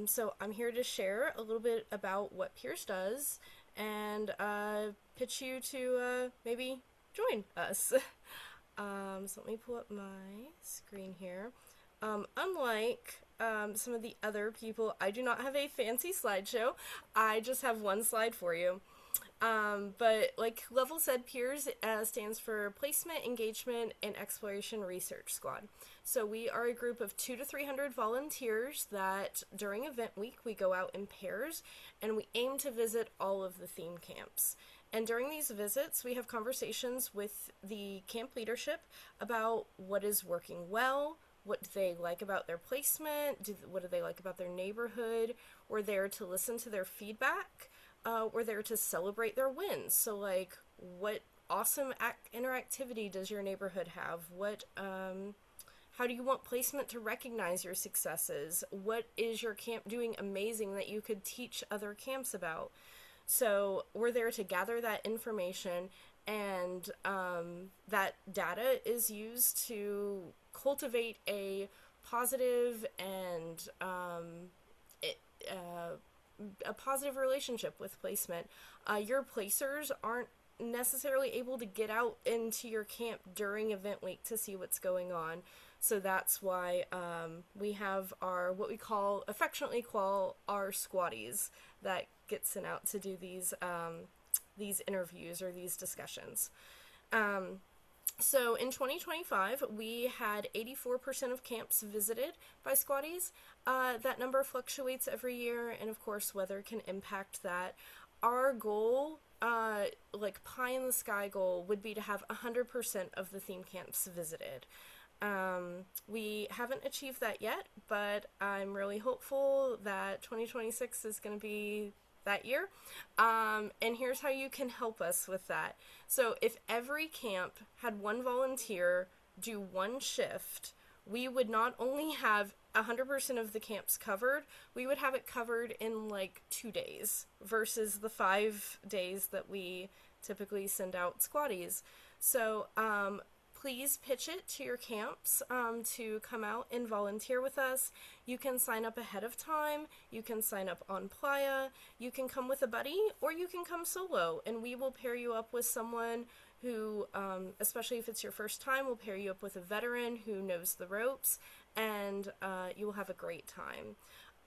So I'm here to share a little bit about what Peers does and pitch you to maybe join us. So let me pull up my screen here. Unlike some of the other people, I do not have a fancy slideshow. I just have one slide for you. But like Level said, PEERS stands for Placement, Engagement, and Exploration Research Squad. So we are a group of 200 to 300 volunteers that during event week we go out in pairs and we aim to visit all of the theme camps. And during these visits, we have conversations with the camp leadership about what is working well, what do they like about their placement, what do they like about their neighborhood. We're there to listen to their feedback. We're there to celebrate their wins. So, like, what awesome interactivity does your neighborhood have? How do you want placement to recognize your successes? What is your camp doing amazing that you could teach other camps about? So we're there to gather that information, and that data is used to cultivate a positive and a positive relationship with placement. Your placers aren't necessarily able to get out into your camp during event week to see what's going on. So that's why we have our, what we affectionately call our squatties that get sent out to do these interviews or these discussions. So in 2025, we had 84% of camps visited by squatties. That number fluctuates every year, and of course, weather can impact that. Our goal, like pie in the sky goal, would be to have 100% of the theme camps visited. We haven't achieved that yet, but I'm really hopeful that 2026 is going to be that year. And here's how you can help us with that. So if every camp had one volunteer do one shift, we would not only have 100% of the camps covered, we would have it covered in like 2 days versus the 5 days that we typically send out squatties. So please pitch it to your camps to come out and volunteer with us. You can sign up ahead of time. You can sign up on Playa. You can come with a buddy, or you can come solo, and we will pair you up with someone who, especially if it's your first time, will pair you up with a veteran who knows the ropes, and you will have a great time.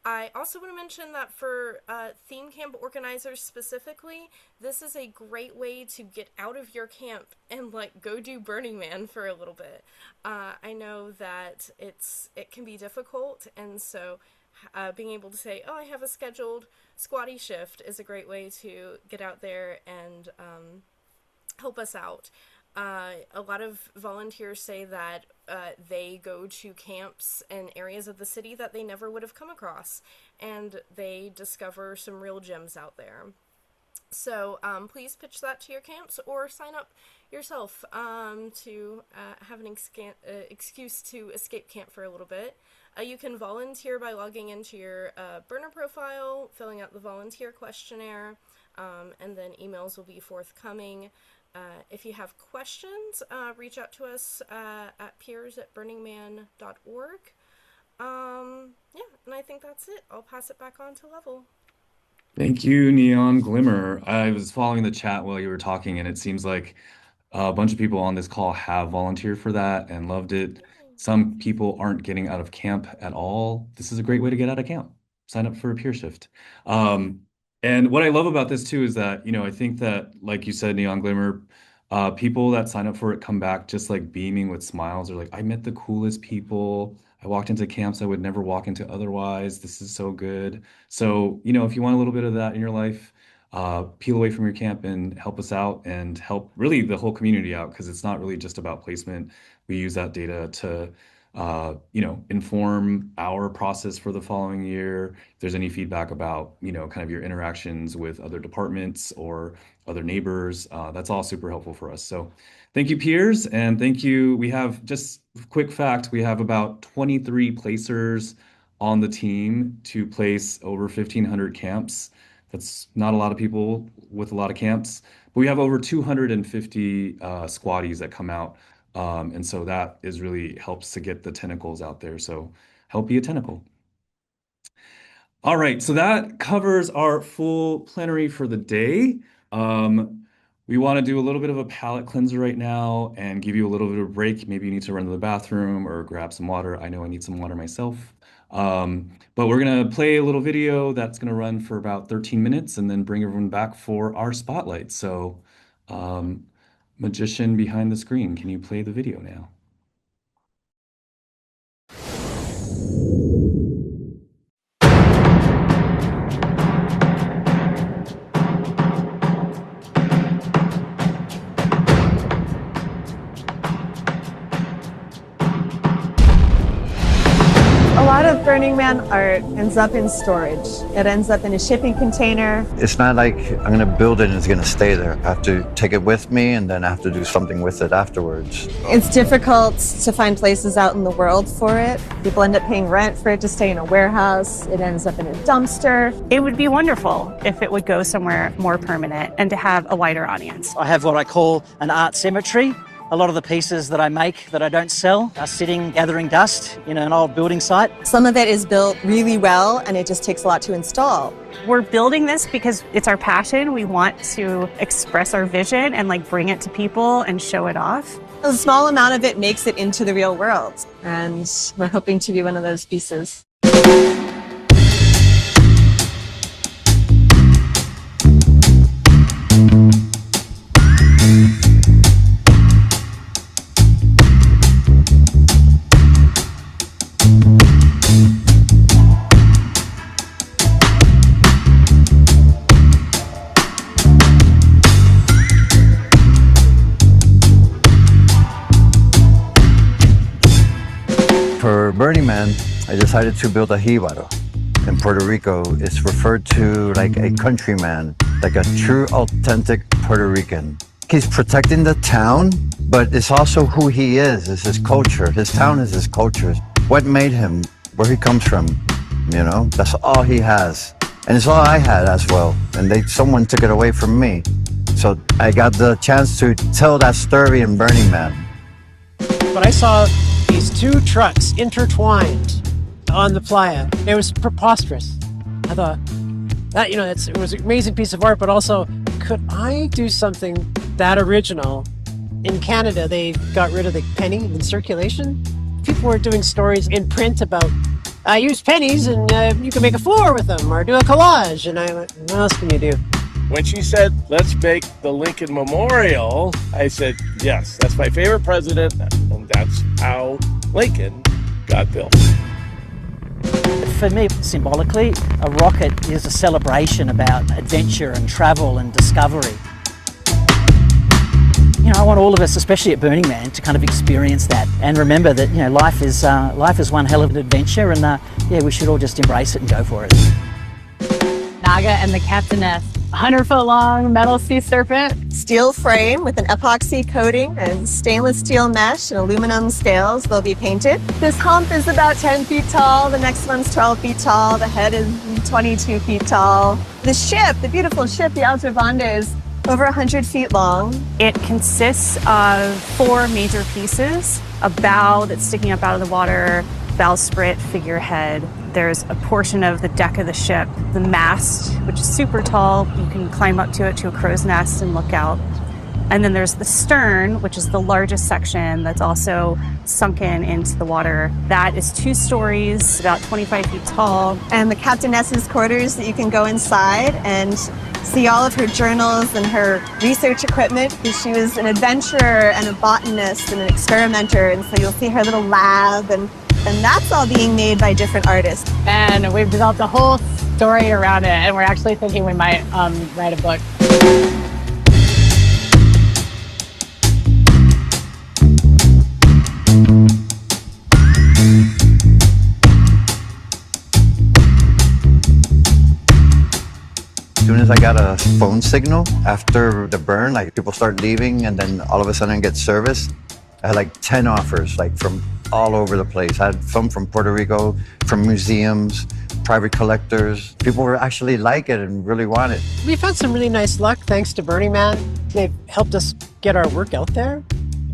I also want to mention that for theme camp organizers specifically, this is a great way to get out of your camp and like go do Burning Man for a little bit. I know that it can be difficult, and so being able to say, oh, I have a scheduled squatty shift is a great way to get out there and help us out. A lot of volunteers say that they go to camps in areas of the city that they never would have come across, and they discover some real gems out there. So please pitch that to your camps, or sign up yourself to have an excuse to escape camp for a little bit. You can volunteer by logging into your burner profile, filling out the volunteer questionnaire, and then emails will be forthcoming. If you have questions, reach out to us at peers@burningman.org. Yeah, and I think that's it. I'll pass it back on to Level. Thank you, Neon Glimmer. I was following the chat while you were talking, and it seems like a bunch of people on this call have volunteered for that and loved it. Some people aren't getting out of camp at all. This is a great way to get out of camp. Sign up for a peer shift. And what I love about this too is that, I think that, like you said, Neon Glimmer, people that sign up for it come back just like beaming with smiles. They're like, I met the coolest people. I walked into camps I would never walk into otherwise. This is so good. So, if you want a little bit of that in your life, peel away from your camp and help us out and help really the whole community out, because it's not really just about placement. We use that data to inform our process for the following year. If there's any feedback about, kind of your interactions with other departments or other neighbors, that's all super helpful for us. So thank you, peers, and thank you. We have, just quick fact, we have about 23 placers on the team to place over 1,500 camps. That's not a lot of people with a lot of camps, but we have over 250 squatties that come out. And so that is really helps to get the tentacles out there. So help be a tentacle. All right, so that covers our full plenary for the day. We want to do a little bit of a palate cleanser right now and give you a little bit of a break. Maybe you need to run to the bathroom or grab some water. I know I need some water myself. But we're going to play a little video that's going to run for about 13 minutes and then bring everyone back for our spotlight. So, magician behind the screen, can you play the video now? A lot of Burning Man art ends up in storage. It ends up in a shipping container. It's not like I'm gonna build it and it's gonna stay there. I have to take it with me and then I have to do something with it afterwards. It's difficult to find places out in the world for it. People end up paying rent for it to stay in a warehouse. It ends up in a dumpster. It would be wonderful if it would go somewhere more permanent and to have a wider audience. I have what I call an art cemetery. A lot of the pieces that I make that I don't sell are sitting gathering dust in an old building site. Some of it is built really well and it just takes a lot to install. We're building this because it's our passion. We want to express our vision and bring it to people and show it off. A small amount of it makes it into the real world, and we're hoping to be one of those pieces. For Burning Man, I decided to build a jíbaro. In Puerto Rico, it's referred to like a countryman, like a true, authentic Puerto Rican. He's protecting the town, but it's also who he is. It's his culture. His town is his culture. What made him, where he comes from, that's all he has. And it's all I had as well. And someone took it away from me. So I got the chance to tell that story in Burning Man. But I saw these two trucks intertwined on the playa. It was preposterous. I thought that, it was an amazing piece of art, but also, could I do something that original? In Canada, they got rid of the penny in circulation. People were doing stories in print about, I use pennies and you can make a floor with them or do a collage. And I went, what else can you do? When she said, let's make the Lincoln Memorial, I said, yes, that's my favorite president, and that's how Lincoln got built. For me, symbolically, a rocket is a celebration about adventure and travel and discovery. I want all of us, especially at Burning Man, to kind of experience that and remember that, life is one hell of an adventure, and we should all just embrace it and go for it. Naga and the Captainess. 100-foot long metal sea serpent. Steel frame with an epoxy coating and stainless steel mesh and aluminum scales. They'll be painted. This hump is about 10 feet tall. The next one's 12 feet tall. The head is 22 feet tall. The ship, the beautiful ship, the Outervande, is over 100 feet long. It consists of 4 major pieces: a bow that's sticking up out of the water, bowsprit, figurehead. There's a portion of the deck of the ship, the mast, which is super tall. You can climb up to it to a crow's nest and look out. And then there's the stern, which is the largest section that's also sunken into the water. That is 2 stories, about 25 feet tall. And the Captainess's quarters that you can go inside and see all of her journals and her research equipment, because she was an adventurer and a botanist and an experimenter. And so you'll see her little lab, and that's all being made by different artists. And we've developed a whole story around it, and we're actually thinking we might write a book. As soon as I got a phone signal after the burn, people start leaving and then all of a sudden get service. I had 10 offers, from all over the place. I had some from Puerto Rico, from museums, private collectors. People were actually like it and really want it. We've had some really nice luck thanks to Burning Man. They've helped us get our work out there.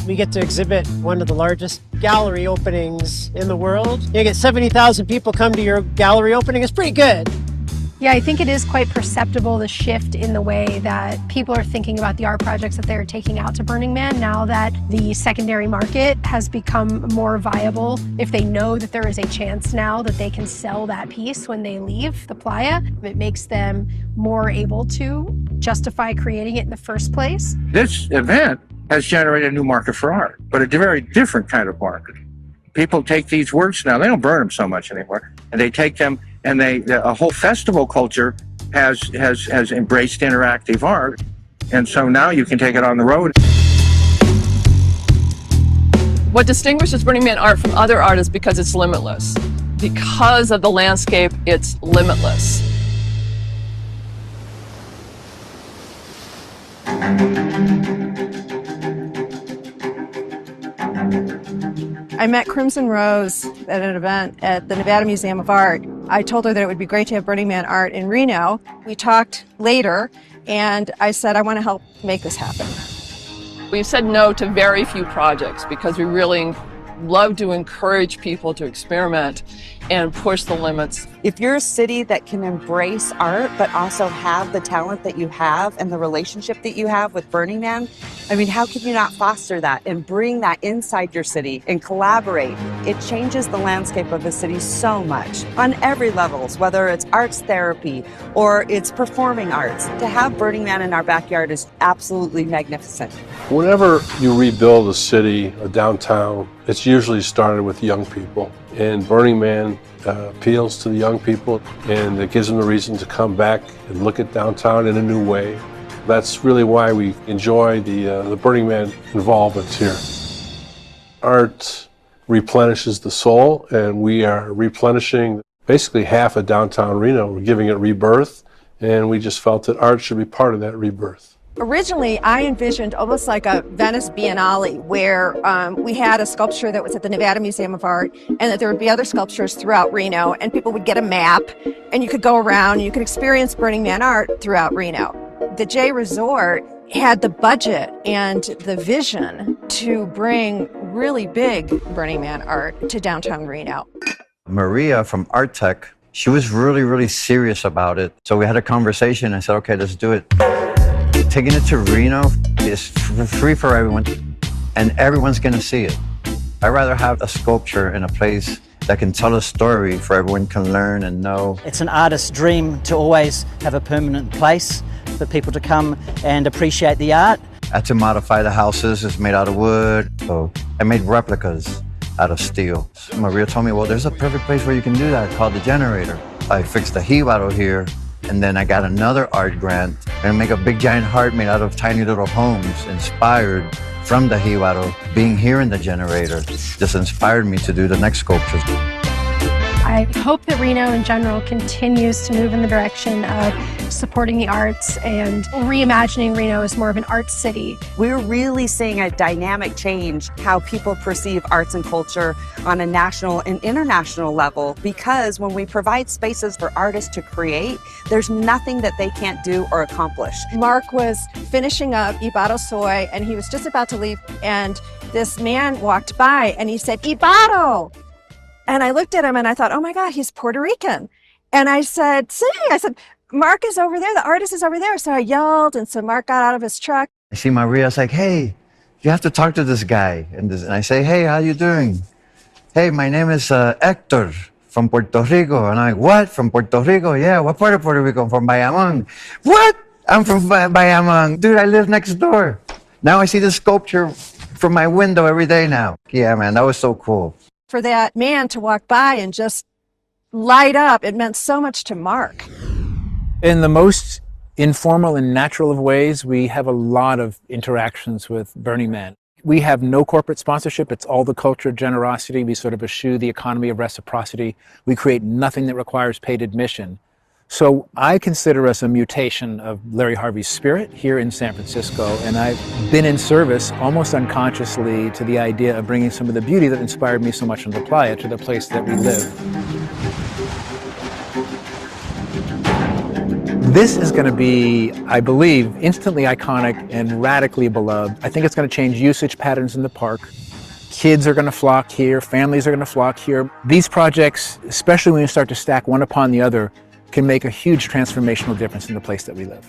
We get to exhibit one of the largest gallery openings in the world. You get 70,000 people come to your gallery opening. It's pretty good. Yeah, I think it is quite perceptible, the shift in the way that people are thinking about the art projects that they're taking out to Burning Man now that the secondary market has become more viable. If they know that there is a chance now that they can sell that piece when they leave the playa, it makes them more able to justify creating it in the first place. This event has generated a new market for art, but a very different kind of market. People take these works now, they don't burn them so much anymore, and they take them and a whole festival culture has embraced interactive art, and so now you can take it on the road. What distinguishes Burning Man art from other art is because it's limitless. Because of the landscape, it's limitless. I met Crimson Rose at an event at the Nevada Museum of Art. I told her that it would be great to have Burning Man art in Reno. We talked later, and I said, I want to help make this happen. We've said no to very few projects because we really love to encourage people to experiment and push the limits. If you're a city that can embrace art, but also have the talent that you have and the relationship that you have with Burning Man, I mean, how can you not foster that and bring that inside your city and collaborate? It changes the landscape of a city so much on every levels, whether it's arts therapy or it's performing arts. To have Burning Man in our backyard is absolutely magnificent. Whenever you rebuild a city, a downtown, it's usually started with young people. And Burning Man appeals to the young people, and it gives them a reason to come back and look at downtown in a new way. That's really why we enjoy the Burning Man involvement here. Art replenishes the soul, and we are replenishing basically half of downtown Reno. We're giving it rebirth, and we just felt that art should be part of that rebirth. Originally, I envisioned almost like a Venice Biennale where we had a sculpture that was at the Nevada Museum of Art, and that there would be other sculptures throughout Reno, and people would get a map, and you could go around and you could experience Burning Man art throughout Reno. The J Resort had the budget and the vision to bring really big Burning Man art to downtown Reno. Maria from Art Tech, she was really, really serious about it. So we had a conversation. I said, okay, let's do it. Taking it to Reno is free for everyone, and everyone's going to see it. I'd rather have a sculpture in a place that can tell a story for everyone can learn and know. It's an artist's dream to always have a permanent place for people to come and appreciate the art. I had to modify the houses. It's made out of wood, so I made replicas out of steel. So Maria told me, well, there's a perfect place where you can do that called the generator. I fixed the jibaro here, and then I got another art grant and make a big giant heart made out of tiny little homes inspired from the jibaro. Being here in the generator just inspired me to do the next sculptures. I hope that Reno in general continues to move in the direction of supporting the arts and reimagining Reno as more of an art city. We're really seeing a dynamic change how people perceive arts and culture on a national and international level, because when we provide spaces for artists to create, there's nothing that they can't do or accomplish. Mark was finishing up Ibaro Soy, and he was just about to leave, and this man walked by and he said, Ibaro! And I looked at him and I thought, oh my God, he's Puerto Rican. And I said, Mark is over there, the artist is over there. So I yelled, and so Mark got out of his truck. I see Maria's like, hey, you have to talk to this guy. And I say, hey, how you doing? Hey, my name is Hector from Puerto Rico. And I'm like, what? From Puerto Rico? Yeah, what part of Puerto Rico? I'm from Bayamon. What? I'm from Bayamon. Dude, I live next door. Now I see the sculpture from my window every day now. Yeah, man, that was so cool. For that man to walk by and just light up, it meant so much to Mark. In the most informal and natural of ways, we have a lot of interactions with Burning Man. We have no corporate sponsorship. It's all the culture of generosity. We sort of eschew the economy of reciprocity. We create nothing that requires paid admission. So I consider us a mutation of Larry Harvey's spirit here in San Francisco, and I've been in service almost unconsciously to the idea of bringing some of the beauty that inspired me so much in the playa to the place that we live. This is going to be, I believe, instantly iconic and radically beloved. I think it's going to change usage patterns in the park. Kids are going to flock here, families are going to flock here. These projects, especially when you start to stack one upon the other, can make a huge transformational difference in the place that we live.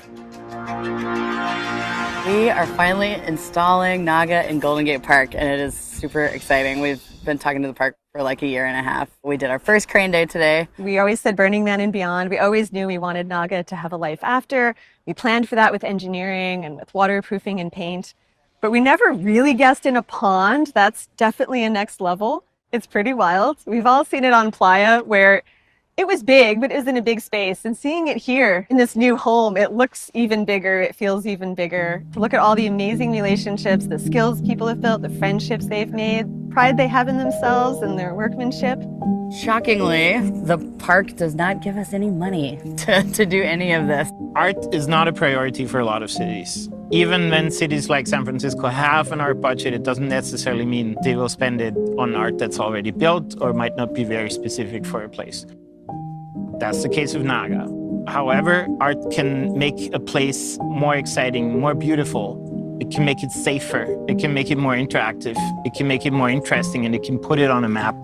We are finally installing Naga in Golden Gate Park, and it is super exciting. We've been talking to the park for like a year and a half. We did our first crane day today. We always said Burning Man and beyond. We always knew we wanted Naga to have a life after. We planned for that with engineering and with waterproofing and paint. But we never really guessed in a pond. That's definitely a next level. It's pretty wild. We've all seen it on Playa where it was big, but it was in a big space. And seeing it here in this new home, it looks even bigger. It feels even bigger. To look at all the amazing relationships, the skills people have built, the friendships they've made, pride they have in themselves and their workmanship. Shockingly, the park does not give us any money to do any of this. Art is not a priority for a lot of cities. Even when cities like San Francisco have an art budget, it doesn't necessarily mean they will spend it on art that's already built or might not be very specific for a place. That's the case of Naga. However, art can make a place more exciting, more beautiful. It can make it safer. It can make it more interactive. It can make it more interesting, and it can put it on a map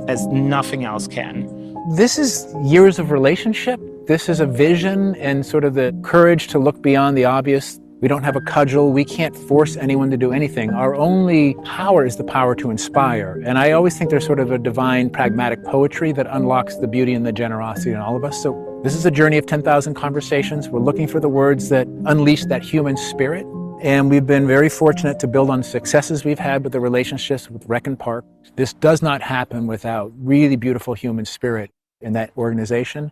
as nothing else can. This is years of relationship. This is a vision and sort of the courage to look beyond the obvious. We don't have a cudgel. We can't force anyone to do anything. Our only power is the power to inspire. And I always think there's sort of a divine pragmatic poetry that unlocks the beauty and the generosity in all of us. So this is a journey of 10,000 conversations. We're looking for the words that unleash that human spirit. And we've been very fortunate to build on successes we've had with the relationships with Rec and Park. This does not happen without really beautiful human spirit in that organization.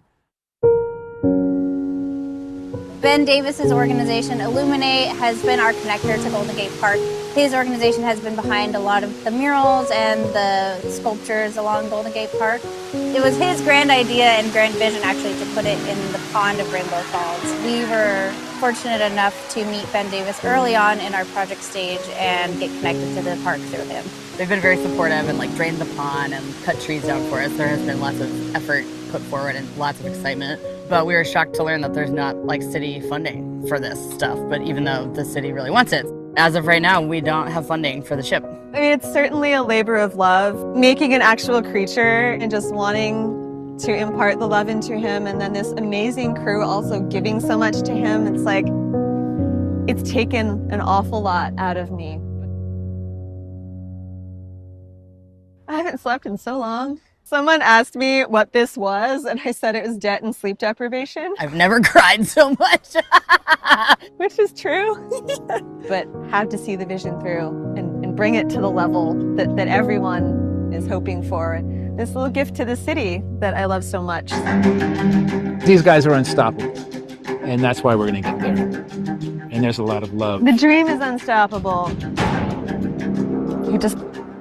Ben Davis's organization, Illuminate, has been our connector to Golden Gate Park. His organization has been behind a lot of the murals and the sculptures along Golden Gate Park. It was his grand idea and grand vision, actually, to put it in the pond of Rainbow Falls. We were fortunate enough to meet Ben Davis early on in our project stage and get connected to the park through him. They've been very supportive and like drained the pond and cut trees down for us. There has been lots of effort put forward and lots of excitement. But we were shocked to learn that there's not like city funding for this stuff. But even though the city really wants it, as of right now, we don't have funding for the ship. I mean, it's certainly a labor of love, making an actual creature and just wanting to impart the love into him, and then this amazing crew also giving so much to him. It's like, it's taken an awful lot out of me. I haven't slept in so long. Someone asked me what this was, and I said it was debt and sleep deprivation. I've never cried so much. Which is true. But have to see the vision through and bring it to the level that everyone is hoping for. This little gift to the city that I love so much. These guys are unstoppable, and that's why we're going to get there. And there's a lot of love. The dream is unstoppable. You just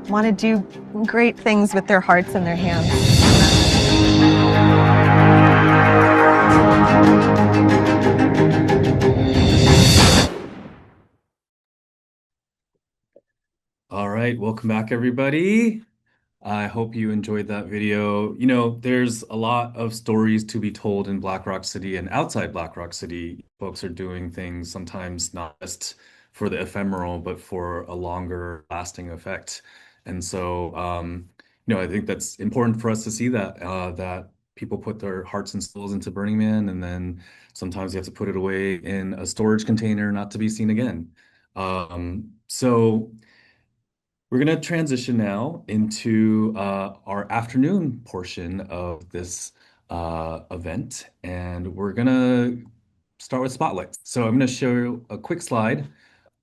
want to do great things with their hearts and their hands. All right, welcome back, everybody. I hope you enjoyed that video. You know, there's a lot of stories to be told in Black Rock City and outside Black Rock City. Folks are doing things sometimes not just for the ephemeral, but for a longer lasting effect. And so, you know, I think that's important for us to see that, that people put their hearts and souls into Burning Man, and then sometimes you have to put it away in a storage container not to be seen again. So we're going to transition now into our afternoon portion of this event, and we're going to start with spotlights. So I'm going to show a quick slide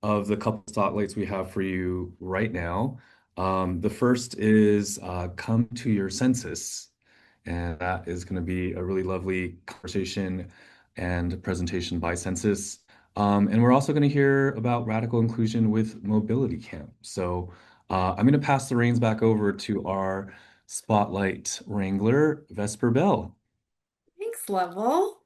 of the couple spotlights we have for you right now. The first is Come to Your Census, and that is going to be a really lovely conversation and presentation by Census. And we're also going to hear about radical inclusion with Mobility Camp. So I'm going to pass the reins back over to our spotlight wrangler, Vesper Bell. Thanks, Level.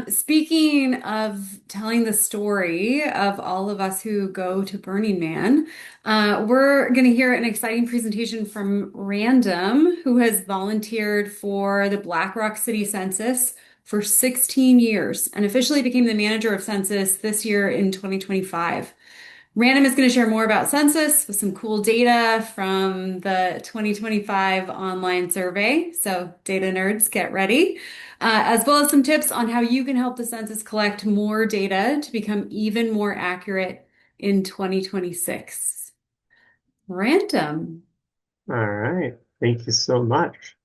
Speaking of telling the story of all of us who go to Burning Man, we're going to hear an exciting presentation from Random, who has volunteered for the Black Rock City Census for 16 years and officially became the manager of Census this year in 2025. Random is going to share more about Census with some cool data from the 2025 online survey. So data nerds, get ready, as well as some tips on how you can help the census collect more data to become even more accurate in 2026. Random. All right. Thank you so much.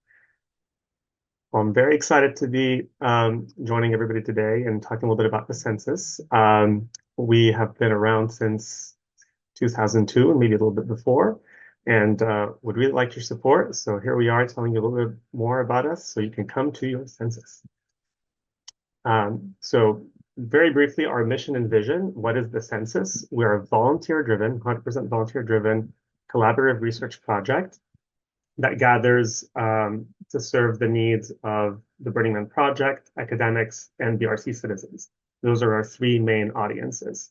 Well, I'm very excited to be joining everybody today and talking a little bit about the census. We have been around since 2002 and maybe a little bit before, and would really like your support. So here we are telling you a little bit more about us so you can come to your census. So very briefly, our mission and vision. What is the census? We are a volunteer-driven, 100% volunteer-driven collaborative research project that gathers to serve the needs of the Burning Man Project, academics, and BRC citizens. Those are our three main audiences.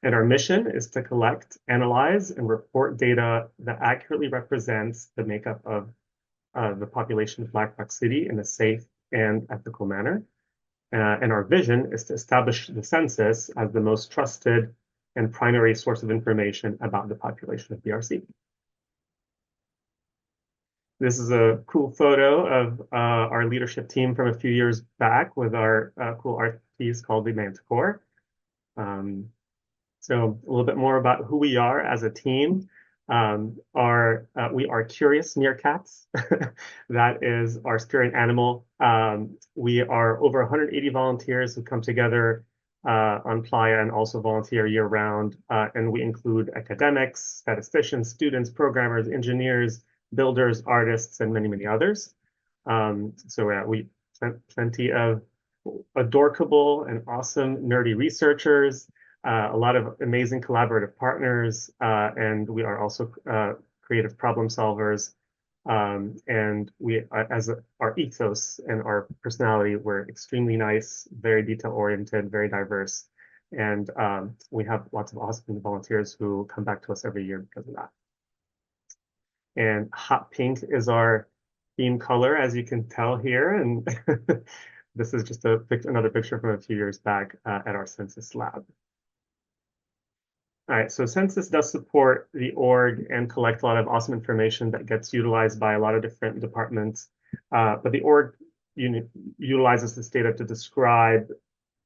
And our mission is to collect, analyze, and report data that accurately represents the makeup of the population of Black Rock City in a safe and ethical manner. And our vision is to establish the census as the most trusted and primary source of information about the population of BRC. This is a cool photo of our leadership team from a few years back with our cool art piece called the Manticore. So a little bit more about who we are as a team. We are curious meerkats. That is our spirit animal. We are over 180 volunteers who come together on Playa and also volunteer year round. And we include academics, statisticians, students, programmers, engineers, builders, artists, and many, many others. We plenty of adorable and awesome nerdy researchers, a lot of amazing collaborative partners, and we are also creative problem solvers. And we, as our ethos and our personality, we're extremely nice, very detail-oriented, very diverse, and we have lots of awesome volunteers who come back to us every year because of that. And hot pink is our theme color, as you can tell here. And this is just another picture from a few years back at our census lab. All right, so Census does support the org and collect a lot of awesome information that gets utilized by a lot of different departments. But the org utilizes this data to describe,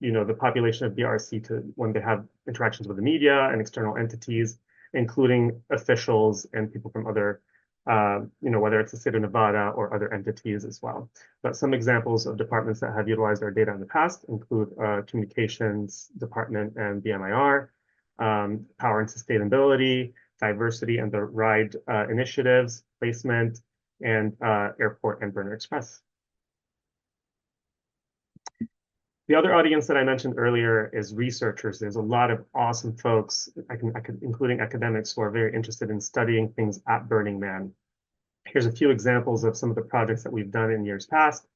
the population of BRC when they have interactions with the media and external entities, including officials and people from other, whether it's the state of Nevada or other entities as well. But some examples of departments that have utilized our data in the past include Communications Department and the MIR, Power and Sustainability, Diversity and the Ride Initiatives, Placement, and Airport and Burner Express. The other audience that I mentioned earlier is researchers. There's a lot of awesome folks, including academics, who are very interested in studying things at Burning Man. Here's a few examples of some of the projects that we've done in years past.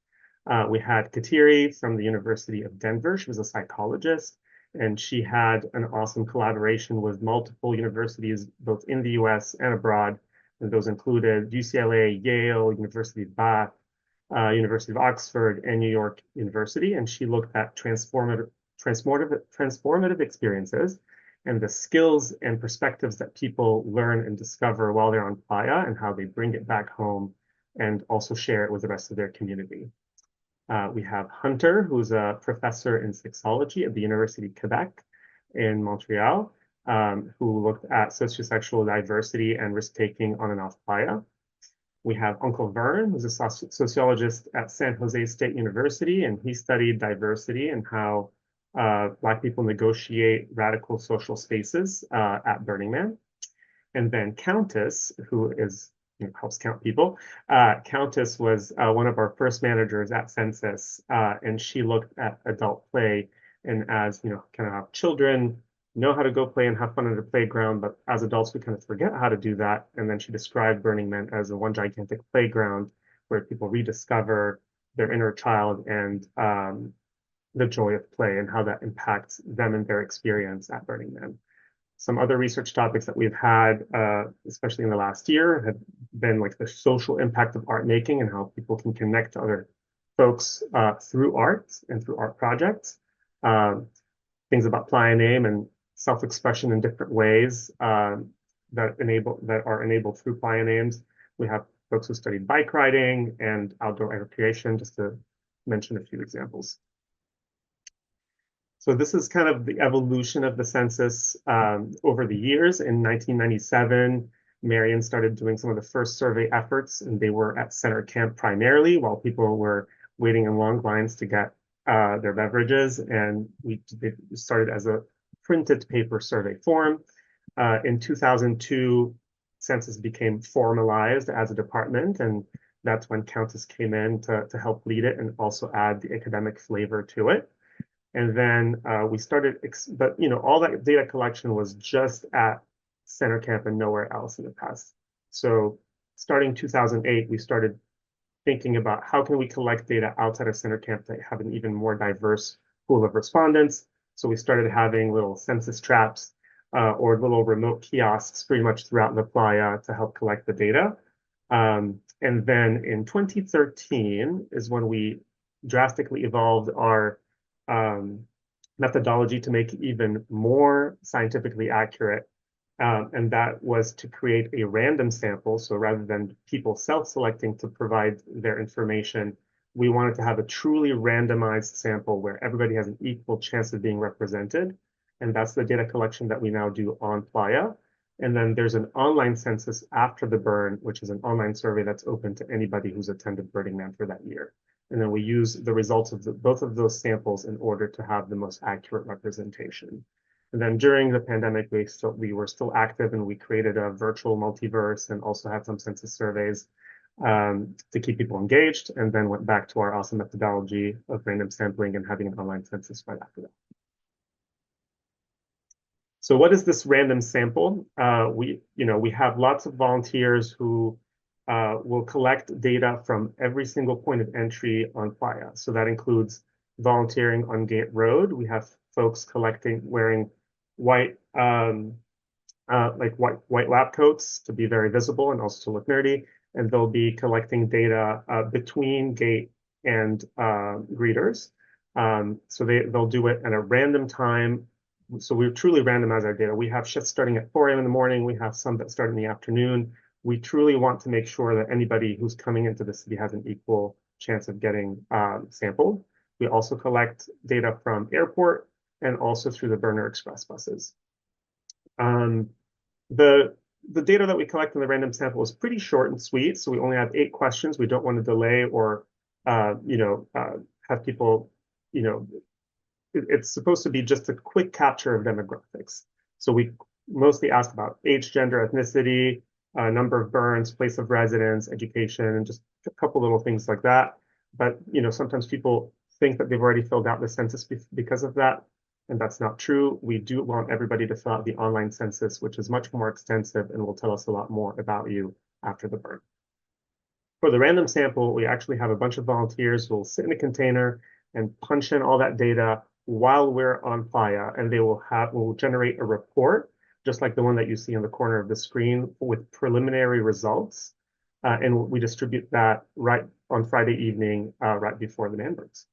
We had Katy from the University of Denver. She was a psychologist, and she had an awesome collaboration with multiple universities, both in the US and abroad. And those included UCLA, Yale, University of Bath, University of Oxford, and New York University. And she looked at transformative experiences and the skills and perspectives that people learn and discover while they're on Playa and how they bring it back home and also share it with the rest of their community. We have Hunter, who's a professor in sexology at the University of Quebec in Montreal, who looked at sociosexual diversity and risk-taking on and off Playa. We have Uncle Vern, who's a sociologist at San Jose State University, and he studied diversity and how Black people negotiate radical social spaces at Burning Man. And then Countess, who is helps count people. Countess was one of our first managers at Census, and she looked at adult play and as, kind of how children know how to go play and have fun at a playground, but as adults, we kind of forget how to do that. And then she described Burning Man as a one gigantic playground where people rediscover their inner child and the joy of play and how that impacts them and their experience at Burning Man. Some other research topics that we've had, especially in the last year, have been like the social impact of art making and how people can connect to other folks through art and through art projects, things about playa name and self-expression in different ways that are enabled through playa names. We have folks who studied bike riding and outdoor recreation, just to mention a few examples. So this is kind of the evolution of the census over the years. In 1997, Marian started doing some of the first survey efforts, and they were at center camp primarily, while people were waiting in long lines to get their beverages. And they started as a printed paper survey form. In 2002, Census became formalized as a department, and that's when Countess came in to help lead it and also add the academic flavor to it. And then we started, but all that data collection was just at center camp and nowhere else in the past. So starting 2008, we started thinking about how can we collect data outside of center camp to have an even more diverse pool of respondents. So we started having little census traps or little remote kiosks pretty much throughout the playa to help collect the data. And then in 2013 is when we drastically evolved our methodology to make it even more scientifically accurate. And that was to create a random sample. So rather than people self-selecting to provide their information, we wanted to have a truly randomized sample where everybody has an equal chance of being represented. And that's the data collection that we now do on Playa. And then there's an online census after the burn, which is an online survey that's open to anybody who's attended Burning Man for that year. And then we use the results of both of those samples in order to have the most accurate representation. And then during the pandemic, we were still active, and we created a virtual multiverse and also had some census surveys to keep people engaged, and then went back to our awesome methodology of random sampling and having an online census right after that. So what is this random sample? We have lots of volunteers who will collect data from every single point of entry on Playa. So that includes volunteering on Gate Road. We have folks wearing white white lab coats to be very visible and also to look nerdy. And they'll be collecting data between Gate and greeters. So they'll do it at a random time. So we truly randomize our data. We have shifts starting at 4 a.m. in the morning. We have some that start in the afternoon. We truly want to make sure that anybody who's coming into the city has an equal chance of getting sampled. We also collect data from airport and also through the Burner Express buses. The data that we collect in the random sample is pretty short and sweet. So we only have 8 questions. We don't want to delay or have people, it's supposed to be just a quick capture of demographics. So we mostly ask about age, gender, ethnicity, number of burns, place of residence, education, and just a couple little things like that. But sometimes people think that they've already filled out the census because of that, and that's not true. We do want everybody to fill out the online census, which is much more extensive and will tell us a lot more about you after the burn. For the random sample, we actually have a bunch of volunteers who will sit in a container and punch in all that data while we're on Playa, and they will generate a report, just like the one that you see in the corner of the screen, with preliminary results. And we distribute that right on Friday evening, right before the man burns.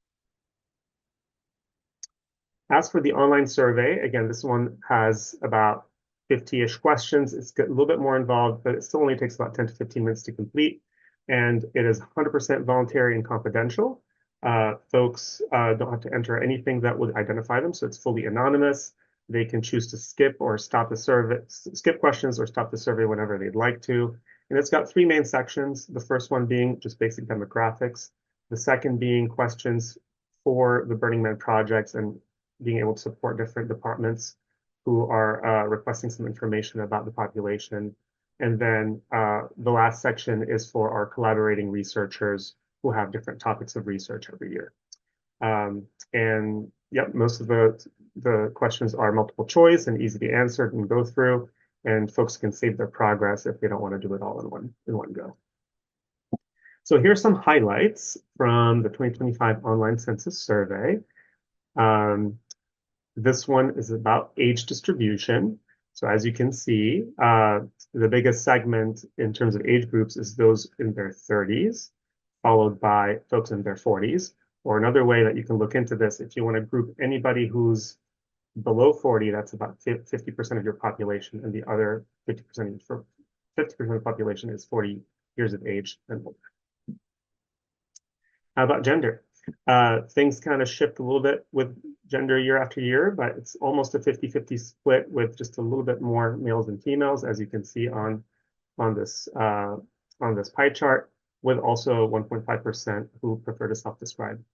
As for the online survey, again, this one has about 50-ish questions. It's a little bit more involved, but it still only takes about 10 to 15 minutes to complete. And it is 100% voluntary and confidential. Folks don't have to enter anything that would identify them, so it's fully anonymous. They can choose to skip or stop the survey, skip questions or stop the survey whenever they'd like to. And it's got 3 main sections. The first one being just basic demographics. The second being questions for the Burning Man projects and being able to support different departments who are requesting some information about the population. And then the last section is for our collaborating researchers who have different topics of research every year. And yep, most of the questions are multiple choice and easy to answer and go through, and folks can save their progress if they don't want to do it all in one go. So here's some highlights from the 2025 online census survey. This one is about age distribution. So as you can see, the biggest segment in terms of age groups is those in their 30s, followed by folks in their 40s. Or another way that you can look into this, if you want to group anybody who's below 40, that's about 50% of your population, and the other 50% of the population is 40 years of age and older. How about gender? Things kind of shift a little bit with gender year after year, but it's almost a 50-50 split with just a little bit more males and females, as you can see on this pie chart, with also 1.5% who prefer to self-describe.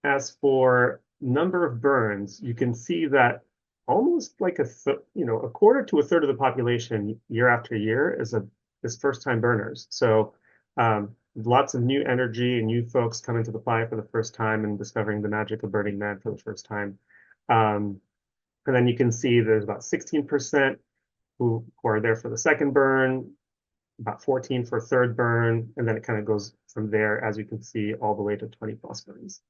As for number of burns, you can see that almost like a quarter to a third of the population year after year is first-time burners. So lots of new energy and new folks coming to the playa for the first time and discovering the magic of Burning Man for the first time. And then you can see there's about 16% who are there for the second burn, about 14 for a third burn, and then it kind of goes from there, as you can see, all the way to 20 plus burns.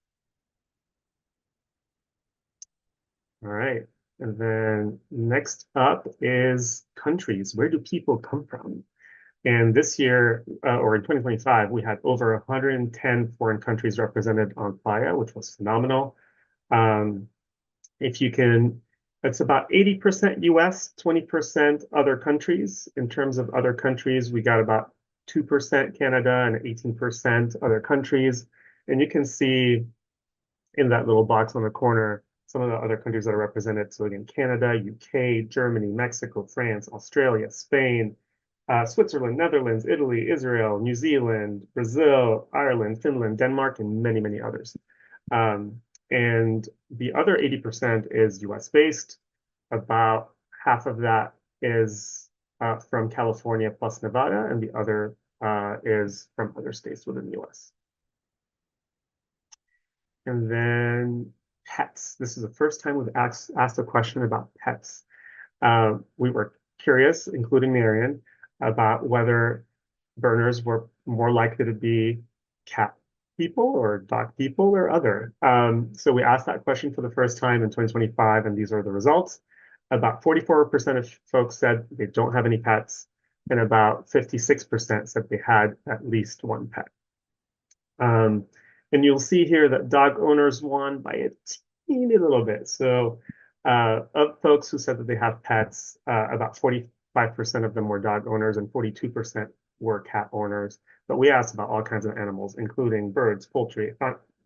All right, and then next up is countries. Where do people come from? And this year, or in 2025, we had over 110 foreign countries represented on playa, which was phenomenal. If you can, it's about 80% US, 20% other countries. In terms of other countries, we got about 2% Canada and 18% other countries. And you can see in that little box on the corner, some of the other countries that are represented. So again, Canada, UK, Germany, Mexico, France, Australia, Spain, Switzerland, Netherlands, Italy, Israel, New Zealand, Brazil, Ireland, Finland, Denmark, and many, many others. And the other 80% is US based. About half of that is from California plus Nevada, and the other is from other states within the US. And then pets. This is the first time we've asked a question about pets. We were curious, including Marian, about whether burners were more likely to be cat people or dog people or other. So we asked that question for the first time in 2025, and these are the results. About 44% of folks said they don't have any pets, and about 56% said they had at least one pet. And you'll see here that dog owners won by a teeny little bit. So of folks who said that they have pets, about 45% of them were dog owners and 42% were cat owners. But we asked about all kinds of animals, including birds, poultry,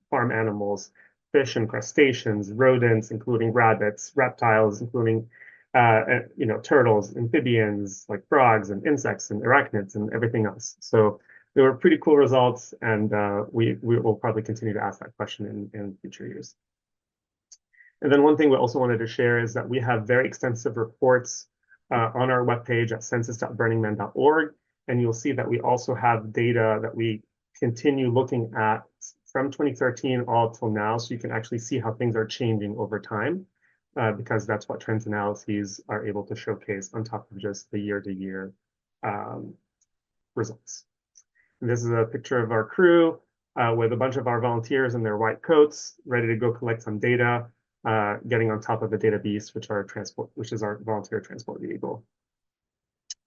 farm animals, fish and crustaceans, rodents, including rabbits, reptiles, including turtles, amphibians like frogs and insects and arachnids and everything else. So they were pretty cool results, and we will probably continue to ask that question in future years. And then one thing we also wanted to share is that we have very extensive reports on our webpage at census.burningman.org, and you'll see that we also have data that we continue looking at from 2013 all till now, so you can actually see how things are changing over time, because that's what trends analyses are able to showcase on top of just the year-to-year results. And this is a picture of our crew with a bunch of our volunteers in their white coats, ready to go collect some data, getting on top of the data beast, which is our volunteer transport vehicle.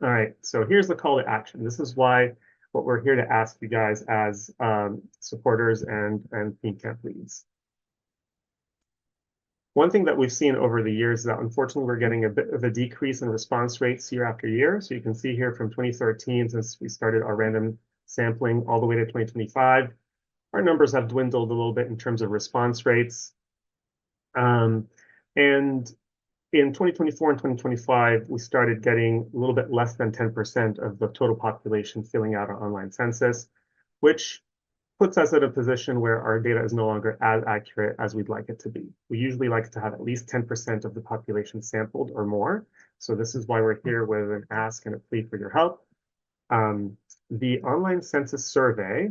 All right, so here's the call to action. This is what we're here to ask you guys as supporters and theme camp leads. One thing that we've seen over the years is that unfortunately we're getting a bit of a decrease in response rates year after year. So you can see here from 2013, since we started our random sampling all the way to 2025, our numbers have dwindled a little bit in terms of response rates. And in 2024 and 2025, we started getting a little bit less than 10% of the total population filling out our online census, which puts us at a position where our data is no longer as accurate as we'd like it to be. We usually like to have at least 10% of the population sampled or more. So this is why we're here with an ask and a plea for your help. The online census survey,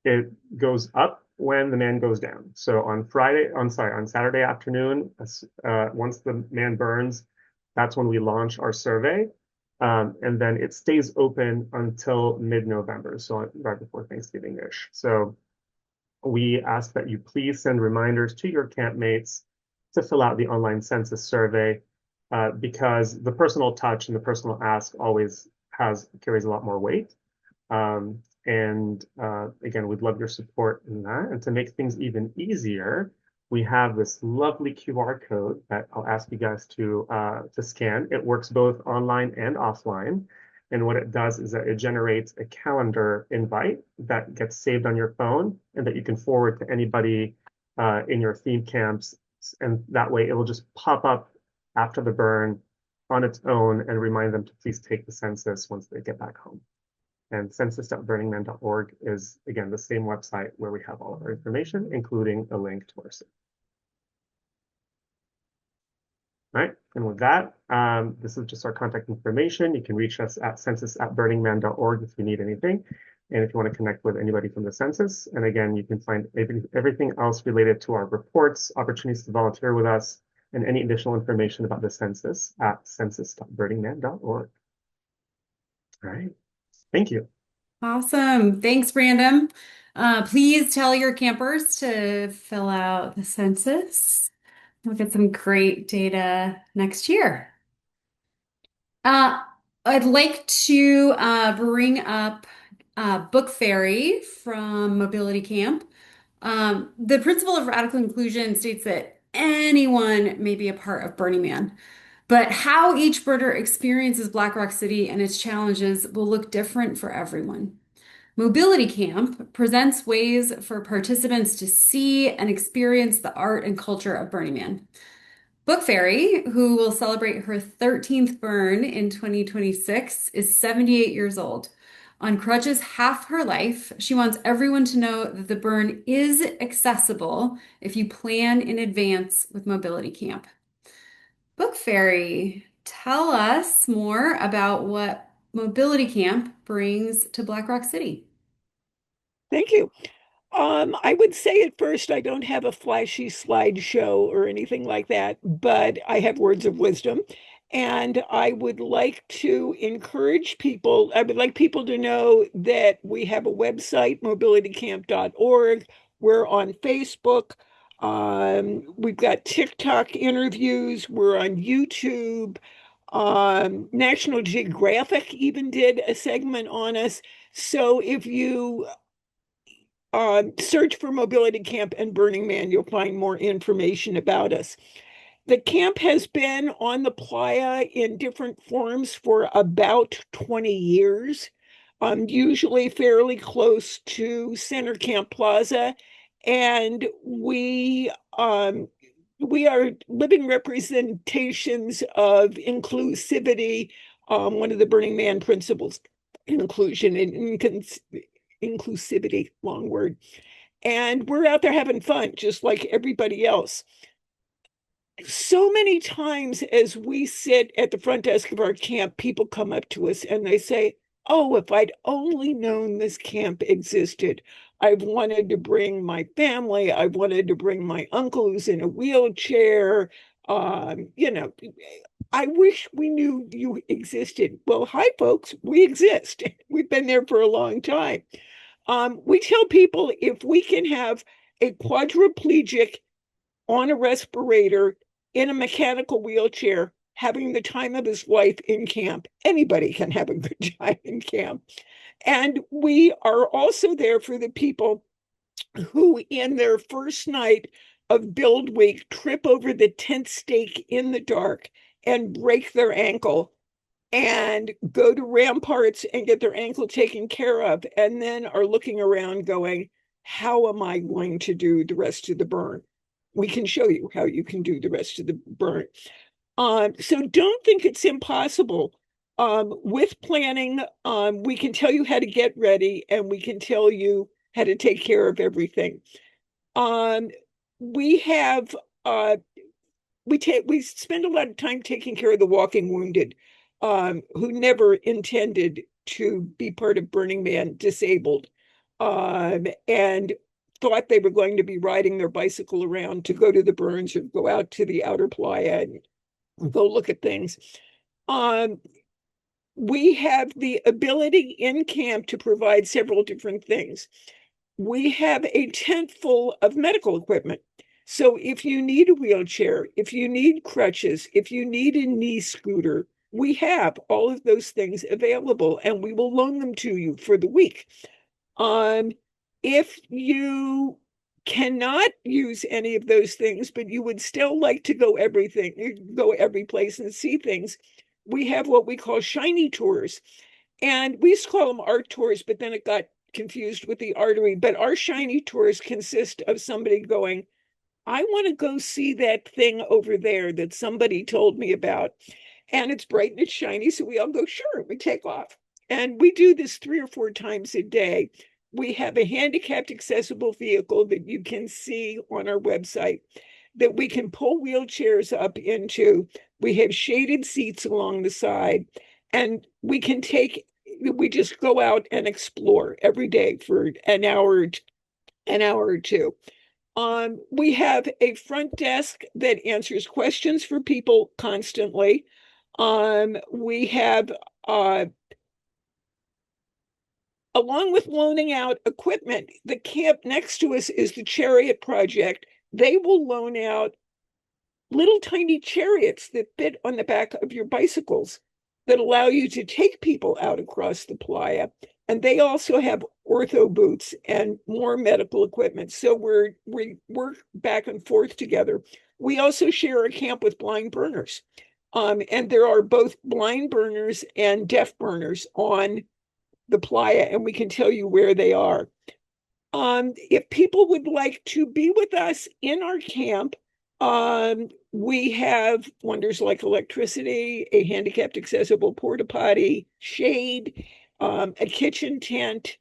it goes up when the man goes down. So on Saturday afternoon, once the man burns, that's when we launch our survey. And then it stays open until mid-November, so right before Thanksgiving-ish. So we ask that you please send reminders to your campmates to fill out the online census survey, because the personal touch and the personal ask always carries a lot more weight. Again, we'd love your support in that. And to make things even easier, we have this lovely QR code that I'll ask you guys to scan. It works both online and offline. And what it does is that it generates a calendar invite that gets saved on your phone and that you can forward to anybody in your theme camps. And that way it will just pop up after the burn on its own and remind them to please take the census once they get back home. And census.burningman.org is, again, the same website where we have all of our information, including a link to our site. All right, and with that, this is just our contact information. You can reach us at census@burningman.org if you need anything, and if you want to connect with anybody from the census. And again, you can find everything else related to our reports, opportunities to volunteer with us, and any additional information about the census at census.burningman.org. All right, thank you. Awesome. Thanks, Brandon. Please tell your campers to fill out the census. We'll get some great data next year. I'd like to bring up Bookfairy from Mobility Camp. The principle of radical inclusion states that anyone may be a part of Burning Man, but how each birder experiences Black Rock City and its challenges will look different for everyone. Mobility Camp presents ways for participants to see and experience the art and culture of Burning Man. Bookfairy, who will celebrate her 13th burn in 2026, is 78 years old. On crutches half her life, she wants everyone to know that the burn is accessible if you plan in advance with Mobility Camp. Bookfairy, tell us more about what Mobility Camp brings to Black Rock City. Thank you. I would say at first I don't have a flashy slideshow or anything like that, but I have words of wisdom. And I would like to encourage people, I would like people to know that we have a website, mobilitycamp.org. We're on Facebook. We've got TikTok interviews. We're on YouTube. National Geographic even did a segment on us. So if you search for Mobility Camp and Burning Man, you'll find more information about us. The camp has been on the playa in different forms for about 20 years, usually fairly close to Center Camp Plaza. And we are living representations of inclusivity, one of the Burning Man principles, inclusion and inclusivity, long word. And we're out there having fun, just like everybody else. So many times as we sit at the front desk of our camp, people come up to us and they say, oh, if I'd only known this camp existed, I've wanted to bring my family. I wanted to bring my uncle who's in a wheelchair. I wish we knew you existed. Well, hi, folks, we exist. We've been there for a long time. We tell people if we can have a quadriplegic on a respirator in a mechanical wheelchair having the time of his life in camp, anybody can have a good time in camp. And we are also there for the people who in their first night of build week trip over the tent stake in the dark and break their ankle and go to Ramparts and get their ankle taken care of, and then are looking around going, how am I going to do the rest of the burn? We can show you how you can do the rest of the burn. So don't think it's impossible. With planning, we can tell you how to get ready, and we can tell you how to take care of everything. We spend a lot of time taking care of the walking wounded, who never intended to be part of Burning Man, disabled, and thought they were going to be riding their bicycle around to go to the burns or go out to the outer playa and go look at things. We have the ability in camp to provide several different things. We have a tent full of medical equipment. So if you need a wheelchair, if you need crutches, if you need a knee scooter, we have all of those things available, and we will loan them to you for the week. If you cannot use any of those things, but you would still like to go every place and see things, we have what we call shiny tours. And we used to call them art tours, but then it got confused with the artery. But our shiny tours consist of somebody going, I want to go see that thing over there that somebody told me about. And it's bright and it's shiny. So we all go, sure, we take off. And we do this 3 or 4 times a day. We have a handicapped accessible vehicle that you can see on our website that we can pull wheelchairs up into. We have shaded seats along the side, and we just go out and explore every day for an hour or two. We have a front desk that answers questions for people constantly. We have along with loaning out equipment, the camp next to us is the Chariot Project. They will loan out little tiny chariots that fit on the back of your bicycles that allow you to take people out across the playa. And they also have ortho boots and more medical equipment. So we work back and forth together. We also share a camp with blind burners. And there are both blind burners and deaf burners on the playa, and we can tell you where they are. If people would like to be with us in our camp, we have wonders like electricity, a handicapped accessible porta potty, shade, a kitchen tent.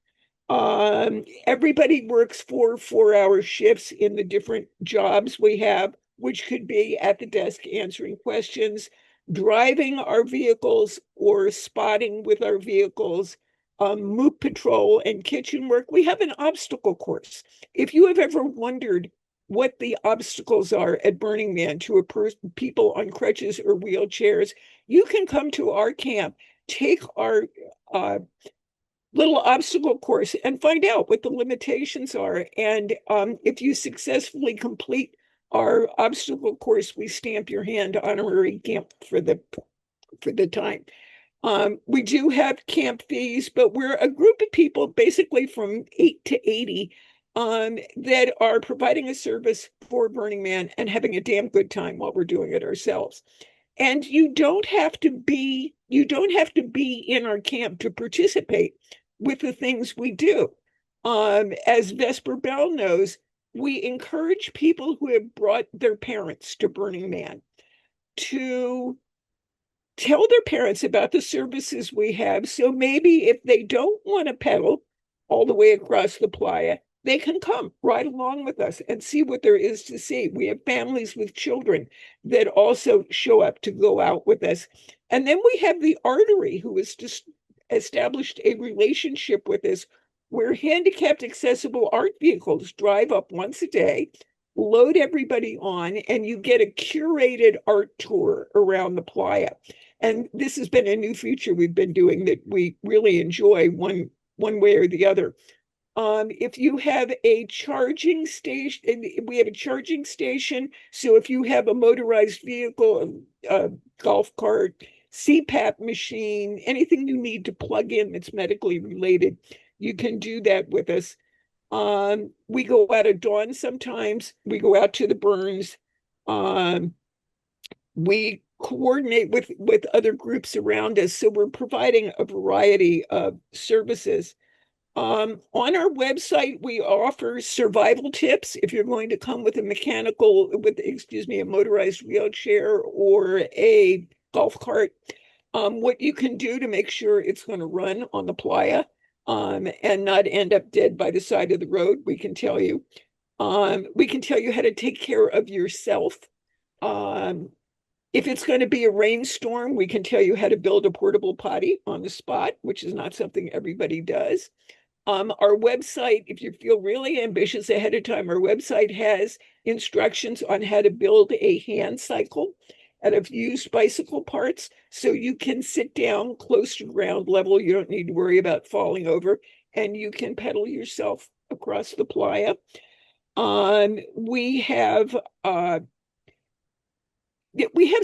Everybody works 4-hour shifts in the different jobs we have, which could be at the desk answering questions, driving our vehicles, or spotting with our vehicles, MOOP patrol, and kitchen work. We have an obstacle course. If you have ever wondered what the obstacles are at Burning Man to people on crutches or wheelchairs, you can come to our camp, take our little obstacle course, and find out what the limitations are. And if you successfully complete our obstacle course, we stamp your hand honorary camp for the time. We do have camp fees, but we're a group of people basically from 8 to 80 that are providing a service for Burning Man and having a damn good time while we're doing it ourselves. And you don't have to be in our camp to participate with the things we do. As Vesper Bell knows, we encourage people who have brought their parents to Burning Man to tell their parents about the services we have. So maybe if they don't want to pedal all the way across the playa, they can come right along with us and see what there is to see. We have families with children that also show up to go out with us. And then we have the Artery, who has just established a relationship with us where handicapped accessible art vehicles drive up once a day, load everybody on, and you get a curated art tour around the playa. And this has been a new feature we've been doing that we really enjoy one way or the other. If you have a charging station, we have a charging station. So if you have a motorized vehicle, a golf cart, CPAP machine, anything you need to plug in that's medically related, you can do that with us. We go out at dawn sometimes. We go out to the burns. We coordinate with other groups around us. So we're providing a variety of services. On our website, we offer survival tips. If you're going to come with a motorized wheelchair or a golf cart, what you can do to make sure it's going to run on the playa and not end up dead by the side of the road, we can tell you. We can tell you how to take care of yourself. If it's going to be a rainstorm, we can tell you how to build a portable potty on the spot, which is not something everybody does. Our website, if you feel really ambitious ahead of time, our website has instructions on how to build a hand cycle out of used bicycle parts. So you can sit down close to ground level. You don't need to worry about falling over, and you can pedal yourself across the playa. We have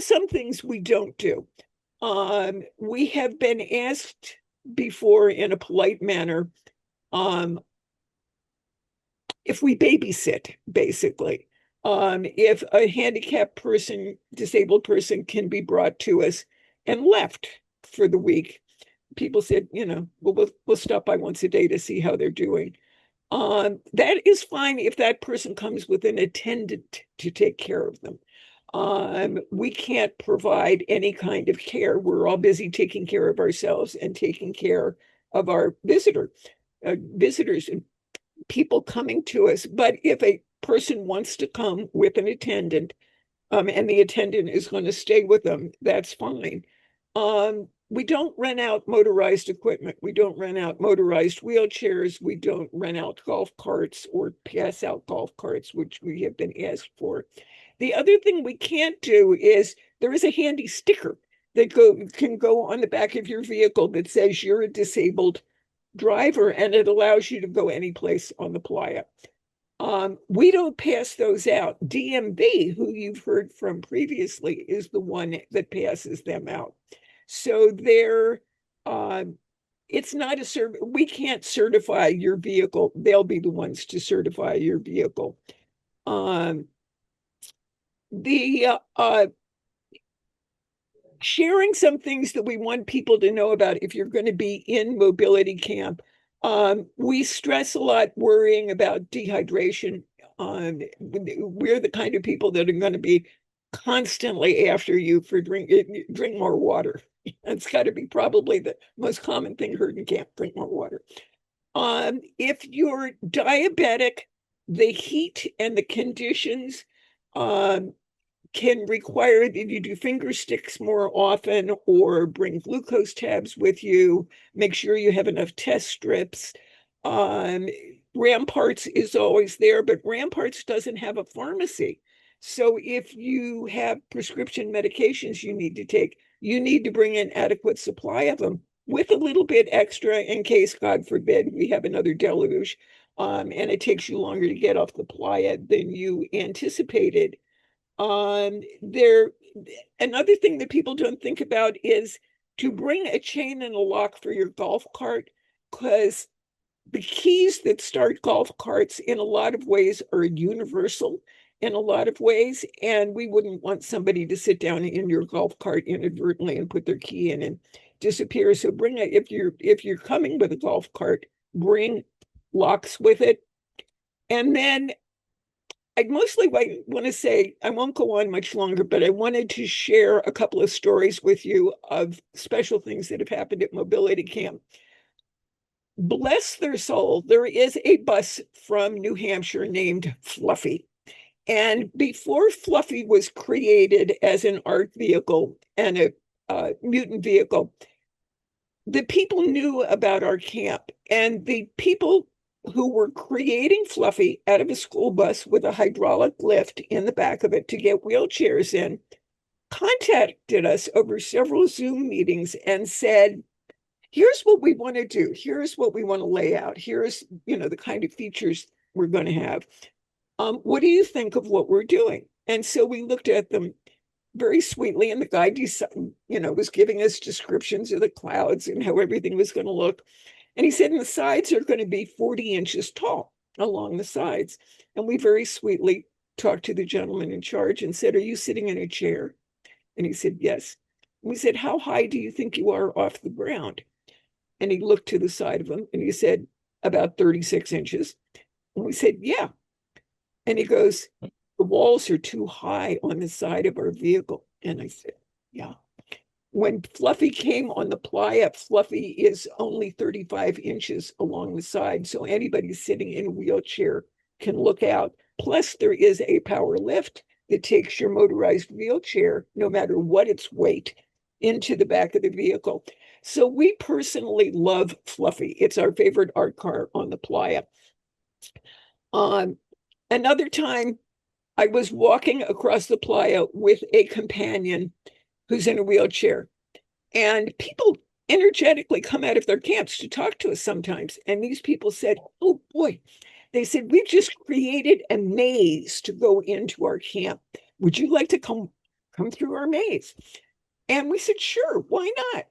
some things we don't do. We have been asked before in a polite manner if we babysit, basically. If a handicapped person, disabled person can be brought to us and left for the week. People said, we'll stop by once a day to see how they're doing. That is fine if that person comes with an attendant to take care of them. We can't provide any kind of care. We're all busy taking care of ourselves and taking care of our visitors and people coming to us. But if a person wants to come with an attendant, and the attendant is going to stay with them, that's fine. We don't rent out motorized equipment. We don't rent out motorized wheelchairs. We don't rent out golf carts or pass out golf carts, which we have been asked for. The other thing we can't do is there is a handy sticker that can go on the back of your vehicle that says you're a disabled driver, and it allows you to go any place on the playa. We don't pass those out. DMV, who you've heard from previously, is the one that passes them out. So it's not a service. We can't certify your vehicle. They'll be the ones to certify your vehicle. Sharing some things that we want people to know about if you're going to be in mobility camp. We stress a lot worrying about dehydration. We're the kind of people that are going to be constantly after you for drink more water. It's got to be probably the most common thing heard in camp, drink more water. If you're diabetic, the heat and the conditions can require that you do finger sticks more often or bring glucose tabs with you. Make sure you have enough test strips. Ramparts is always there, but Ramparts doesn't have a pharmacy. So if you have prescription medications you need to take, you need to bring an adequate supply of them with a little bit extra in case, God forbid, we have another deluge, and it takes you longer to get off the playa than you anticipated. Another thing that people don't think about is to bring a chain and a lock for your golf cart, because the keys that start golf carts in a lot of ways are universal in a lot of ways, and we wouldn't want somebody to sit down in your golf cart inadvertently and put their key in and disappear. So if you're coming with a golf cart, bring locks with it. And then I mostly want to say, I won't go on much longer, but I wanted to share a couple of stories with you of special things that have happened at mobility camp. Bless their soul, there is a bus from New Hampshire named Fluffy. And before Fluffy was created as an art vehicle and a mutant vehicle, the people knew about our camp, and the people who were creating Fluffy out of a school bus with a hydraulic lift in the back of it to get wheelchairs in, contacted us over several Zoom meetings and said, here's what we want to do. Here's what we want to lay out. Here's, the kind of features we're going to have. What do you think of what we're doing? And so we looked at them very sweetly, and the guy was giving us descriptions of the clouds and how everything was going to look. And he said, and the sides are going to be 40 inches tall along the sides. And we very sweetly talked to the gentleman in charge and said, are you sitting in a chair? And he said, yes. And we said, how high do you think you are off the ground? And he looked to the side of him and he said, about 36 inches. And we said, yeah. And he goes, the walls are too high on the side of our vehicle. And I said, yeah. When Fluffy came on the playa, Fluffy is only 35 inches along the side. So anybody sitting in a wheelchair can look out. Plus, there is a power lift that takes your motorized wheelchair, no matter what its weight, into the back of the vehicle. So we personally love Fluffy. It's our favorite art car on the playa. Another time, I was walking across the playa with a companion who's in a wheelchair. And people energetically come out of their camps to talk to us sometimes. And these people said, oh boy, they said, we've just created a maze to go into our camp. Would you like to come through our maze? And we said, sure, why not?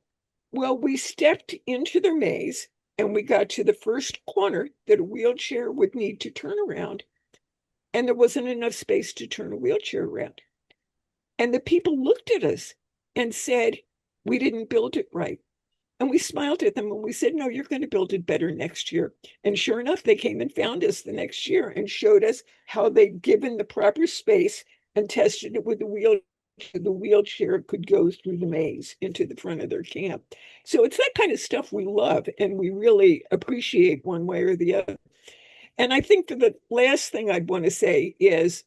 Well, we stepped into their maze and we got to the first corner that a wheelchair would need to turn around. And there wasn't enough space to turn a wheelchair around. And the people looked at us and said, we didn't build it right. And we smiled at them and we said, no, you're going to build it better next year. And sure enough, they came and found us the next year and showed us how they'd given the proper space and tested it with the wheelchair. The wheelchair could go through the maze into the front of their camp. So it's that kind of stuff we love and we really appreciate one way or the other. And I think the last thing I'd want to say is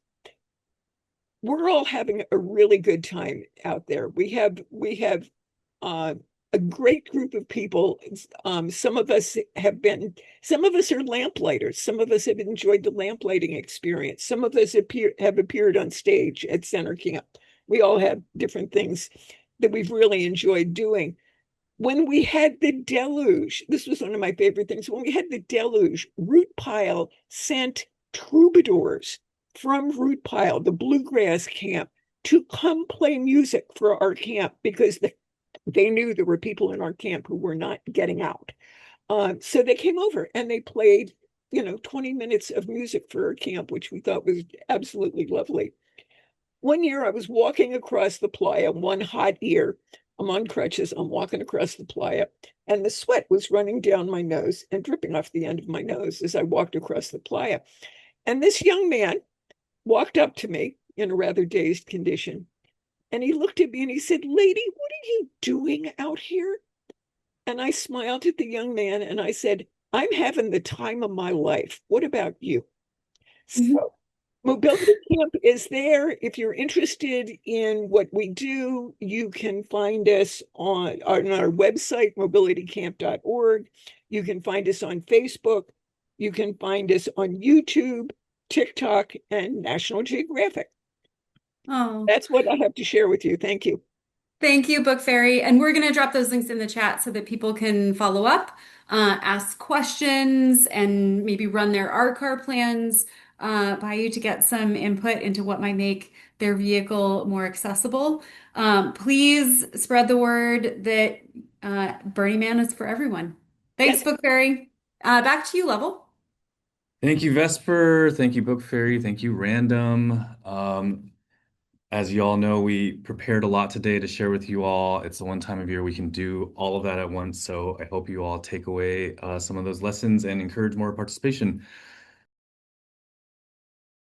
we're all having a really good time out there. We have a great group of people. Some of us are lamp-lighters. Some of us have enjoyed the lamp-lighting experience. Some of us have appeared on stage at Center Camp. We all have different things that we've really enjoyed doing. When we had the deluge, this was one of my favorite things. When we had the deluge, Root Pile sent troubadours from Root Pile, the bluegrass camp, to come play music for our camp because they knew there were people in our camp who were not getting out. So they came over and they played, 20 minutes of music for our camp, which we thought was absolutely lovely. One year I was walking across the playa one hot year. I'm on crutches. I'm walking across the playa and the sweat was running down my nose and dripping off the end of my nose as I walked across the playa. And this young man walked up to me in a rather dazed condition. And he looked at me and he said, lady, what are you doing out here? And I smiled at the young man and I said, I'm having the time of my life. What about you? So Mobility Camp is there. If you're interested in what we do, you can find us on our website, mobilitycamp.org. You can find us on Facebook. You can find us on YouTube, TikTok, and National Geographic. Oh, that's what I have to share with you. Thank you. Thank you, Bookfairy. And we're going to drop those links in the chat so that people can follow up, ask questions, and maybe run their art car plans by you to get some input into what might make their vehicle more accessible. Please spread the word that Burning Man is for everyone. Thanks, Bookfairy. Back to you, Level. Thank you, Vesper. Thank you, Bookfairy. Thank you, Random. As you all know, we prepared a lot today to share with you all. It's the one time of year we can do all of that at once. So I hope you all take away some of those lessons and encourage more participation.